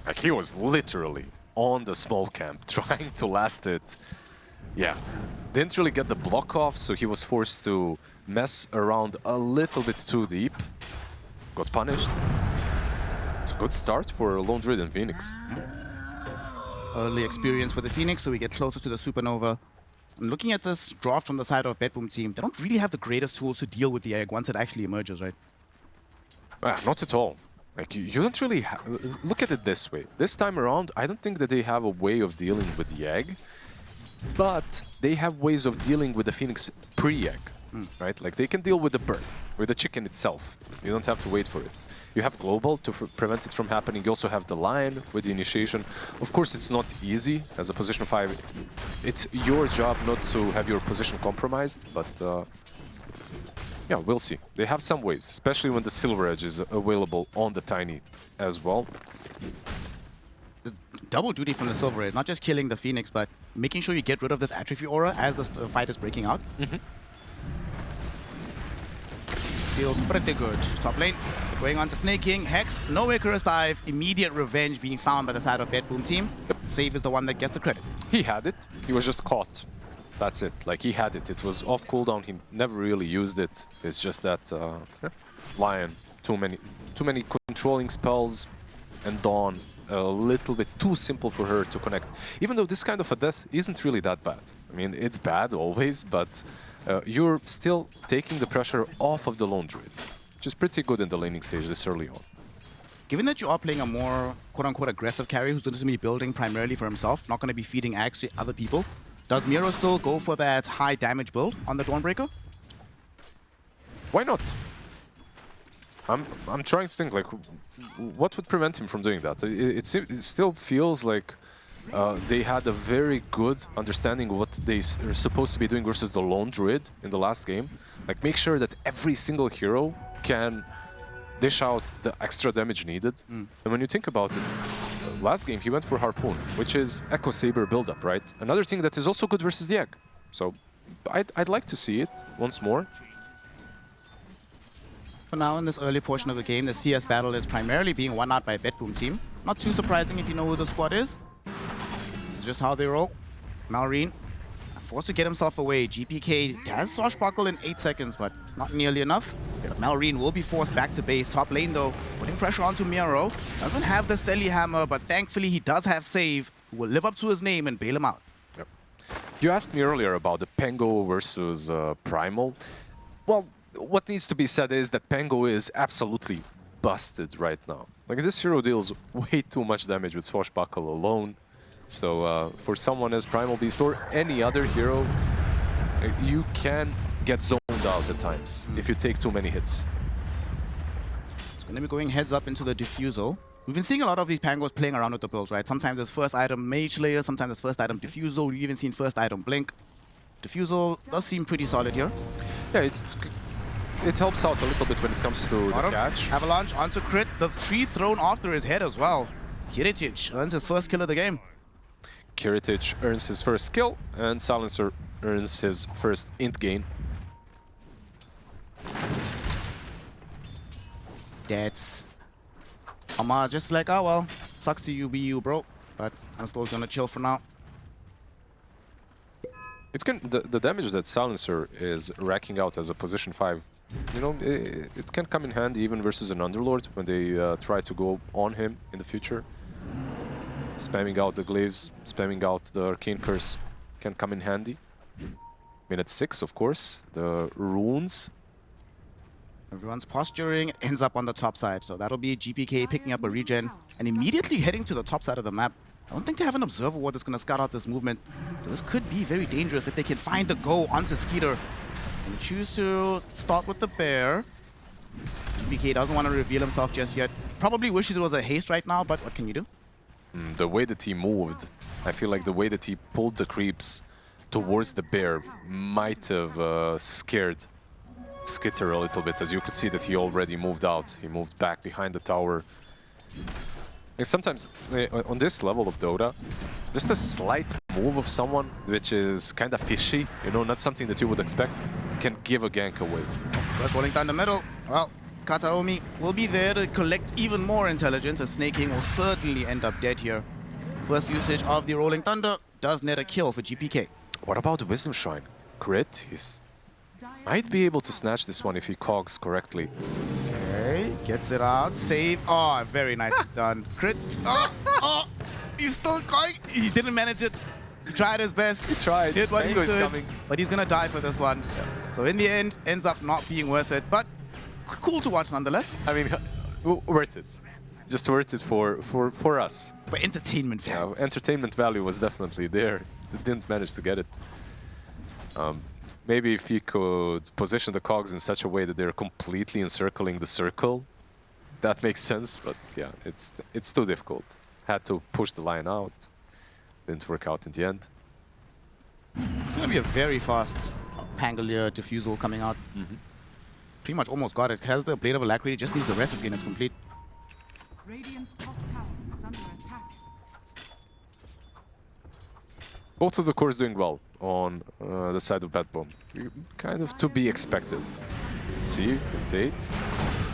Like, he was literally on the small camp trying to last it. Yeah, didn't really get the block off, so he was forced to mess around a little bit too deep. Got punished. It's a good start for Lone Druid and Phoenix. Early experience for the Phoenix, so we get closer to the Supernova. And looking at this draft from the side of Bedboom team, they don't really have the greatest tools to deal with the egg once it actually emerges, right? Not at all. Like, you don't really look at it this way. This time around, I don't think that they have a way of dealing with the egg, but they have ways of dealing with the Phoenix pre-egg, right? Like, they can deal with the bird, with the chicken itself. You don't have to wait for it. You have Global to prevent it from happening. You also have the Lion with the initiation. Of course, it's not easy as a position 5. It's your job not to have your position compromised, but yeah, we'll see. They have some ways, especially when the Silver Edge is available on the Tiny as well. Double duty from the Silver Edge, not just killing the Phoenix, but making sure you get rid of this atrophy aura as the fight is breaking out. Feels pretty good. Top lane, going on to Snake King. Hex, no Icarus dive. Immediate revenge being found by the side of Bedboom team. Save is the one that gets the credit. He had it. He was just caught. That's it. Like, he had it. It was off cooldown. He never really used it. It's just that Lion, too many controlling spells, and Dawn, a little bit too simple for her to connect. Even though this kind of a death isn't really that bad. I mean, it's bad always, but you're still taking the pressure off of the Lone Druid, which is pretty good in the laning stage this early on. Given that you are playing a more quote-unquote aggressive carry who's going to be building primarily for himself, not going to be feeding ags to other people, does Miro still go for that high damage build on the Dawnbreaker? Why not? I'm trying to think, like, what would prevent him from doing that? It still feels like they had a very good understanding of what they are supposed to be doing versus the Lone Druid in the last game. Like, make sure that every single hero can dish out the extra damage needed. And when you think about it, last game he went for Harpoon, which is Echo Saber build-up, right? Another thing that is also good versus the Egg. So I'd like to see it once more. For now, in this early portion of the game, the CS battle is primarily being won out by Bedboom team. Not too surprising if you know who the squad is. This is just how they roll. Malrine forced to get himself away. GPK has Swashbuckle in 8 seconds, but not nearly enough. But Malrine will be forced back to base. Top lane, though, putting pressure onto Miro. Doesn't have the Selly Hammer, but thankfully he does have Save, who will live up to his name and bail him out. Yep. You asked me earlier about the Pango versus Primal. Well, what needs to be said is that Pango is absolutely busted right now. Like, this hero deals way too much damage with Swashbuckle alone. So for someone as Primal Beast or any other hero, you can get zoned out at times if you take too many hits. It's going to be going heads up into the Diffusal. We've been seeing a lot of these Pangos playing around with the builds, right? Sometimes it's first item Mage Layer, sometimes it's first item Diffusal. We've even seen first item Blink. Diffusal does seem pretty solid here. Yeah, it helps out a little bit when it comes to the catch. Avalanche onto crit. The tree thrown after his head as well. Kiritich earns his first kill of the game. Kiritich earns his first kill, and Silencer earns his first int gain. That's Amar just like, oh well, sucks to you, be you, bro. But I'm still gonna chill for now. The damage that Silencer is racking out as a position 5, you know, it can come in handy even versus an Underlord when they try to go on him in the future. Spamming out the Glaives, spamming out the Arcane Curse can come in handy. Minute 6, of course, the Runes. Everyone's posturing, it ends up on the top side. So that'll be GPK picking up a regen and immediately heading to the top side of the map. I don't think they have an observer ward that's going to scout out this movement. So this could be very dangerous if they can find the go onto Skeeter. And choose to start with the bear. GPK doesn't want to reveal himself just yet. Probably wishes it was a haste right now, but what can you do? The way that he moved, I feel like the way that he pulled the creeps towards the bear might have scared Skitter a little bit, as you could see that he already moved out. He moved back behind the tower. And sometimes, on this level of Dota, just a slight move of someone, which is kind of fishy, you know, not something that you would expect, can give a gank away. First rolling down the middle. Well, Kataomi will be there to collect even more intelligence, as Snake King will certainly end up dead here. First usage of the Rolling Thunder does net a kill for GPK. What about the Wisdom Shrine? Crit? He might be able to snatch this one if he cogs correctly. Okay, gets it out. Save. Oh, very nicely done. Crit. Oh, he's still going. He didn't manage it. He tried his best. He tried. Did what he Mango is could, coming. but he's gonna die for this one. Yeah. So in the end, ends up not being worth it, but cool to watch nonetheless. I mean, worth it. Just worth it for us. For entertainment value. Yeah, entertainment value was definitely there. They didn't manage to get it. Maybe if he could position the cogs in such a way that they're completely encircling the circle, that makes sense. But yeah, it's too difficult. Had to push the line out. Didn't work out in the end. It's going to be a very fast Pangolier Diffusal coming out. Pretty much almost got it. Has the Blade of Alacrity, just needs the recipe and it's complete. Radiant's top tower is under attack. Both of the cores doing well on the side of Bad Bomb. Kind of to be expected. Let's see, rotate.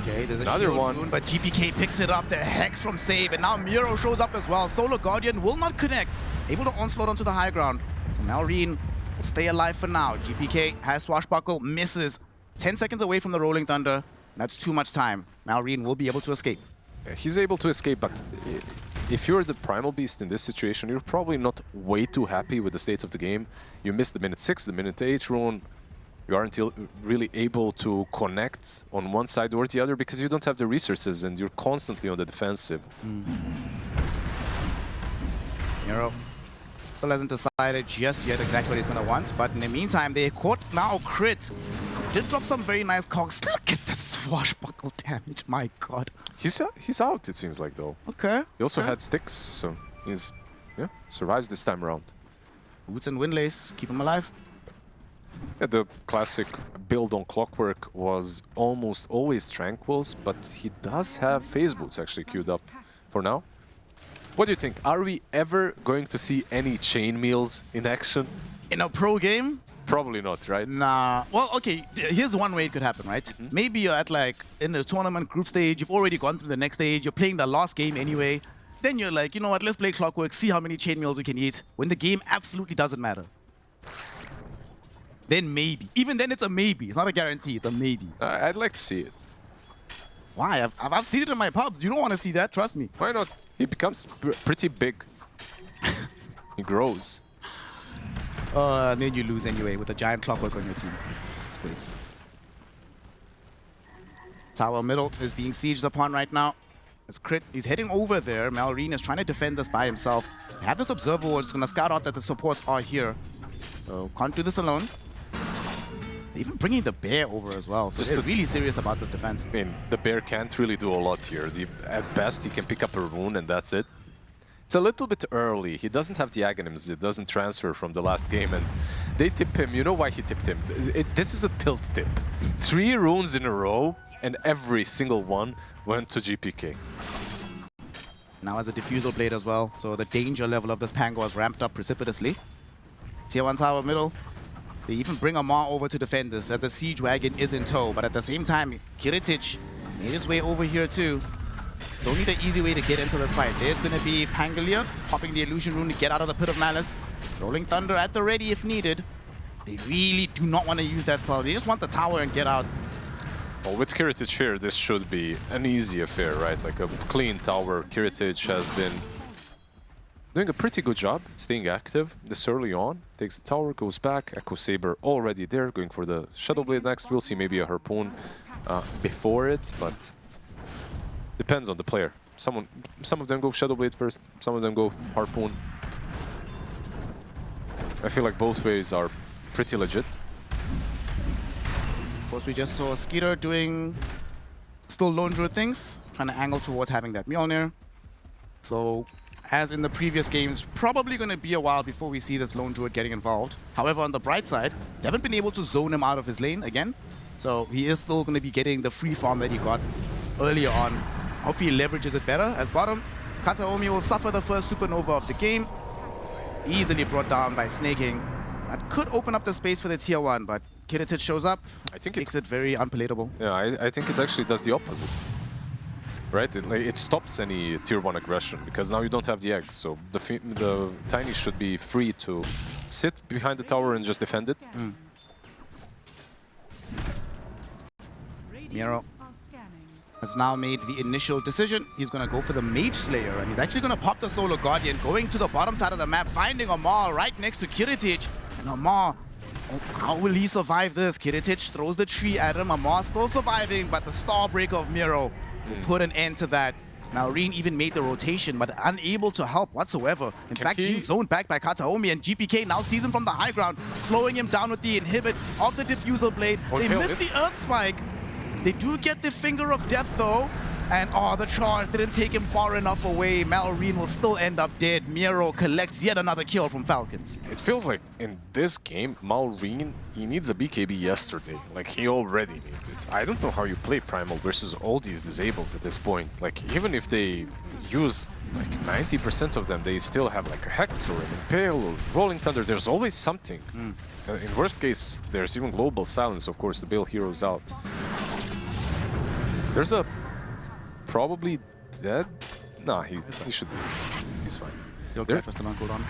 Okay, there's another one. Moon, but GPK picks it up. The Hex from Save, and now Miro shows up as well. Solar Guardian will not connect. Able to onslaught onto the high ground. So Malrine will stay alive for now. GPK has Swashbuckle, misses. 10 seconds away from the Rolling Thunder. That's too much time. Malrine will be able to escape. Yeah, he's able to escape, but if you're the Primal Beast in this situation, you're probably not way too happy with the state of the game. You missed the minute 6, the minute 8 rune. You aren't really able to connect on one side or the other because you don't have the resources and you're constantly on the defensive. Miro still hasn't decided just yet exactly what he's going to want, but in the meantime, they caught now Crit. Did drop some very nice cogs. Look at the Swashbuckle damage, my god. He's out, it seems like, though. Okay. He also had sticks, so he's, yeah, survives this time around. Boots and Windlace keep him alive. Yeah, the classic build on Clockwork was almost always Tranquils, but he does have Phase Boots actually queued up for now. What do you think? Are we ever going to see any chainmails in action? In a pro game? Probably not, right? Nah. Well, okay, here's one way it could happen, right? Maybe you're at like, in the tournament group stage, you've already gone through the next stage, you're playing the last game anyway. Then you're like, you know what, let's play Clockwork, see how many chainmails we can eat, when the game absolutely doesn't matter. Then maybe. Even then it's a maybe. It's not a guarantee, it's a maybe. I'd like to see it. Why? I've seen it in my pubs. You don't want to see that, trust me. Why not? He becomes pretty big. He grows. And then you lose anyway with a giant Clockwork on your team. It's great. Tower middle is being sieged upon right now. As Crit, he's heading over there. Malrine is trying to defend this by himself. They have this Observer Ward. It's going to scout out that the supports are here. So can't do this alone. They're even bringing the bear over as well. So they're really serious about this defense. I mean, the bear can't really do a lot here. At best, he can pick up a rune and that's it. It's a little bit early. He doesn't have the Aghanims. It doesn't transfer from the last game. And they tip him. You know why he tipped him? This is a tilt tip. 3 runes in a row, and every single one went to GPK. Now has a Diffusal Blade as well. So the danger level of this Pango has ramped up precipitously. Tier 1 tower middle. They even bring a Maw over to defend this as the Siege Wagon is in tow. But at the same time, Kiritic made his way over here too. Still need an easy way to get into this fight. There's going to be Pangolier popping the Illusion Rune to get out of the Pit of Malice. Rolling Thunder at the ready if needed. They really do not want to use that spell. They just want the tower and get out. Well, with Kiritic here, this should be an easy affair, right? Like a clean tower. Kiritic has been doing a pretty good job staying active this early on. Takes the tower, goes back. Echo Saber already there, going for the Shadow Blade next. We'll see maybe a Harpoon before it, but depends on the player. Some of them go Shadow Blade first, some of them go Harpoon. I feel like both ways are pretty legit. Of course, we just saw Skeeter doing still Lone Druid things, trying to angle towards having that Mjolnir. So, as in the previous games, probably going to be a while before we see this Lone Druid getting involved. However, on the bright side, they haven't been able to zone him out of his lane again. So he is still going to be getting the free farm that he got earlier on. Hopefully he leverages it better. As bottom, Kataomi will suffer the first Supernova of the game. Easily brought down by snaking. That could open up the space for the tier 1, but Kiritic shows up. I think makes it very unpalatable. Yeah, I think it actually does the opposite. Right? It stops any tier 1 aggression, because now you don't have the egg. So the Tiny should be free to sit behind the tower and just defend it. Miro has now made the initial decision. He's going to go for the Mage Slayer, and he's actually going to pop the Solar Guardian, going to the bottom side of the map, finding Amar right next to Kiritic. And Amar, how will he survive this? Kiritic throws the tree at him. Amar still surviving, but the Starbreaker of Miro will put an end to that. Now, Reen even made the rotation, but unable to help whatsoever. In fact, being zoned back by Kataomi, and GPK now sees him from the high ground, slowing him down with the inhibit of the Diffusal Blade. They miss the Earth Spike. They do get the Finger of Death, though. And, the charge didn't take him far enough away. Malreen will still end up dead. Miro collects yet another kill from Falcons. It feels like in this game, Malreen, he needs a BKB yesterday. Like, he already needs it. I don't know how you play Primal versus all these disables at this point. Like, even if they use, like, 90% of them, they still have, like, a Hex or an Impale or Rolling Thunder. There's always something. In worst case, there's even Global Silence, of course, to bail heroes out. There's a... probably dead? Nah, he should be. He's fine.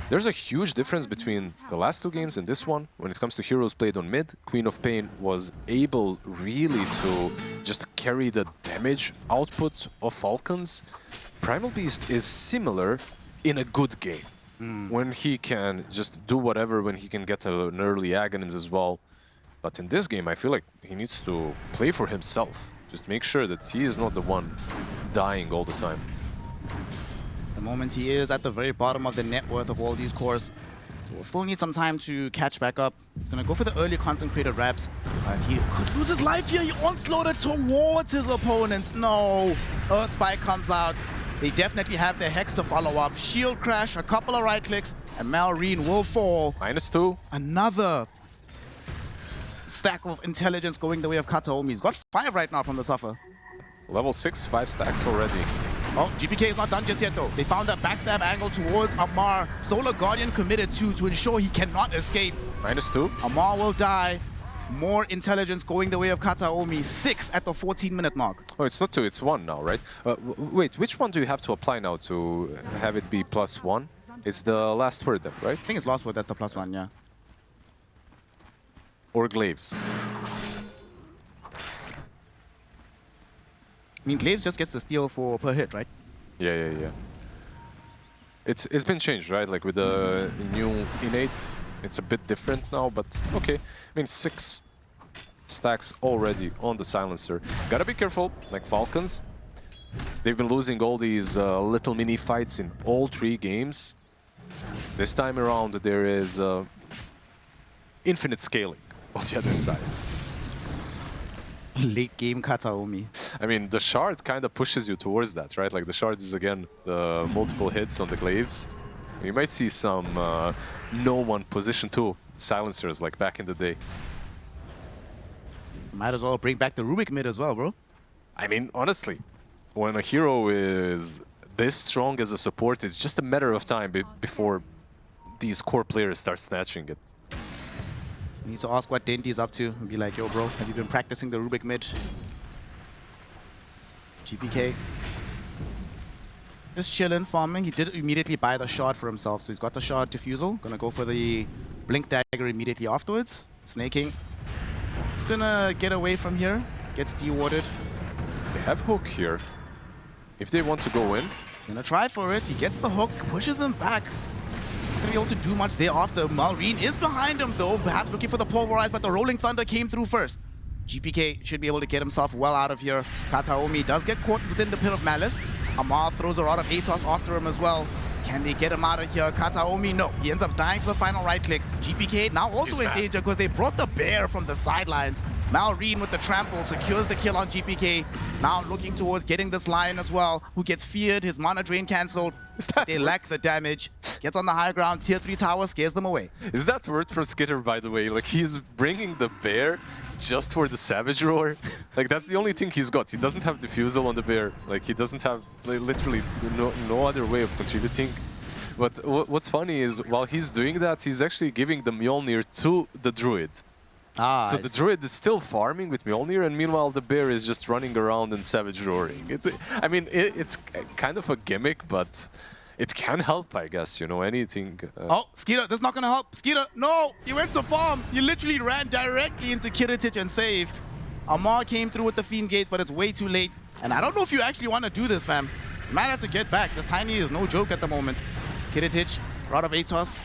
There's a huge difference between the last two games and this one. When it comes to heroes played on mid, Queen of Pain was able really to just carry the damage output of Falcons. Primal Beast is similar in a good game. When he can just do whatever, when he can get an early Aghanim's as well. But in this game, I feel like he needs to play for himself. Just make sure that he is not the one dying all the time. The moment he is at the very bottom of the net worth of all these cores. So we'll still need some time to catch back up. He's going to go for the early concentrated reps. But he could lose his life here. He onslaughted towards his opponents. No. Earth Spike comes out. They definitely have their Hex to follow up. Shield crash, a couple of right clicks, and Malreen will fall. -2. Another stack of intelligence going the way of Kataomi. He's got 5 right now from the Suffer. Level 6, 5 stacks already. Oh, GPK is not done just yet, though. They found a backstab angle towards Amar. Solar Guardian committed to ensure he cannot escape. -2. Amar will die. More intelligence going the way of Kataomi. 6 at the 14-minute mark. Oh, it's not 2, it's 1 now, right? Wait, which one do you have to apply now to have it be +1? It's the last word then, right? I think it's last word, that's the +1, yeah. Or Glaives. I mean, Glaives just gets the steal for per hit, right? Yeah. It's been changed, right? Like with the new innate, it's a bit different now, but okay. I mean, 6 stacks already on the silencer. Gotta be careful, like Falcons. They've been losing all these little mini fights in all 3 games. This time around, there is infinite scaling on the other side. Late game Kataomi. I mean, the shard kind of pushes you towards that, right? Like the shard is again the multiple hits on the glaives. You might see some no one position 2 silencers like back in the day. Might as well bring back the Rubik mid as well, bro. I mean, honestly, when a hero is this strong as a support, it's just a matter of time before these core players start snatching it. You need to ask what Dendi's up to and be like, yo, bro, have you been practicing the Rubik mid? GPK. Just chilling, farming. He did immediately buy the shard for himself, so he's got the shard diffusal. Gonna go for the blink dagger immediately afterwards. Snaking. He's gonna get away from here. Gets dewarded. They have hook here. If they want to go in. Gonna try for it. He gets the hook, pushes him back. Not gonna be able to do much thereafter. Malreen is behind him though, perhaps looking for the pulverize, but the Rolling Thunder came through first. GPK should be able to get himself well out of here. Kataomi does get caught within the Pit of Malice. Amar throws a rod of ATOS after him as well. Can they get him out of here? Kataomi, no. He ends up dying for the final right click. GPK now also in danger because they brought the bear from the sidelines. Malreen with the trample secures the kill on GPK. Now looking towards getting this Lion as well, who gets feared, his mana drain cancelled. They lack the damage. Gets on the high ground, tier 3 tower, scares them away. Is that word from Skitter, by the way? Like, he's bringing the bear just for the Savage Roar. Like, that's the only thing he's got. He doesn't have Diffusal on the bear. Like, he doesn't have literally no other way of contributing. But what's funny is, while he's doing that, he's actually giving the Mjolnir to the Druid. So the Druid is still farming with Mjolnir, and meanwhile the bear is just running around and Savage Roaring. I mean, it's kind of a gimmick, but it can help, I guess, you know, anything. Oh, Skeeter, that's not going to help. Skeeter, no! You went to farm! You literally ran directly into Kiritic and saved. Amar came through with the Fiend Gate, but it's way too late. And I don't know if you actually want to do this, fam. You might have to get back. This Tiny is no joke at the moment. Kiritich, Rod of Atos,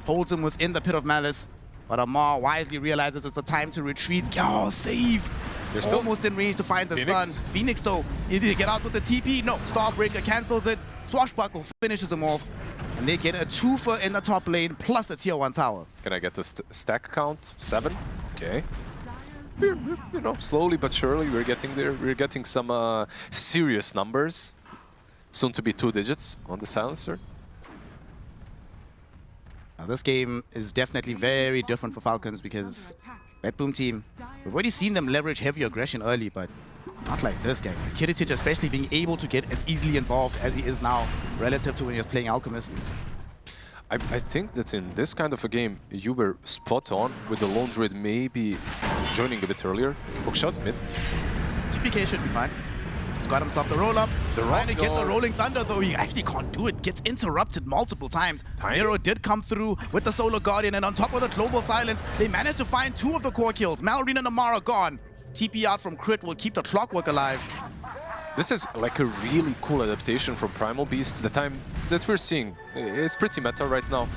holds him within the Pit of Malice. But Amar wisely realizes it's the time to retreat. Oh, save! They're still almost in range to find the stun. Phoenix, though, did he get out with the TP? No, Starbreaker cancels it. Swashbuckle finishes him off. And they get a twofer in the top lane, plus a tier 1 tower. Can I get the stack count? 7? Okay. You know, slowly but surely we're getting there. We're getting some serious numbers. Soon to be 2 digits on the silencer. Now, this game is definitely very different for Falcons because Red Boom team, we've already seen them leverage heavy aggression early, but not like this game. Kiritich especially being able to get as easily involved as he is now relative to when he was playing Alchemist. I think that in this kind of a game, you were spot on with the Lone Druid maybe joining a bit earlier. Hookshot mid. GPK should be fine. He's got himself the roll-up. Trying to get the Rolling Thunder, though he actually can't do it. Gets interrupted multiple times. Nero did come through with the Solar Guardian, and on top of the Global Silence, they managed to find 2 of the core kills. Malrine and Amara gone. TP out from Crit will keep the Clockwork alive. This is like a really cool adaptation from Primal Beasts. The time that we're seeing, it's pretty meta right now.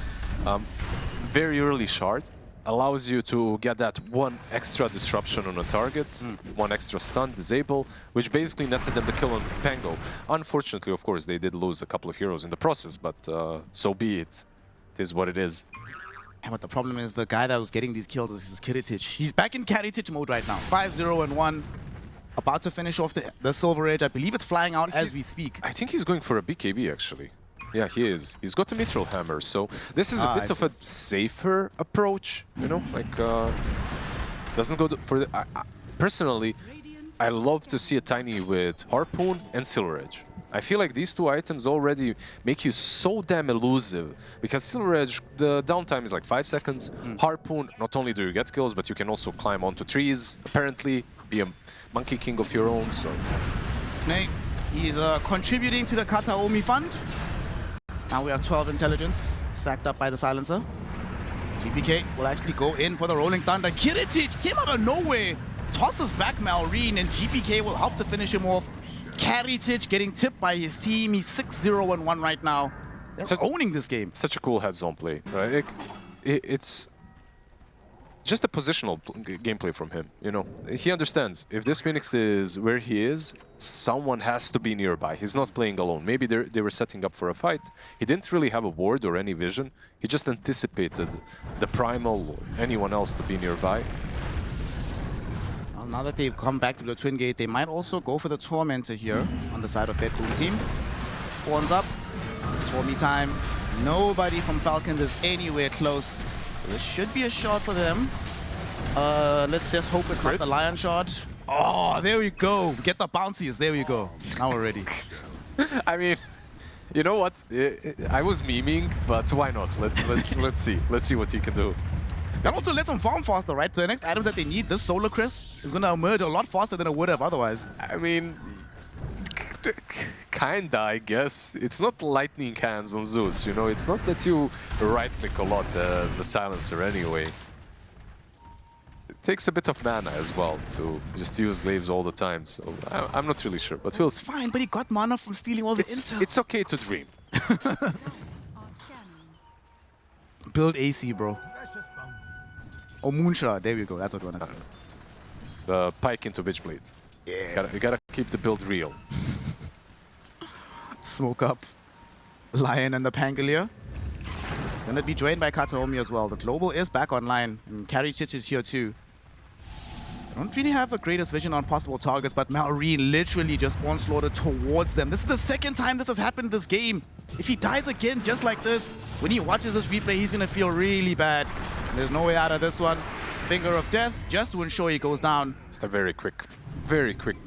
Very early shard allows you to get that 1 extra disruption on a target, 1 extra stun, disable, which basically netted them the kill on Pango. Unfortunately, of course, they did lose a couple of heroes in the process, but so be it. It is what it is. Yeah, but the problem is the guy that was getting these kills is Kiritich. He's back in Kiritich mode right now. 5-0 and 1. About to finish off the Silver Edge. I believe it's flying out as we speak. I think he's going for a BKB, actually. Yeah, he is. He's got a Mithril Hammer, so this is a bit of a safer approach, you know? Like, doesn't go for the... personally, I love to see a Tiny with Harpoon and Silver Edge. I feel like these 2 items already make you so damn elusive, because Silver Edge, the downtime is like 5 seconds. Harpoon, not only do you get kills, but you can also climb onto trees, apparently, be a Monkey King of your own, so... Snake, he's contributing to the Kataomi Fund. Now we have 12 intelligence, stacked up by the silencer. GPK will actually go in for the Rolling Thunder. Kiritich came out of nowhere, tosses back Malrine, and GPK will help to finish him off. Kiritich getting tipped by his team. He's 6-0 and 1 right now. They're owning this game. Such a cool head zone play, right? It's just a positional gameplay from him, you know. He understands if this Phoenix is where he is, someone has to be nearby. He's not playing alone. Maybe they were setting up for a fight. He didn't really have a ward or any vision. He just anticipated the Primal or anyone else to be nearby. Well, now that they've come back to the Twin Gate, they might also go for the Tormentor here on the side of Red Boom team. Spawns up. Tormy time. Nobody from Falcons is anywhere close. This should be a shot for them. Let's just hope it's not the Lion shot. Oh, there we go. Get the bouncies. There we go. Now we're ready. I mean, you know what? I was memeing, but why not? Let's see. Let's see what he can do. That also lets them farm faster, right? The next item that they need, this Solar Crest, is going to emerge a lot faster than it would have otherwise. I mean, kinda, I guess. It's not lightning hands on Zeus, you know? It's not that you right-click a lot as the silencer anyway. It takes a bit of mana as well to just use Laves all the time, so I'm not really sure, but we'll see. Fine, but he got mana from stealing all the intel. It's okay to dream. Build AC, bro. Oh, Moonshot. There we go. That's what we want to see. The pike into Witchblade. Yeah. You gotta keep the build real. Smoke up. Lion and the Pangolier. Gonna be joined by Kataomi as well. The Global is back online, and Kiritich is here too. I don't really have the greatest vision on possible targets, but Malrine literally just onslaughted towards them. This is the second time this has happened this game. If he dies again just like this, when he watches this replay, he's gonna feel really bad. And there's no way out of this one. Finger of Death, just to ensure he goes down. It's a very quick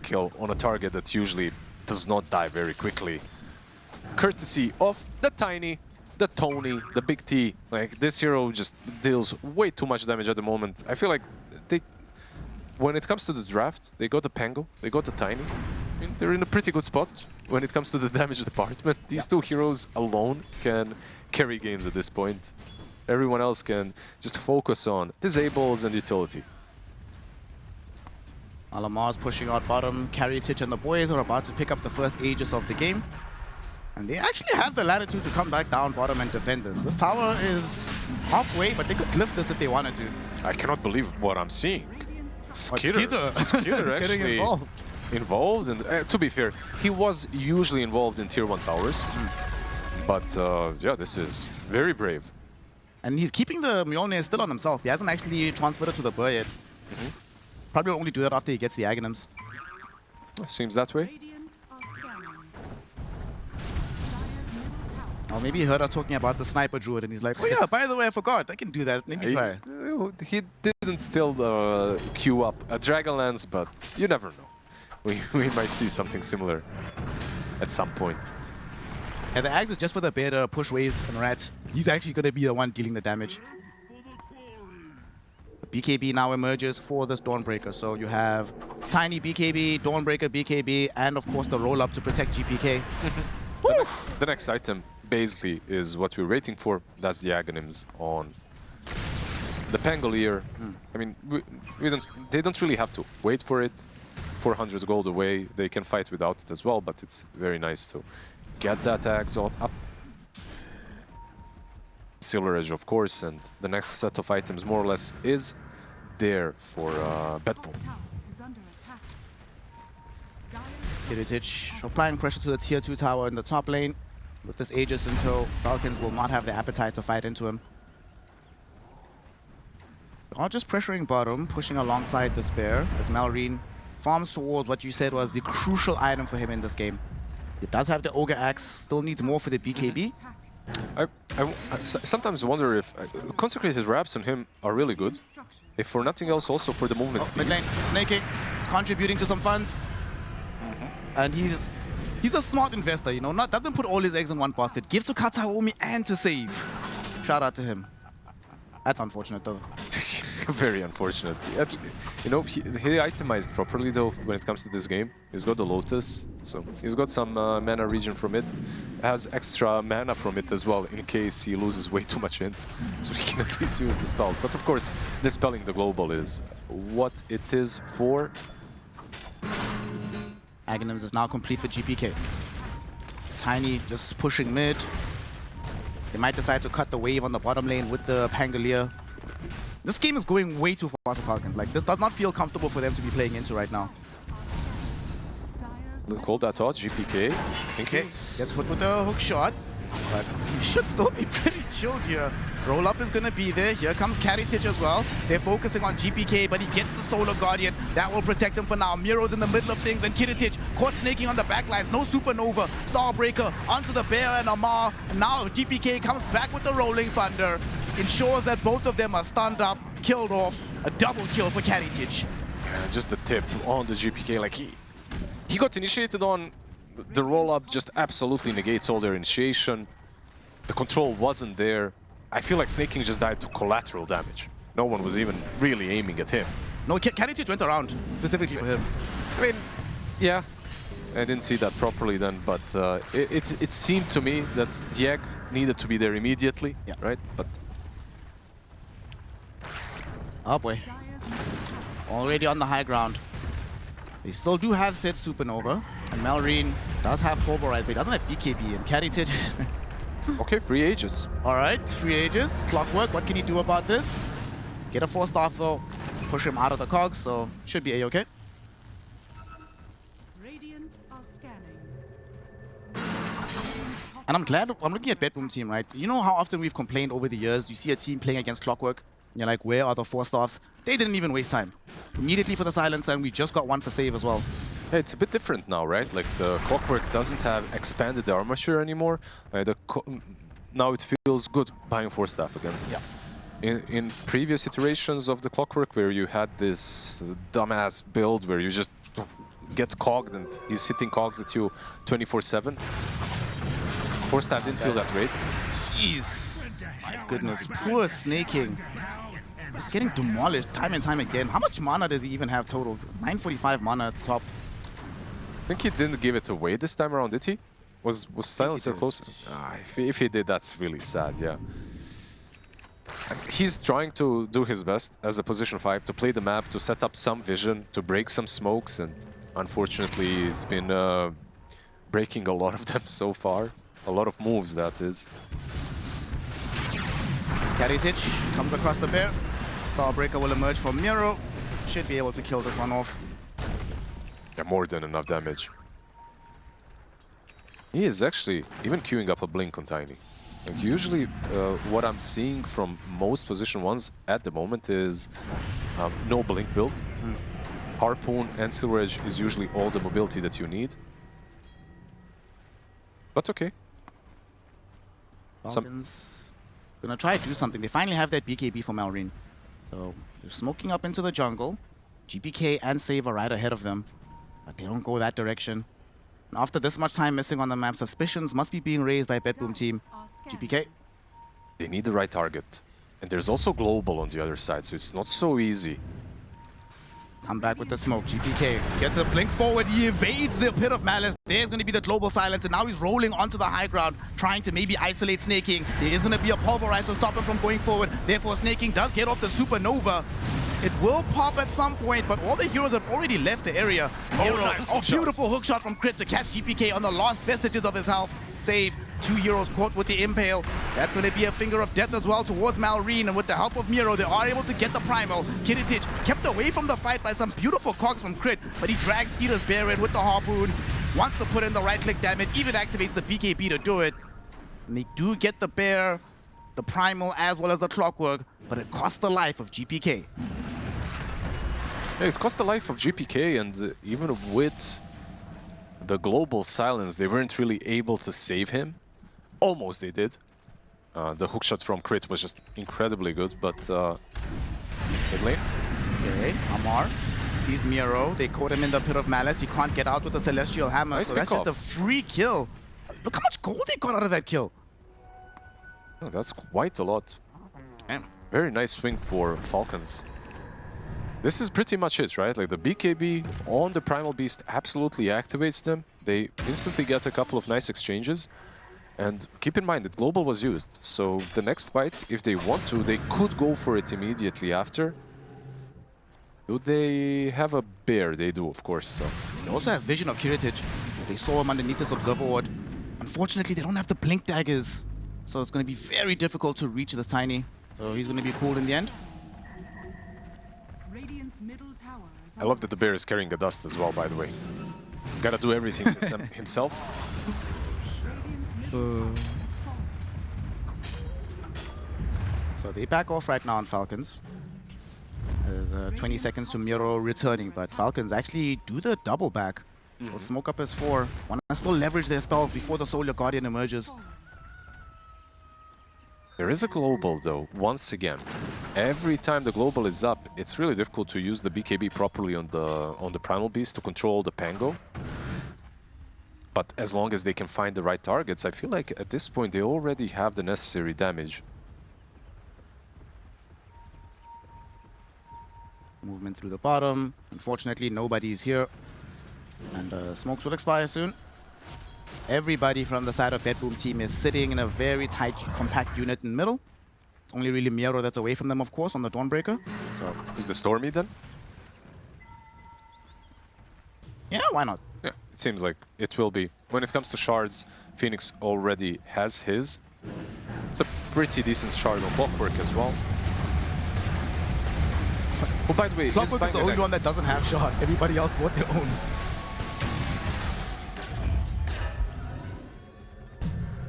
kill on a target that usually does not die very quickly. Courtesy of the Tiny, the Tony, the Big T. Like, this hero just deals way too much damage at the moment. I feel like when it comes to the draft, they got the Pango, they got the Tiny. I mean, they're in a pretty good spot when it comes to the damage department. These two heroes alone can carry games at this point. Everyone else can just focus on disables and utility. Alamar's pushing out bottom. Carriotich and the boys are about to pick up the first Aegis of the game. And they actually have the latitude to come back down bottom and defend this. This tower is halfway, but they could lift this if they wanted to. I cannot believe what I'm seeing. Skitter actually involved. And to be fair, he was usually involved in tier 1 towers. But yeah, this is very brave. And he's keeping the Mjolnir still on himself. He hasn't actually transferred it to the Burr yet. Probably will only do that after he gets the Aghanims. Seems that way. Or maybe he heard us talking about the sniper druid and he's like, oh yeah, by the way, I forgot. I can do that. Let me try. He didn't still queue up a Dragonlance, but you never know. We might see something similar at some point. And the Axe is just for the bear to push waves and rats. He's actually going to be the one dealing the damage. BKB now emerges for this Dawnbreaker. So you have Tiny BKB, Dawnbreaker BKB, and of course the roll-up to protect GPK. The next item basically is what we're waiting for. That's the Aghanims on the Pangolier. I mean, they don't really have to wait for it. 400 gold away, they can fight without it as well, but it's very nice to get that axe up. Silver Edge, of course, and the next set of items more or less is there for Bedpool. Kiritich applying pressure to the tier 2 tower in the top lane. With this Aegis in tow, Falcons will not have the appetite to fight into him. They're all just pressuring bottom, pushing alongside the Spear as Malrine farms towards what you said was the crucial item for him in this game. It does have the Ogre Axe, still needs more for the BKB. I sometimes wonder if consecrated wraps on him are really good. If for nothing else, also for the movement speed. Mid lane, snaking, he's contributing to some funds. And he's a smart investor, you know, doesn't put all his eggs in one basket. Gives to Kataomi and to save. Shout out to him. That's unfortunate though. Very unfortunate. You know, he itemized properly though when it comes to this game. He's got the Lotus, so he's got some mana regen from it. Has extra mana from it as well in case he loses way too much int, so he can at least use the spells. But of course, dispelling the global is what it is for. Aghanims is now complete for GPK. Tiny just pushing mid. They might decide to cut the wave on the bottom lane with the Pangolier. This game is going way too fast for Falcons. Like, this does not feel comfortable for them to be playing into right now. Call that out, GPK. Okay, gets put with the hook shot. But he should still be pretty chilled here. Roll up is going to be there. Here comes Carrytich as well. They're focusing on GPK, but he gets the Solar Guardian. That will protect him for now. Miro's in the middle of things, and Kiritich caught snaking on the backlines. No Supernova. Starbreaker onto the Bear and Amar. And now GPK comes back with the Rolling Thunder. Ensures that both of them are stunned up, killed off. A double kill for Carrytich. Yeah, just the tip on the GPK. Like he got initiated on. The roll-up just absolutely negates all their initiation. The control wasn't there. I feel like Snaking just died to collateral damage. No one was even really aiming at him. No, Carrytich went around specifically for him. I mean, yeah, I didn't see that properly then, but it seemed to me that the egg needed to be there immediately, right? But oh boy, already on the high ground. They still do have said Supernova, and Malrine does have Pulverize, but he doesn't have BKB, and Carrytich. Okay, free Aegis. All right, free Aegis. Clockwork, what can you do about this? Get a 4-star though, push him out of the cogs, so should be A-okay. Radiant are scanning. And I'm glad, I'm looking at Bedroom team, right? You know how often we've complained over the years, you see a team playing against Clockwork, and you're like, where are the 4-stars? They didn't even waste time. Immediately for the silencer, and we just got one for save as well. Yeah, it's a bit different now, right? Like the Clockwork doesn't have expanded armature anymore. Now it feels good buying 4-staff against it. In previous iterations of the Clockwork, where you had this dumbass build where you just get cogged and he's hitting cogs at you 24/7. 4-staff didn't feel that great. Jeez, my goodness, poor Snaking. He's getting demolished time and time again. How much mana does he even have totaled? 945 mana at the top. I think he didn't give it away this time around, did he? Was Silencer close? If he did, that's really sad, yeah. He's trying to do his best as a position 5 to play the map, to set up some vision, to break some smokes, and unfortunately he's been breaking a lot of them so far. A lot of moves, that is. Karicic comes across the bear. Starbreaker will emerge from Miro. Should be able to kill this one off. Yeah, more than enough damage. He is actually even queuing up a blink on Tiny. Like usually, what I'm seeing from most position 1s at the moment is no blink build. Harpoon and Silver Edge is usually all the mobility that you need. But okay. Falcons gonna try to do something. They finally have that BKB for Malrine. So they're smoking up into the jungle. GPK and Save are right ahead of them. But they don't go that direction. And after this much time missing on the map, suspicions must be being raised by Bedboom team. GPK. They need the right target. And there's also Global on the other side, so it's not so easy. Come back with the smoke. GPK gets a blink forward. He evades the Pit of Malice. There's going to be the global silence, and now he's rolling onto the high ground, trying to maybe isolate Snaking. There is going to be a pulverize to stop him from going forward. Therefore, Snaking does get off the Supernova. It will pop at some point, but all the heroes have already left the area. Nice Beautiful hook shot from Crit to catch GPK on the last vestiges of his health. Save. 2 heroes caught with the Impale. That's going to be a finger of death as well towards Malrine, and with the help of Miro, they are able to get the Primal. Kiritic kept away from the fight by some beautiful cogs from Crit, but he drags Skeeter's Bear in with the Harpoon. Wants to put in the right-click damage, even activates the BKB to do it. And they do get the Bear, the Primal, as well as the Clockwork, but it costs the life of GPK. Yeah, it cost the life of GPK, and even with the global silence, they weren't really able to save him. Almost they did. The hookshot from Crit was just incredibly good, but mid lane. Okay, Amar sees Miro. They caught him in the Pit of Malice. He can't get out with the Celestial Hammer, Nice so that's just a free kill. Look how much gold they got out of that kill. Oh, that's quite a lot. Damn. Very nice swing for Falcons. This is pretty much it, right? Like the BKB on the Primal Beast absolutely activates them. They instantly get a couple of nice exchanges. And keep in mind that Global was used, so the next fight, if they want to, they could go for it immediately after. Do they have a bear? They do, of course. So. They also have vision of Kiritic. They saw him underneath this Observer Ward. Unfortunately, they don't have the Blink Daggers, so it's going to be very difficult to reach the Tiny. So he's going to be pulled in the end. Radiant's middle tower is I love that the bear is carrying the dust as well, by the way. Gotta do everything himself. So they back off right now on Falcons. There's 20 seconds to Miro returning, but Falcons actually do the double back. Will smoke up as 4. Want to still leverage their spells before the Solar Guardian emerges. There is a global though, once again. Every time the global is up, it's really difficult to use the BKB properly on the Primal Beast to control the Pango. But as long as they can find the right targets, I feel like at this point they already have the necessary damage. Movement through the bottom. Unfortunately, nobody's here. And smokes will expire soon. Everybody from the side of Bedboom team is sitting in a very tight, compact unit in the middle. It's only really Miro that's away from them, of course, on the Dawnbreaker. So, is the Stormy then? yeah, why not? Yeah, it seems like it will be. When it comes to shards, Phoenix already has his. It's a pretty decent shard on Clockwork as well. Oh, by the way, Clockwork is the only one that doesn't have shard. Everybody else bought their own.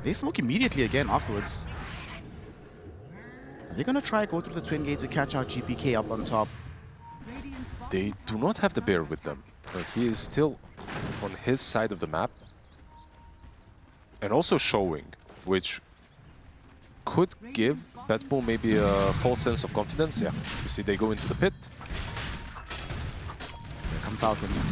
They smoke immediately again afterwards. Are they gonna try go through the twin gate to catch out GPK up on top? They do not have the bear with them. Like, he is still on his side of the map. And also showing, which could give Bedboom maybe a false sense of confidence. Yeah, you see they go into the pit. Here come Falcons.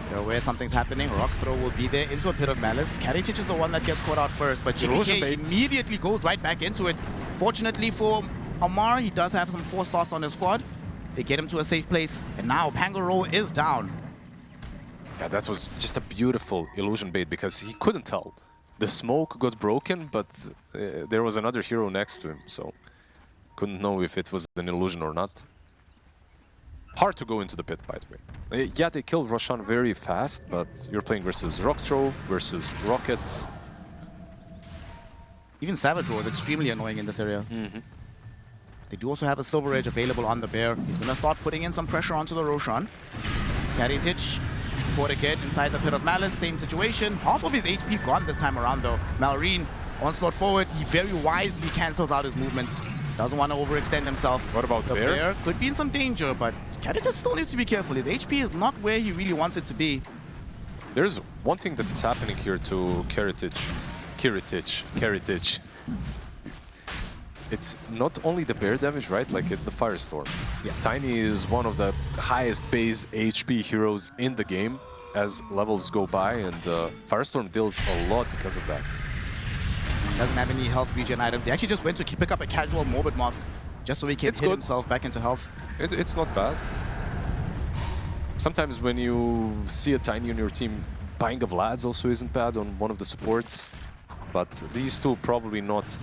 They're aware something's happening. Rock throw will be there into a Pit of Malice. Karitic is the one that gets caught out first, but GPK immediately goes right back into it. Fortunately for Amar, he does have some 4-stars on his squad. They get him to a safe place, and now Pangoro is down. Yeah, that was just a beautiful illusion bait because he couldn't tell. The smoke got broken, but there was another hero next to him, so Couldn't know if it was an illusion or not. Hard to go into the pit, by the way. Yeah, they killed Roshan very fast, but you're playing versus Rock Throw, versus Rockets. Even Savage Roar is extremely annoying in this area. They do also have a Silver Edge available on the Bear. He's going to start putting in some pressure onto the Roshan. Karitic caught again inside the Pit of Malice. Same situation. Half of his HP gone this time around, though. Malrine, onslaught forward. He very wisely cancels out his movement. Doesn't want to overextend himself. What about the Bear? Could be in some danger, but Karitic still needs to be careful. His HP is not where he really wants it to be. There's one thing that is happening here to Karitic. It's not only the bear damage, right? Like, it's the Firestorm. Yeah. Tiny is one of the highest base HP heroes in the game as levels go by, and Firestorm deals a lot because of that. Doesn't have any health regen items. He actually just went to pick up a casual Morbid Mask just so he can hit himself back into health. It's not bad. Sometimes when you see a Tiny on your team, buying a Vlad's also isn't bad on one of the supports. But these two probably not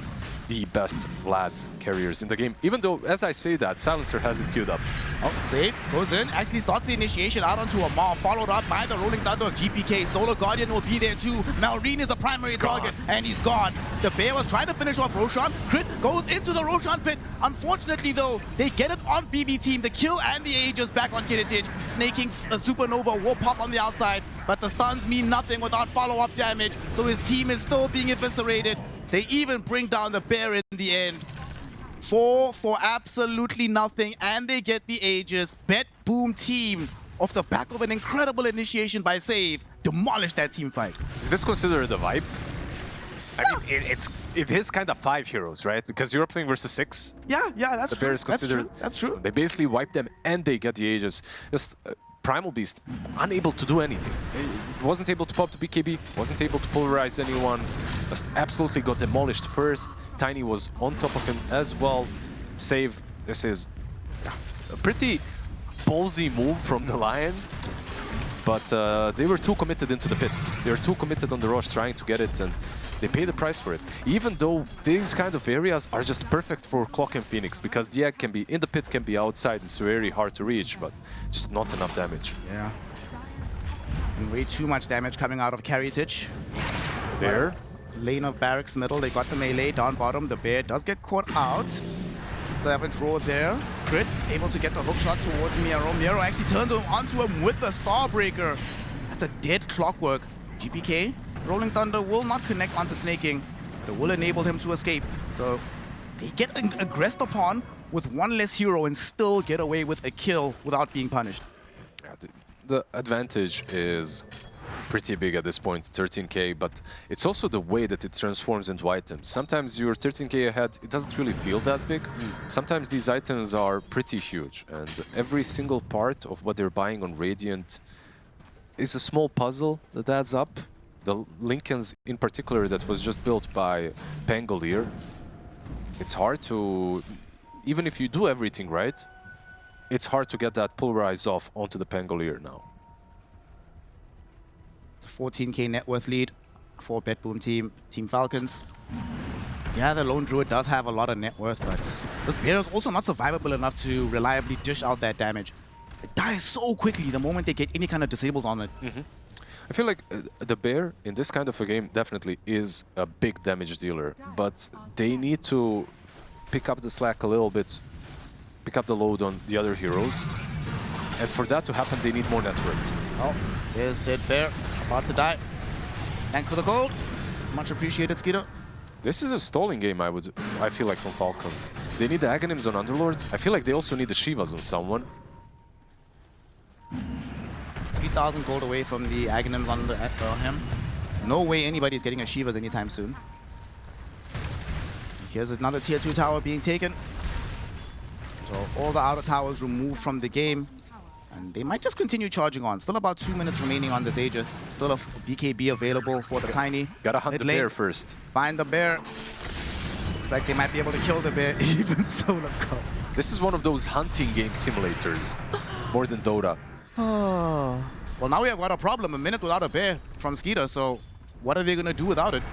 the best Vlad's carriers in the game. Even though, as I say that, Silencer has it queued up. Oh, save, goes in, actually starts the initiation out onto a Maw, followed up by the Rolling Thunder of GPK. Solar Guardian will be there too. Malrine is the primary target, and he's gone. The Bear was trying to finish off Roshan. Crit goes into the Roshan pit. Unfortunately, though, they get it on BB team. The kill and the Aegis back on Kiritic. Snaking's Supernova will pop on the outside, but the stuns mean nothing without follow-up damage, so his team is still being eviscerated. They even bring down the Bear in the end. 4 for absolutely nothing, and they get the Aegis. Bet Boom team, off the back of an incredible initiation by Save, demolished that team fight. Is this considered a vibe? I mean, it is kind of 5 heroes, right? Because you're playing versus 6. Yeah, that's true. The Bear is considered. That's true. They basically wipe them, and they get the Aegis. Just Primal Beast, unable to do anything. He wasn't able to pop the BKB, wasn't able to polarize anyone. Just absolutely got demolished first. Tiny was on top of him as well. Save. This is a pretty ballsy move from the Lion. But they were too committed into the pit. They were too committed on the rush trying to get it, and they pay the price for it. Even though these kind of areas are just perfect for Clock and Phoenix, because the egg can be in the pit, can be outside. It's very hard to reach, but just not enough damage. Yeah. And way too much damage coming out of Karitic. There. Lane of Barracks middle, they got the melee down bottom. The Bear does get caught out. Savage Roar there. Crit, able to get the hook shot towards Miro. Miro actually turned onto him with the Starbreaker. That's a dead Clockwork. GPK, Rolling Thunder will not connect onto Snaking, but it will enable him to escape. So they get aggressed upon with one less hero and still get away with a kill without being punished. Yeah, the advantage is pretty big at this point, 13k, but it's also the way that it transforms into items. Sometimes you're 13k ahead, it doesn't really feel that big. Sometimes these items are pretty huge, and every single part of what they're buying on Radiant is a small puzzle that adds up. The Lincolns in particular that was just built by Pangolier, it's hard to, even if you do everything right, it's hard to get that pulverized off onto the Pangolier now. 14k net worth lead for Bet Boom team, Team Falcons. Yeah, the Lone Druid does have a lot of net worth, but this Bear is also not survivable enough to reliably dish out that damage. It dies so quickly the moment they get any kind of disabled on it. I feel like the Bear in this kind of a game definitely is a big damage dealer, but they need to pick up the slack a little bit, pick up the load on the other heroes. And for that to happen, they need more net worth. Oh, there's it, Bear. About to die. Thanks for the gold. Much appreciated, Skeeter. This is a stalling game, I feel like, from Falcons. They need the Aghanims on Underlord. I feel like they also need the Shivas on someone. 3,000 gold away from the Aghanims on him. No way anybody's getting a Shivas anytime soon. Here's another tier 2 tower being taken. So all the outer towers removed from the game. And they might just continue charging on. Still about 2 minutes remaining on this Aegis. Still a BKB available for the Tiny. Gotta hunt the Bear first. Find the Bear. Looks like they might be able to kill the Bear, even Solar Cup. This is one of those hunting game simulators, more than Dota. Oh. Well, now we have got a problem. A minute without a Bear from Skeeter, so what are they going to do without it?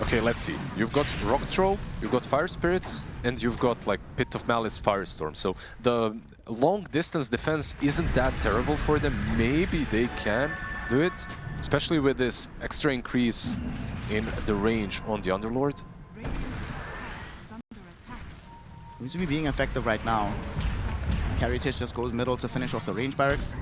Okay, let's see. You've got Rock Throw, you've got Fire Spirits, and you've got like Pit of Malice Firestorm. So the long distance defense isn't that terrible for them. Maybe they can do it, especially with this extra increase in the range on the Underlord. Seems to be being effective right now. Carriage just goes middle to finish off the range barracks.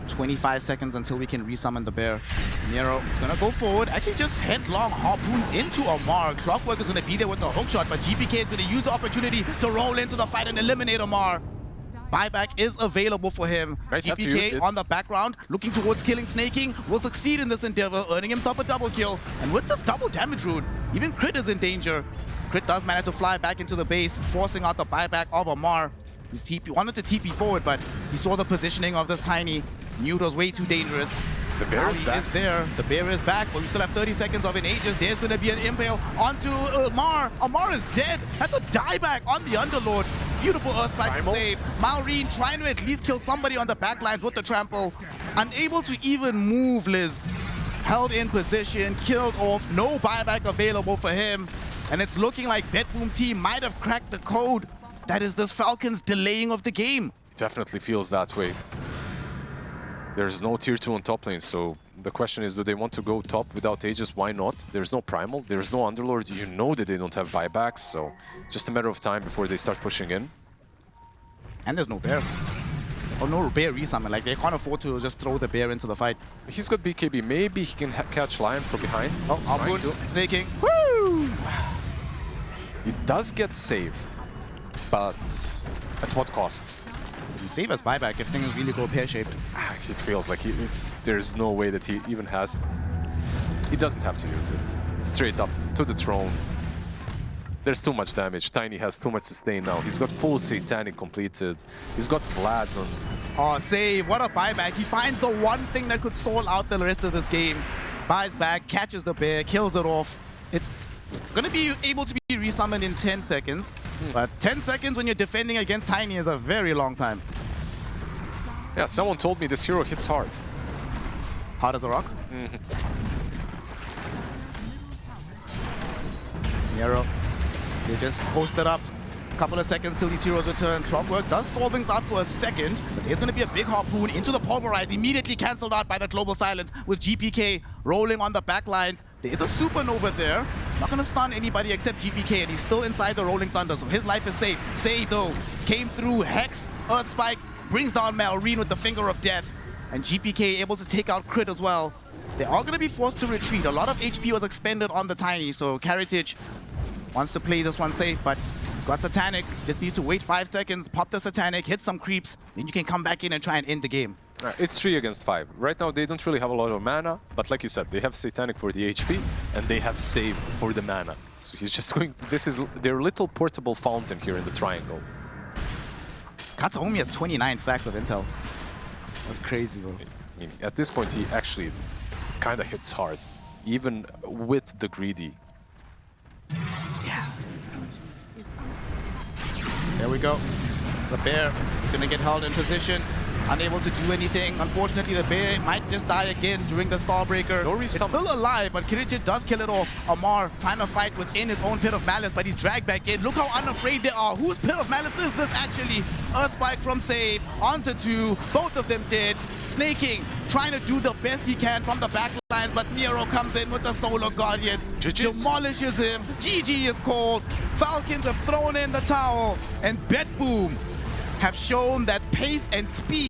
25 seconds until we can resummon the bear. Nero is gonna go forward, actually just headlong harpoons into Amar. Clockwork is gonna be there with the hook shot, but GPK is gonna use the opportunity to roll into the fight and eliminate Amar. Buyback is available for him. GPK on the background, looking towards killing Snaking, will succeed in this endeavor, earning himself a double kill. And with this double damage rune, even Crit is in danger. Crit does manage to fly back into the base, forcing out the buyback of Amar. He wanted to TP forward, but he saw the positioning of this Tiny. Knew it was way too dangerous. The bear is back. There. The bear is back, but we still have 30 seconds of an Aegis. There's going to be an impale onto Amar. Amar is dead. That's a dieback on the Underlord. Beautiful Earth Spike save. Maureen trying to at least kill somebody on the backlines with the trample. Unable to even move, Liz. Held in position, killed off. No buyback available for him. And it's looking like BetBoom team might have cracked the code. That is this Falcons delaying of the game. It definitely feels that way. There's no tier 2 on top lane, so the question is, do they want to go top without Aegis? Why not? There's no Primal, there's no Underlord. You know that they don't have buybacks, so just a matter of time before they start pushing in. And there's no bear. Or no bear resummon. Like, they can't afford to just throw the bear into the fight. He's got BKB. Maybe he can catch Lion from behind. Oh, output. Snaking. Woo! He does get saved, but at what cost? Save as buyback if things really go pear-shaped. It feels like there's no way that he even has. He doesn't have to use it. Straight up to the throne. There's too much damage. Tiny has too much sustain now. He's got full Satanic completed. He's got Vlad's on. Oh, save. What a buyback. He finds the one thing that could stall out the rest of this game. Buys back, catches the bear, kills it off. It's going to be able to be resummoned in 10 seconds. But 10 seconds when you're defending against Tiny is a very long time. Yeah, someone told me this hero hits hard. Hard as a rock? Nero, they just posted up. A couple of seconds till these heroes return. Clockwork does stall things out for a second, but there's going to be a big harpoon into the pulverize, immediately cancelled out by the global silence with GPK rolling on the back lines. There's a supernova there. It's not going to stun anybody except GPK, and he's still inside the Rolling Thunder, so his life is safe. Save though, came through, Hex, Earth Spike, brings down Maureen with the Finger of Death, and GPK able to take out Crit as well. They are going to be forced to retreat. A lot of HP was expended on the Tiny, so Carritage wants to play this one safe, but got Satanic, just needs to wait 5 seconds, pop the Satanic, hit some creeps, then you can come back in and try and end the game. It's 3 against 5. Right now they don't really have a lot of mana, but like you said, they have Satanic for the HP, and they have Save for the mana. So he's just going, this is their little portable fountain here in the triangle. Katsuomi has 29 stacks of intel. That's crazy, bro. I mean, at this point he actually kind of hits hard, even with the greedy. Yeah. There we go. The bear is going to get held in position, unable to do anything. Unfortunately, the bear might just die again during the Starbreaker. It's still alive, but Kirich does kill it off. Amar trying to fight within his own Pit of Malice, but he's dragged back in. Look how unafraid they are. Whose Pit of Malice is this actually? Earth Spike from Save, onto 2, both of them dead. Snaking, trying to do the best he can from the back lines, but Nero comes in with the Solar Guardian, demolishes him. GG is called. Falcons have thrown in the towel, and BetBoom have shown that pace and speed